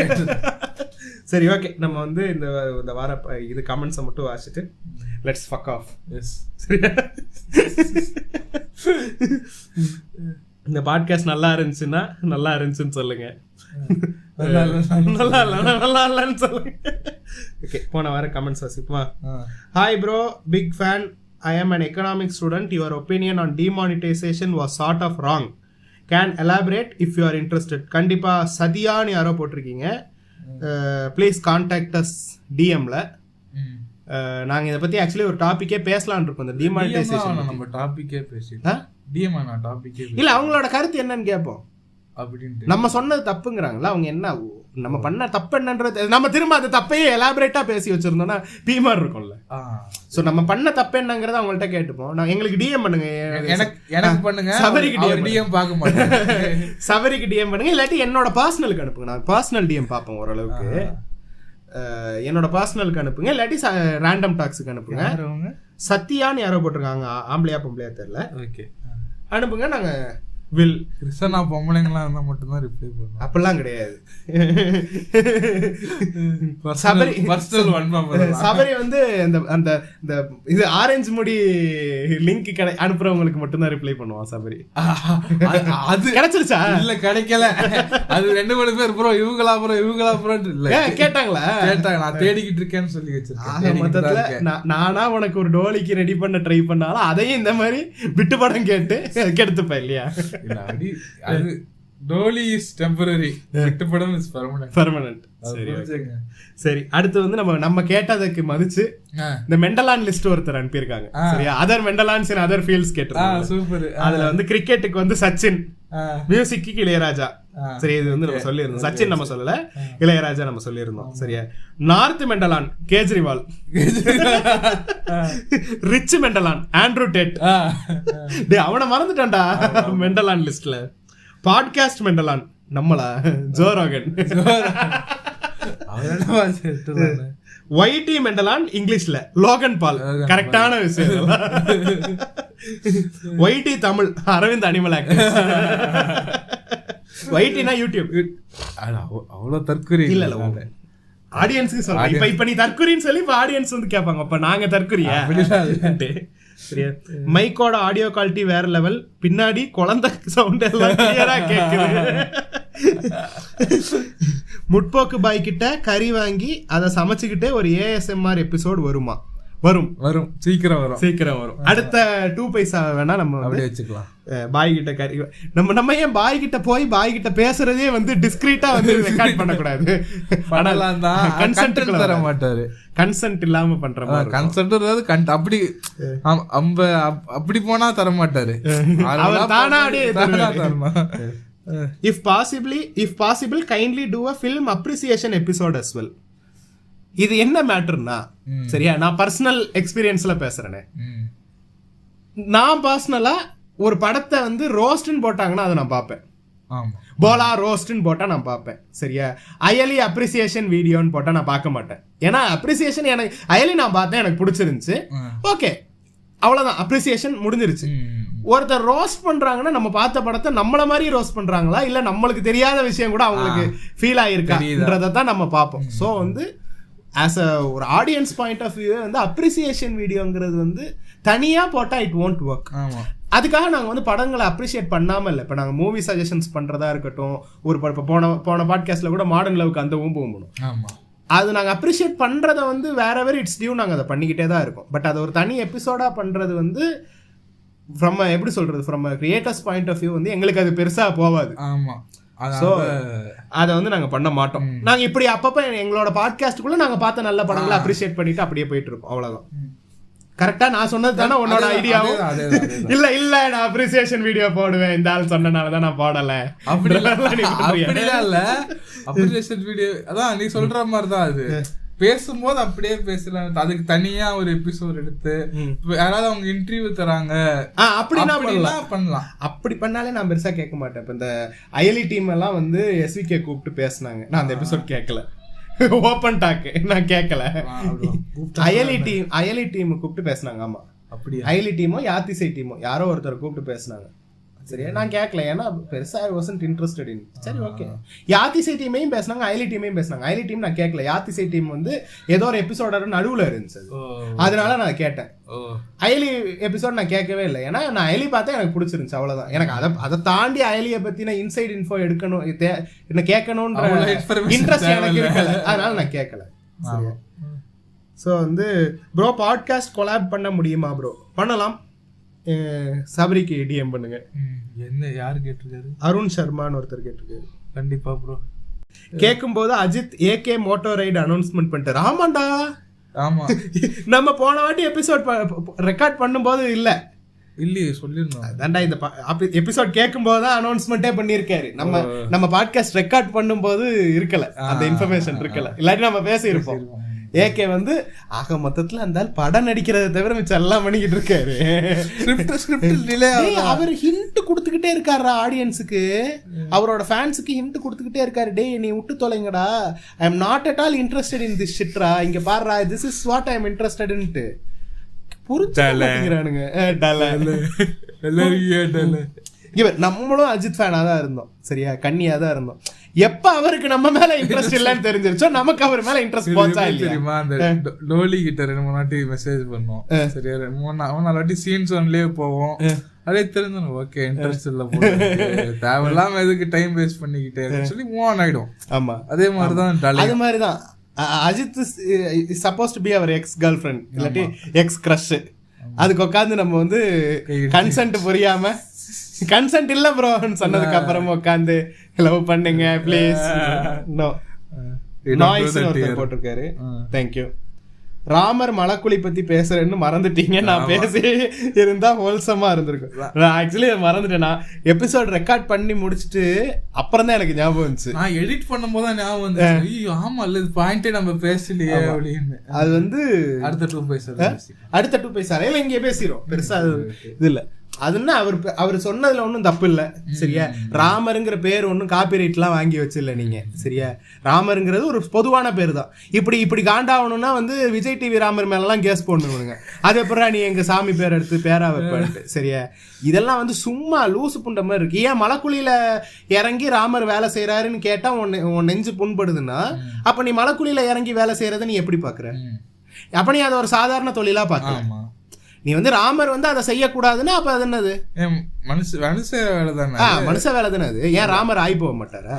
சரி, ஓகே, நம்ம வந்து இந்த வார இது கமெண்ட்ஸை மட்டும் வாசிச்சுட்டு லெட்ஸ் ஃபக் ஆஃப். இந்த பாட்காஸ்ட் நல்லா இருந்துச்சுன்னா நல்லா இருந்துச்சுன்னு சொல்லுங்க, நல்லா இல்லைன்னு சொல்லுங்க. ஓகே, போன வார கமெண்ட்ஸ் வாசிப்போமா? Hi bro, big fan. I am an economics student. Your opinion on demonetization was sort of wrong. Can elaborate if you are interested. கண்டிப்பா சதியான்னு யாரோ போட்டிருக்கீங்க. ப்ளீஸ் கான்டாக்ட் அஸ் டிஎம்ல. நாங்க இதை பத்தி ஆக்சுவலி ஒரு டாபிக்கே பேசலாம்னு இருக்கோம். இந்த டிமானிட்டைசேஷன் நம்ம டாபிக்கே பேசிட்டோம். டிஎம் டாபிக்கே இல்ல, அவங்களோட கருத்து என்னன்னு கேட்போம். அப்படின்ட்டு நம்ம சொன்னது தப்புங்கிறாங்களா? அவங்க என்ன நம்ம பண்ண தப்பு என்னன்றது நம்ம திரும்ப அந்த தப்பையே எலாபரேட்டா பேசி வச்சிருந்தோம்னா பீமார் இருக்கும்ல. சோ நம்ம பண்ண தப்பு என்னங்கறத அவங்கள்ட்ட கேட்டுப்போம். நான் எங்களுக்கு டிஎம் பண்ணுங்க, எனக்கு பண்ணுங்க. சபரிக்கு டிஎம் பார்க்க மாட்டேன். சபரிக்கு டிஎம் பண்ணுங்க, இல்லாட்டி என்னோட பர்சனலுக்கு அனுப்புங்க. நான் பர்சனல் டிஎம் பார்ப்பேன் ஓரளவுக்கு. என்னோட பர்சனலுக்கு அனுப்புங்க, இல்லாட்டி ரேண்டம் டாக்ஸுக்கு அனுப்புங்க. சத்தியான்னு யாரோ போட்டிருக்காங்க, ஆம்பளையா பொம்பளையா தெரியல. ஓகே, அனுப்புங்க. நாங்க வில் கிருஷ்ணா பொம்பளைங்களா இருந்தா மட்டும்தான் ரிப்ளை பண்ணுவோம். அப்படிலாம் கிடையாது. சபரி வந்து அந்த இது ஆரஞ்சு முடி லிங்க் அனுப்புறவங்களுக்கு மட்டும்தான் ரிப்ளை பண்ணுவான் சபரி. அது கிடைச்சிருச்சா? இல்ல கிடைக்கல. அது 2-3 பேர் ப்ரோ இவங்களா ப்ரோ இல்ல கேட்டாங்களா? கேட்டாங்க, நான் தேடிக்கிட்டு இருக்கேன்னு சொல்லி வச்சிருக்கேன். மொத்தத்துல நானா உனக்கு ஒரு டோலிக்கு ரெடி பண்ண ட்ரை பண்ணாலும் அதையும் இந்த மாதிரி விட்டு படம் கேட்டு கெடுத்துப்பேன் இல்லையா? சரி, அடுத்து வந்து நம்ம கேட்டதுக்கு மதிச்சு இந்த மெண்டலான் லிஸ்ட் ஒருத்தர் அனுப்பியிருக்காங்க. சரியா? அதர் மெண்டலான்ஸ் இன் அதர் ஃபீல்ட்ஸ் கேட்டிருக்காங்க. சூப்பர். அதுல வந்து கிரிக்கெட்டுக்கு வந்து சச்சின், மியூசிக்கு இளையராஜா. சரி, இது வந்து நம்ம சொல்லியிருந்தோம். சச்சின் நம்ம சொல்லல, இளையராஜா நம்ம சொல்லியிருந்தோம். சரியா? நார்த் மெண்டலான் கேஜ்ரிவால், ரிச் மெண்டலான் ஆண்ட்ரூ டேட். அவனை மறந்துட்டான்டா மெண்டலான் லிஸ்ட்ல. பாட்காஸ்ட் மெண்டலான் நம்மளா ஜோ ரோகன். ஒய்டி மெண்டலான் இங்கிலீஷ்ல லோகன் பால். கரெக்டான விஷயம். YT Tamil Arvind animal actor. ஒய்டினா யூடியூப். அவ்வளவு தற்கொலை இல்ல இல்ல, ஆடியன்ஸ்க்கு சொல்றேன். இப்ப நீ தற்கொலைன்னு சொல்லி இப்ப ஆடியன்ஸ் வந்து கேட்பாங்க, அப்ப நாங்க தற்கொலையா? சரியா? மைக்கோட ஆடியோ குவாலிட்டி வேற லெவல், பின்னாடி குழந்தை சவுண்ட் எல்லாம் கிளியரா கேக்குது. முற்போக்கு பாய் கிட்ட கறி வாங்கி அதை சமைச்சுக்கிட்டே ஒரு ASMR எபிசோட் வருமா? வரும் சீக்கிரம் வரும். அடுத்த 2 பைசா வேணா நம்ம அப்படியே வச்சுக்கலாம். பாய் கிட்ட கறி நம்ம ஏன் பாய் கிட்ட போய் பாய் கிட்ட பேசுறதே வந்து டிஸ்கிரீட்டா வந்து ரெக்கார்ட் பண்ண கூடாது. கன்சென்ட் தர மாட்டாரு. கன்சென்ட் இல்லாம பண்ற மாதிரி. கன்சென்ட் அப்படி அப்படி போனா தர மாட்டாரு. அவர் தானா அப்படியே தருமா. If possible kindly do a film appreciation episode as well. இது என்ன மேட்டர்னா, சரியா, நான் பர்சனல் எக்ஸ்பீரியன்ஸ்ல பேசுறேனே. நான் பர்சனலா ஒரு படத்தை வந்து ரோஸ்ட்னு போட்டாங்கன்னா அதை நான் பார்ப்பேன். போலா ரோஸ்ட்னு போட்டா நான் பார்ப்பேன். சரியா? அயலி அப்ரிசியேஷன் வீடியோன்னு போட்டா நான் பார்க்க மாட்டேன். ஏன்னா அப்ரிசியேஷன் எனக்கு அயலி நான் பார்த்தேன், எனக்கு பிடிச்சிருந்துச்சு, ஓகே, அவ்வளவுதான், அப்ரிசியேஷன் முடிஞ்சிருச்சு. ஒருத்தர் ரோஸ்ட் பண்றாங்கன்னா நம்ம பார்த்த படத்தை நம்மள மாதிரி ரோஸ்ட் பண்றாங்களா இல்ல நம்மளுக்கு தெரியாத விஷயம் கூட அவங்களுக்கு ஃபீல் ஆயிருக்கான்றதை தான் நம்ம பார்ப்போம். ஸோ வந்து ஆஸ் அ ஒரு ஆடியன்ஸ் பாயிண்ட் ஆஃப் வியூ வந்து அப்ரிசியேஷன் வீடியோங்கிறது வந்து தனியா போட்டா இட் ஒன்ட் ஒர்க். அதுக்காக நாங்கள் வந்து படங்களை அப்ரிஷியேட் பண்ணாமல் இல்லை. இப்போ நாங்கள் மூவி சஜஷன்ஸ் பண்ணுறதா இருக்கட்டும், ஒரு போன பாட்காஸ்ட்டில் கூட மாடர்ன் லவ்க்கு அந்த போகணும். ஆமாம், அது நாங்கள் அப்ரிஷியேட் பண்ணுறத வந்து வேற எவர் இட்ஸ் டியூ நாங்கள் அதை பண்ணிக்கிட்டே தான் இருக்கோம். பட் அது ஒரு தனி எபிசோடாக பண்ணுறது வந்து ஃப்ரம் எப்படி சொல்கிறது, from creators point of view வந்து எங்களுக்கு அது பெருசாக போகாது. ஆமாம், ஸோ அதை வந்து நாங்கள் பண்ண மாட்டோம். நாங்கள் இப்படி அப்பப்போ எங்களோட பாட்காஸ்ட்டுக்குள்ளே நாங்கள் பார்த்த நல்ல படங்களை அப்ரிஷியேட் பண்ணிட்டு அப்படியே போயிட்டு இருக்கோம், அவ்வளோதான். கரெக்டா நான் சொன்னது தானே உன்னோட ஐடியாவும்? இல்ல இல்ல நான் அப்ரிசியேஷன் வீடியோ போடுவேன் இந்த ஆள் சொன்னனாலதான் நான் போடல அப்படிலாம் இல்ல. அப்ரிசியேஷன் வீடியோ அதான் நீ சொல்ற மாதிரிதான், அது பேசும்போது அப்படியே பேசலாம். அதுக்கு தனியா ஒரு எபிசோட் எடுத்து யாராவது அவங்க இன்டர்வியூ தராங்க அப்படின்னா பண்ணலாம். அப்படி பண்ணாலே நான் பெருசா கேட்க மாட்டேன். இப்ப இந்த அயலி டீம் எல்லாம் வந்து SVK கூப்பிட்டு பேசினாங்க, நான் அந்த எபிசோட் கேட்கல. ஓபன் டாக் நான் கேட்கல. அயலி டீம் கூப்பிட்டு பேசினாங்க. ஆமா, அப்படி அயலி டீமோ யாத்திசை டீமோ யாரோ ஒருத்தர் கூப்பிட்டு பேசினாங்க. சரியா, நான் கேட்கல, ஏன்னா பெருசா ஐ வாசன்ட் இன்ட்ரெஸ்டட் இன். சரி, ஓகே. யாத்திசை டீமையும் பேசினாங்க, அயலி டீமையும் பேசினாங்க. அயலி டீம் நான் கேட்கல, யாத்திசை டீம் வந்து ஏதோ ஒரு எபிசோட நடுவுல இருந்துச்சு, அதனால நான் கேட்டேன். அயலி எபிசோட் நான் கேட்கவே இல்லை, ஏன்னா நான் அயலி பார்த்தா எனக்கு பிடிச்சிருந்துச்சு, அவ்வளவுதான். எனக்கு அதை தாண்டி அயலியை பத்தின இன்சைட் இன்ஃபோ எடுக்கணும், என்ன கேட்கணும்ன்ற இன்ட்ரெஸ்ட் எனக்கு இருக்கல, அதனால நான் கேட்கல. சரியா, ஸோ வந்து ப்ரோ பாட்காஸ்ட் கொலாப் பண்ண முடியுமா ப்ரோ? பண்ணலாம். சபரிக்கு டிஎம் பண்ணுங்க. என்ன யாரு கேட்டிருக்காரு? அருண் சர்மான்னு ஒருத்தர் கேட்டிருக்காரு. கண்டிப்பா ப்ரோ. கேட்கும் போது Ajith AK moto ride announcement பண்ணிட்டாரு. ஆமாண்டா, ஆமா. நம்ம போன வாட்டி எபிசோட் ரெக்கார்ட் பண்ணும்போது இல்லையே சொல்லிருந்தோம். அதான்டா இந்த எபிசோட் கேட்கும் போது தான் அனௌன்ஸ்மெண்ட்டே பண்ணியிருக்காரு. நம்ம பாட்காஸ்ட் ரெக்கார்ட் பண்ணும்போது இருக்கல, அந்த இன்ஃபர்மேஷன் இருக்கல, இல்லாட்டி நம்ம பேசியிருப்போம். AK வந்து ஆக மொத்தத்துல அந்த படம் நடிக்கிறத தவிர மிச்சம் எல்லாம் பண்ணிக்கிட்டு இருக்காரு. அவர் ஹிண்ட் கொடுத்துக்கிட்டே இருக்காரு ஆடியன்ஸுக்கு, அவரோட ஃபேன்ஸுக்கு ஹிண்ட் கொடுத்துக்கிட்டே இருக்காரு. டேய் நீ விட்டு தொலைங்கடா, I am not at all interested in this ஷிட்ரா, இங்க பாருடா, this is what I am இன்ட்ரெஸ்டட்ன்ட்டு புரிஞ்சுக்கிறானுங்க. நம்மளும் அஜித் ஃபேனா தான் இருந்தோம், சரியா, கண்ணியா தான் இருந்தோம். எப்ப அவருக்கு நம்ம மேல இன்ட்ரெஸ்ட் இல்லன்னு தெரிஞ்சிருச்சோ நமக்கு அவர் மேல இன்ட்ரெஸ்ட் போச்சா தெரியுமா? அந்த டோலி கிட்ட 2-3 வாட்டி மெசேஜ் பண்ணோம், சரியா, 2-3 வாட்டி சீன்ஸ் ஒன்லயே போவோம். அதே தெரிஞ்சு ஓகே இன்ட்ரெஸ்ட் இல்ல, தேவையில்லாம எதுக்கு டைம் வேஸ்ட் பண்ணிக்கிட்டே சொல்லி மூவ் ஆன் ஆயிடும். ஆமா, அதே மாதிரிதான் அது மாதிரிதான் Ajith is suppose to be our ex girl friend இல்லாட்டி எக்ஸ் கிரஷ். அதுக்கு உட்காந்து நம்ம வந்து கன்சென்ட் புரியாம கன்சென்ட் இல்ல ப்ரோன்னு சொன்னதுக்கு அப்புறம் உட்காந்து லவ் பண்ணுங்க ப்ளீஸ் நோ நாய்ஸ் ஒருத்தர் போட்டிருக்காரு. தேங்க்யூ. ராமர் மலக்குழி பத்தி பேசுறேன்னு மறந்துட்டீங்க, நான் பேசி இருந்தா ஹோல்சமா இருந்திருக்கும். நான் ஆக்சுவலி மறந்துட்டேன். நான் எபிசோட் ரெக்கார்ட் பண்ணி முடிச்சுட்டு அப்புறம் தான் எனக்கு ஞாபகம் வந்துச்சு. நான் எடிட் பண்ணும்போது தான் ஞாபகம் வந்துச்சு, ஆமா இல்ல பாயிண்டே நம்ம பேசலையே அப்படின்னு. அது வந்து அடுத்த 2 பைசா இல்ல இங்கே பேசிரும், பெருசா இது இல்ல. அதுன்னா அவர் சொன்னதுல ஒன்றும் தப்பு இல்லை, சரியா. ராமருங்கிற பேர் ஒன்றும் காப்பிரைட்லாம் வாங்கி வச்சில்ல நீங்க, சரியா. ராமருங்கிறது ஒரு பொதுவான பேர் தான். இப்படி காண்டாகணும்னா வந்து விஜய் டிவி ராமர் மேலாம் கேஸ் போடணுங்க. அது அப்புறம் நீ எங்க சாமி பேர் எடுத்து பேரா வைப்பான்ட்டு, சரியா. இதெல்லாம் வந்து சும்மா லூசு புண்ட மாதிரி இருக்கு. ஏன் மலைக்குழியில இறங்கி ராமர் வேலை செய்யறாருன்னு கேட்டா உன் நெஞ்சு புண்படுதுன்னா அப்ப நீ மலைக்குழியில இறங்கி வேலை செய்யறத நீ எப்படி பாக்குற? அப்ப நீ அதை ஒரு சாதாரண தொழிலா பாக்குற. நீ வந்து ராமர் வந்து அதை செய்யக்கூடாதுன்னா அப்ப அது என்னது? மனுஷ வேலை தானே. மனுஷ வேலை தானே அது. ஏன் ராமர் ஆகி போக மாட்டாரா?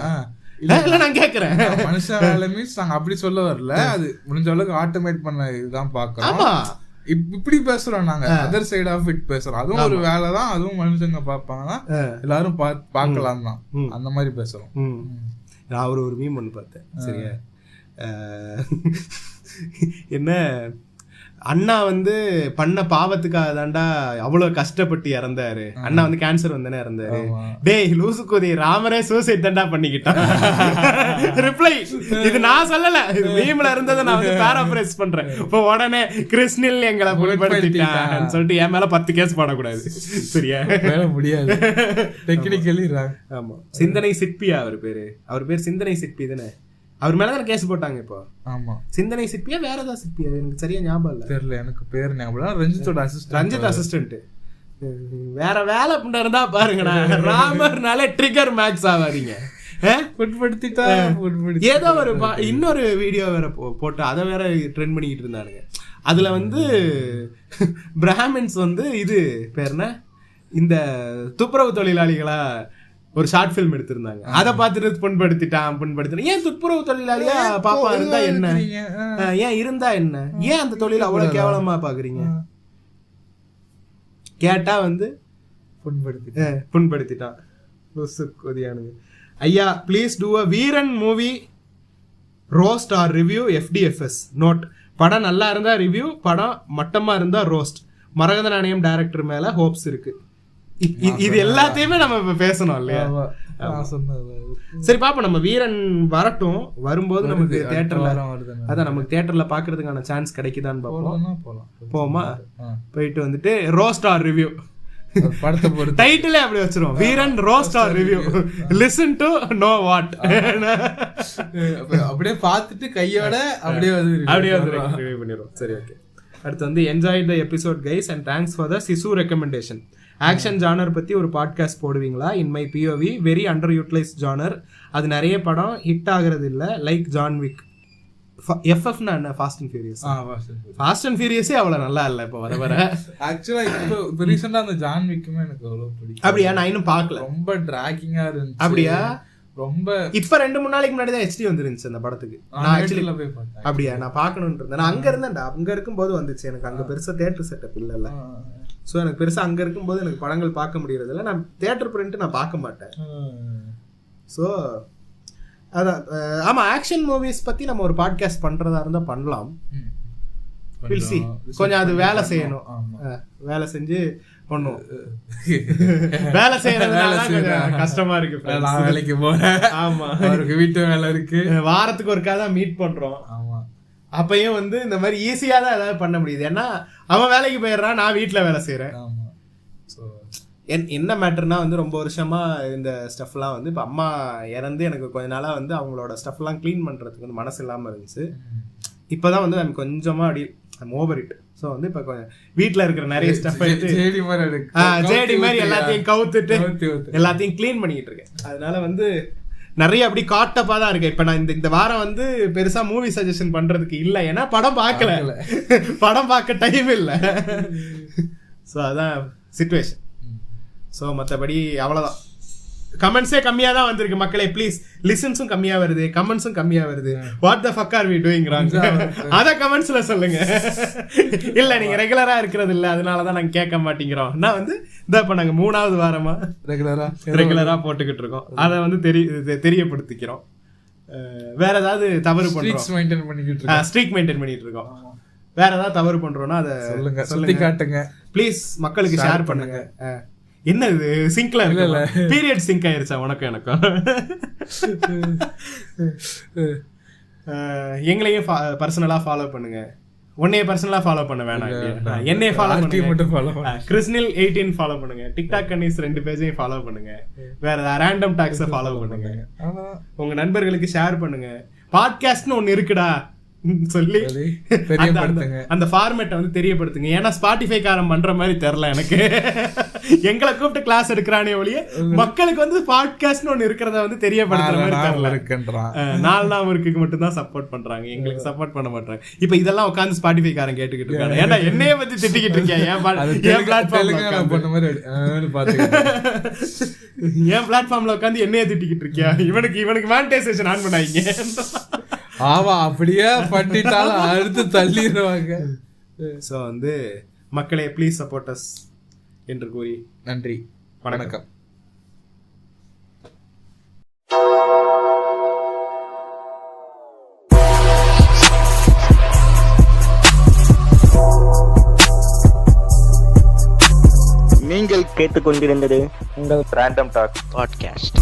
இல்ல நான் கேக்குறேன். மனுஷ வேலை மீன்ஸ் நாங்க அப்படி சொல்ல வரல, அது முடிஞ்ச அளவுக்கு ஆட்டோமேட் பண்ண இதுதான் பாக்குறோம். இப்படி பேசுறோம் நாங்க, அதர் சைட் ஆஃப் இட் பேசுறோம். அதுவும் ஒரு வேலை தான், அதுவும் மனுஷங்க பாப்பாங்கன்னா எல்லாரும் பாக்கலாம் தான், அந்த மாதிரி பேசுறோம். நான் ஒரு மீம் ஒன்று பார்த்தேன், சரியா. என்ன அண்ணா வந்து பண்ண பாவத்துக்காக தாண்டா அவ்வளவு கஷ்டப்பட்டு இறந்தாரு. அண்ணா வந்து கேன்சர் வந்தானே இறந்தாரு. டேய் லூசு கோதி, ராமரே சூசைட் தாண்டா பண்ணிக்கிட்டான். ரிப்ளை இது நான் சொல்லல, இது மீம்ல இருந்ததை நான் வந்து பேராஃப்ரேஸ் பண்றேன். இப்போ உடனே கிருஷ்ணில் எங்களை புலப்படுத்திட்டான்னு சொல்லிட்டு என் மேல 10 கேஸ் போடக்கூடாது, சரியா. முடியாது டெக்னிக்கலி. ஆமா, சிந்தனை சிற்பியா அவர் பேர் சிந்தனை சிற்பி தானே. அவர் மேலதான் கேஸ் போட்டாங்க இப்போ. ஆமா, சிந்தனை சிற்பியா வேற ஏதாவது சிற்பியா எனக்கு சரியா ஞாபகம் இல்ல, தெரியல. எனக்கு பேர் ஞாபகம். ரஞ்சித் அசிஸ்டன்ட். வேற வேலை இருந்தா பாருங்கண்ணா, ராமர்னாலே ட்ரிகர் மேக்ஸ் ஆவாதீங்க. ஏதோ ஒரு இன்னொரு வீடியோ வேற போட்டு அதை வேற ட்ரெண்ட் பண்ணிக்கிட்டு இருந்தானுங்க. அதுல வந்து பிராமின்ஸ் வந்து இது பேர் என்ன, இந்த துப்புரவு தொழிலாளிகளா ஒரு ஷார்ட் பிலிம் எடுத்திருந்தாங்க. அதை பார்த்துட்டு புண்படுத்திட்டான். ஏன் துப்புரவு தொழிலாளியா பாப்பா இருந்தா என்ன, ஏன் இருந்தா என்ன, ஏன் அந்த தொழில் அவ்வளவு கேவலமா பாக்குறீங்க கேட்டா வந்து புண்படுத்திட்டான். ஐயா please do a Veeran movie roast or review FDFS note. படம் நல்லா இருந்தா ரிவ்யூ, படம் மட்டமா இருந்தா ரோஸ்ட். மரகத நாணயம் டைரக்டர் மேல ஹோப்ஸ் இருக்கு. இது எல்லாத்தையுமே நம்ம இப்ப பேசணும் இல்லையா? சரி பாப்போம், நம்ம வீரன் வரட்டும். வரும்போது நமக்கு தியேட்டர்ல, அதான் நமக்கு தியேட்டர்ல பாக்குறதுக்கான சான்ஸ் கிடைக்குதான்னு பாப்போம். போமா போயிட்டு வந்துட்டு ரோஸ்ட் ஆர் ரிவ்யூ படத்தை பொறுத்து டைட்டிலே அப்படி வச்சிரும், Veeran roast or review, listen to know what. அப்படியே பார்த்துட்டு கையோட அப்படியே ரிவ்யூ பண்ணிடுவோம். சரி ஓகே. அடுத்து வந்து enjoy the episode guys and thanks for the சிசு ரெக்கமெண்டேஷன். ஆக்ஷன் ஜானர் பத்தி ஒரு பாட்காஸ்ட் போடுவீங்களா? In my POV very under utilise genre. அது நிறைய படம் ஹிட் ஆகுறது இல்ல, லைக் ஜான் விக். FFனா என்ன, fast and furious. Fast and ஃபியூரியஸே அவ்வளவு நல்லா இல்ல இப்ப வர வர. ஆக்சுவலா இப்போ ரீசன்ட்டா அந்த ஜான் விக்குமே எனக்கு அவ்வளவு பிடிக்கும். அப்படியா? நான் இன்னும் பார்க்கல. ரொம்ப டிராகிங்கா இருந்துச்சு. அப்படியா? ரொம்ப இப்ப 2-3 நாளைக்கு முன்னாடி தான் HD வந்துருந்துச்சு அந்த படத்துக்கு. நான் ஆக்சுவலி போய் பார்த்தேன். அப்படியா? நான் பார்க்கணும்னு இருந்தேன். நான் அங்க இருந்தேன்டா. அங்க இருக்கும்போது வந்துச்சு. எனக்கு அங்க பெருசா தியேட்டர் செட்டப் இல்ல. சோ எனக்கு பெருசா அங்க இருக்கும்போது எனக்கு படங்கள் பார்க்க முடியறது இல்ல. நான் தியேட்டர் பிரிண்ட் நான் பார்க்க மாட்டேன். சோ அதான். ஆமா, ஆக்ஷன் மூவிஸ் பத்தி நம்ம ஒரு பாட்காஸ்ட் பண்றதா இருந்தா பண்ணலாம். கொஞ்சம் அது வேலை செய்யணும். வேலை செஞ்சு பண்ணும். வேலை செய்யறதுனால கஷ்டமா இருக்கு. நான் வேலைக்கு போறேன். ஆமா, அவருக்கு வீட்டு வேலை இருக்கு. வாரத்துக்கு ஒருக்கா தான் மீட் பண்றோம். ஆமா, அப்பயும் வந்து இந்த மாதிரி ஈஸியா தான் ஏதாவது பண்ண முடியுது. ஏன்னா அவன் வேலைக்கு போயிடுறான், நான் வீட்டுல வேலை செய்யறேன். என்ன மேட்டர்னா வந்து ரொம்ப வருஷமா இந்த ஸ்டஃப்லாம் வந்து இப்போ அம்மா இறந்து எனக்கு கொஞ்ச நாளா வந்து அவங்களோட ஸ்டஃப்லாம் க்ளீன் பண்றதுக்கு வந்து மனசு இல்லாம இருந்துச்சு. இப்போதான் வந்து நம்ம கொஞ்சமா அப்படி ஓவர் இட். ஸோ வந்து இப்போ கொஞ்சம் வீட்டில் இருக்கிற நிறைய ஸ்டஃப் ஜேடி மாதிரி எல்லாத்தையும் கவுத்துட்டு எல்லாத்தையும் க்ளீன் பண்ணிக்கிட்டு இருக்கேன். அதனால வந்து நிறைய அப்படி காட்டப்பா தான் இருக்கு. இப்போ நான் இந்த வாரம் வந்து பெருசா மூவி சஜஷன் பண்றதுக்கு இல்லை, ஏன்னா படம் பார்க்கல, படம் பார்க்க டைம் இல்லை. ஸோ அதான் சிச்சுவேஷன். ஸோ மற்றபடி அவ்வளோதான். கமெண்ட்ஸே கம்மியாக தான் வந்திருக்கு மக்களே. ப்ளீஸ், லிசன்ஸும் கம்மியாக வருது, கமெண்ட்ஸும் கம்மியாக வருது. What the fuck are we doing wrong? அதை கமெண்ட்ஸ்ல சொல்லுங்க. இல்லை நீங்கள் ரெகுலராக இருக்கிறது இல்லை, அதனால தான் நாங்கள் கேட்க மாட்டேங்கிறோம். நான் வந்து இதை இப்போ நாங்கள் 3வது வாரமா ரெகுலராக போட்டுக்கிட்டு இருக்கோம். அதை வந்து தெரியப்படுத்திக்கிறோம். வேற ஏதாவது தவறு பண்றோம், ஸ்ட்ரீக் மெயின்டைன் பண்ணிட்டு இருக்கோம். வேற ஏதாவது தவறு பண்றோம்னா அதை சொல்லி காட்டுங்க ப்ளீஸ். மக்களுக்கு ஷேர் பண்ணுங்க. என்ன இது சிங்க்ல இல்ல, பீரியட் சிங்க் ஆயிருச்சா உனக்கும் எனக்கும்? எங்களையும் பர்சனலா ஃபாலோ பண்ணுங்க. உன்னைய பர்சனலா ஃபாலோ பண்ண வேணாம், என்னைய ஃபாலோ பண்ணுங்க. கிறிஸ்னில் 18 ஃபாலோ பண்ணுங்க. டிக்டாக் கன்னிஸ் 2 பேஜையும் ஃபாலோ பண்ணுங்க. வேற ரேண்டம் டாக்ஸை ஃபாலோ பண்ணுங்க. உங்க நண்பர்களுக்கு ஷேர் பண்ணுங்க. பாட்காஸ்ட்னு ஒன்னு இருக்குடா சொல்லி அந்த ஃபார்மேட்டை வந்து தெரியப்படுத்துங்க. ஏன்னா ஸ்பாட்டிஃபை காரம் பண்ற மாதிரி தெரியல எனக்கு. எங்களை கூப்பிட்டு கிளாஸ் எடுக்கிறானே ஒழிய மக்களுக்கு வந்து பாட்காஸ்ட்னு ஒண்ணு இருக்கிறத வந்து தெரியப்படுத்துற மாதிரி தெரியல. 4 நாள் ஒர்க்குக்கு மட்டும் தான் சப்போர்ட் பண்றாங்க, எங்களுக்கு சப்போர்ட் பண்ண மாட்டாங்க. இப்ப இதெல்லாம் உட்காந்து ஸ்பாட்டிஃபை காரன் கேட்டுக்கிட்டு இருக்காங்க. ஏன்னா என்னைய பத்தி திட்டிக்கிட்டு இருக்கேன். என் பிளாட்ஃபார்ம்ல உட்காந்து என்னைய திட்டிக்கிட்டு இருக்கியா? இவனுக்கு மானிட்டைசேஷன் ஆன் பண்ணாங்க. ஆமா, அப்படியே பண்ணிட்டாலும் அடுத்து தள்ளிடுவாங்க. ஸோ வந்து மக்களே ப்ளீஸ் சப்போர்ட் அஸ் என்று கூறி நன்றி, வணக்கம். நீங்கள் கேட்டுக்கொண்டிருந்தது உங்கள் ரேண்டம் டாக் பாட்காஸ்ட்.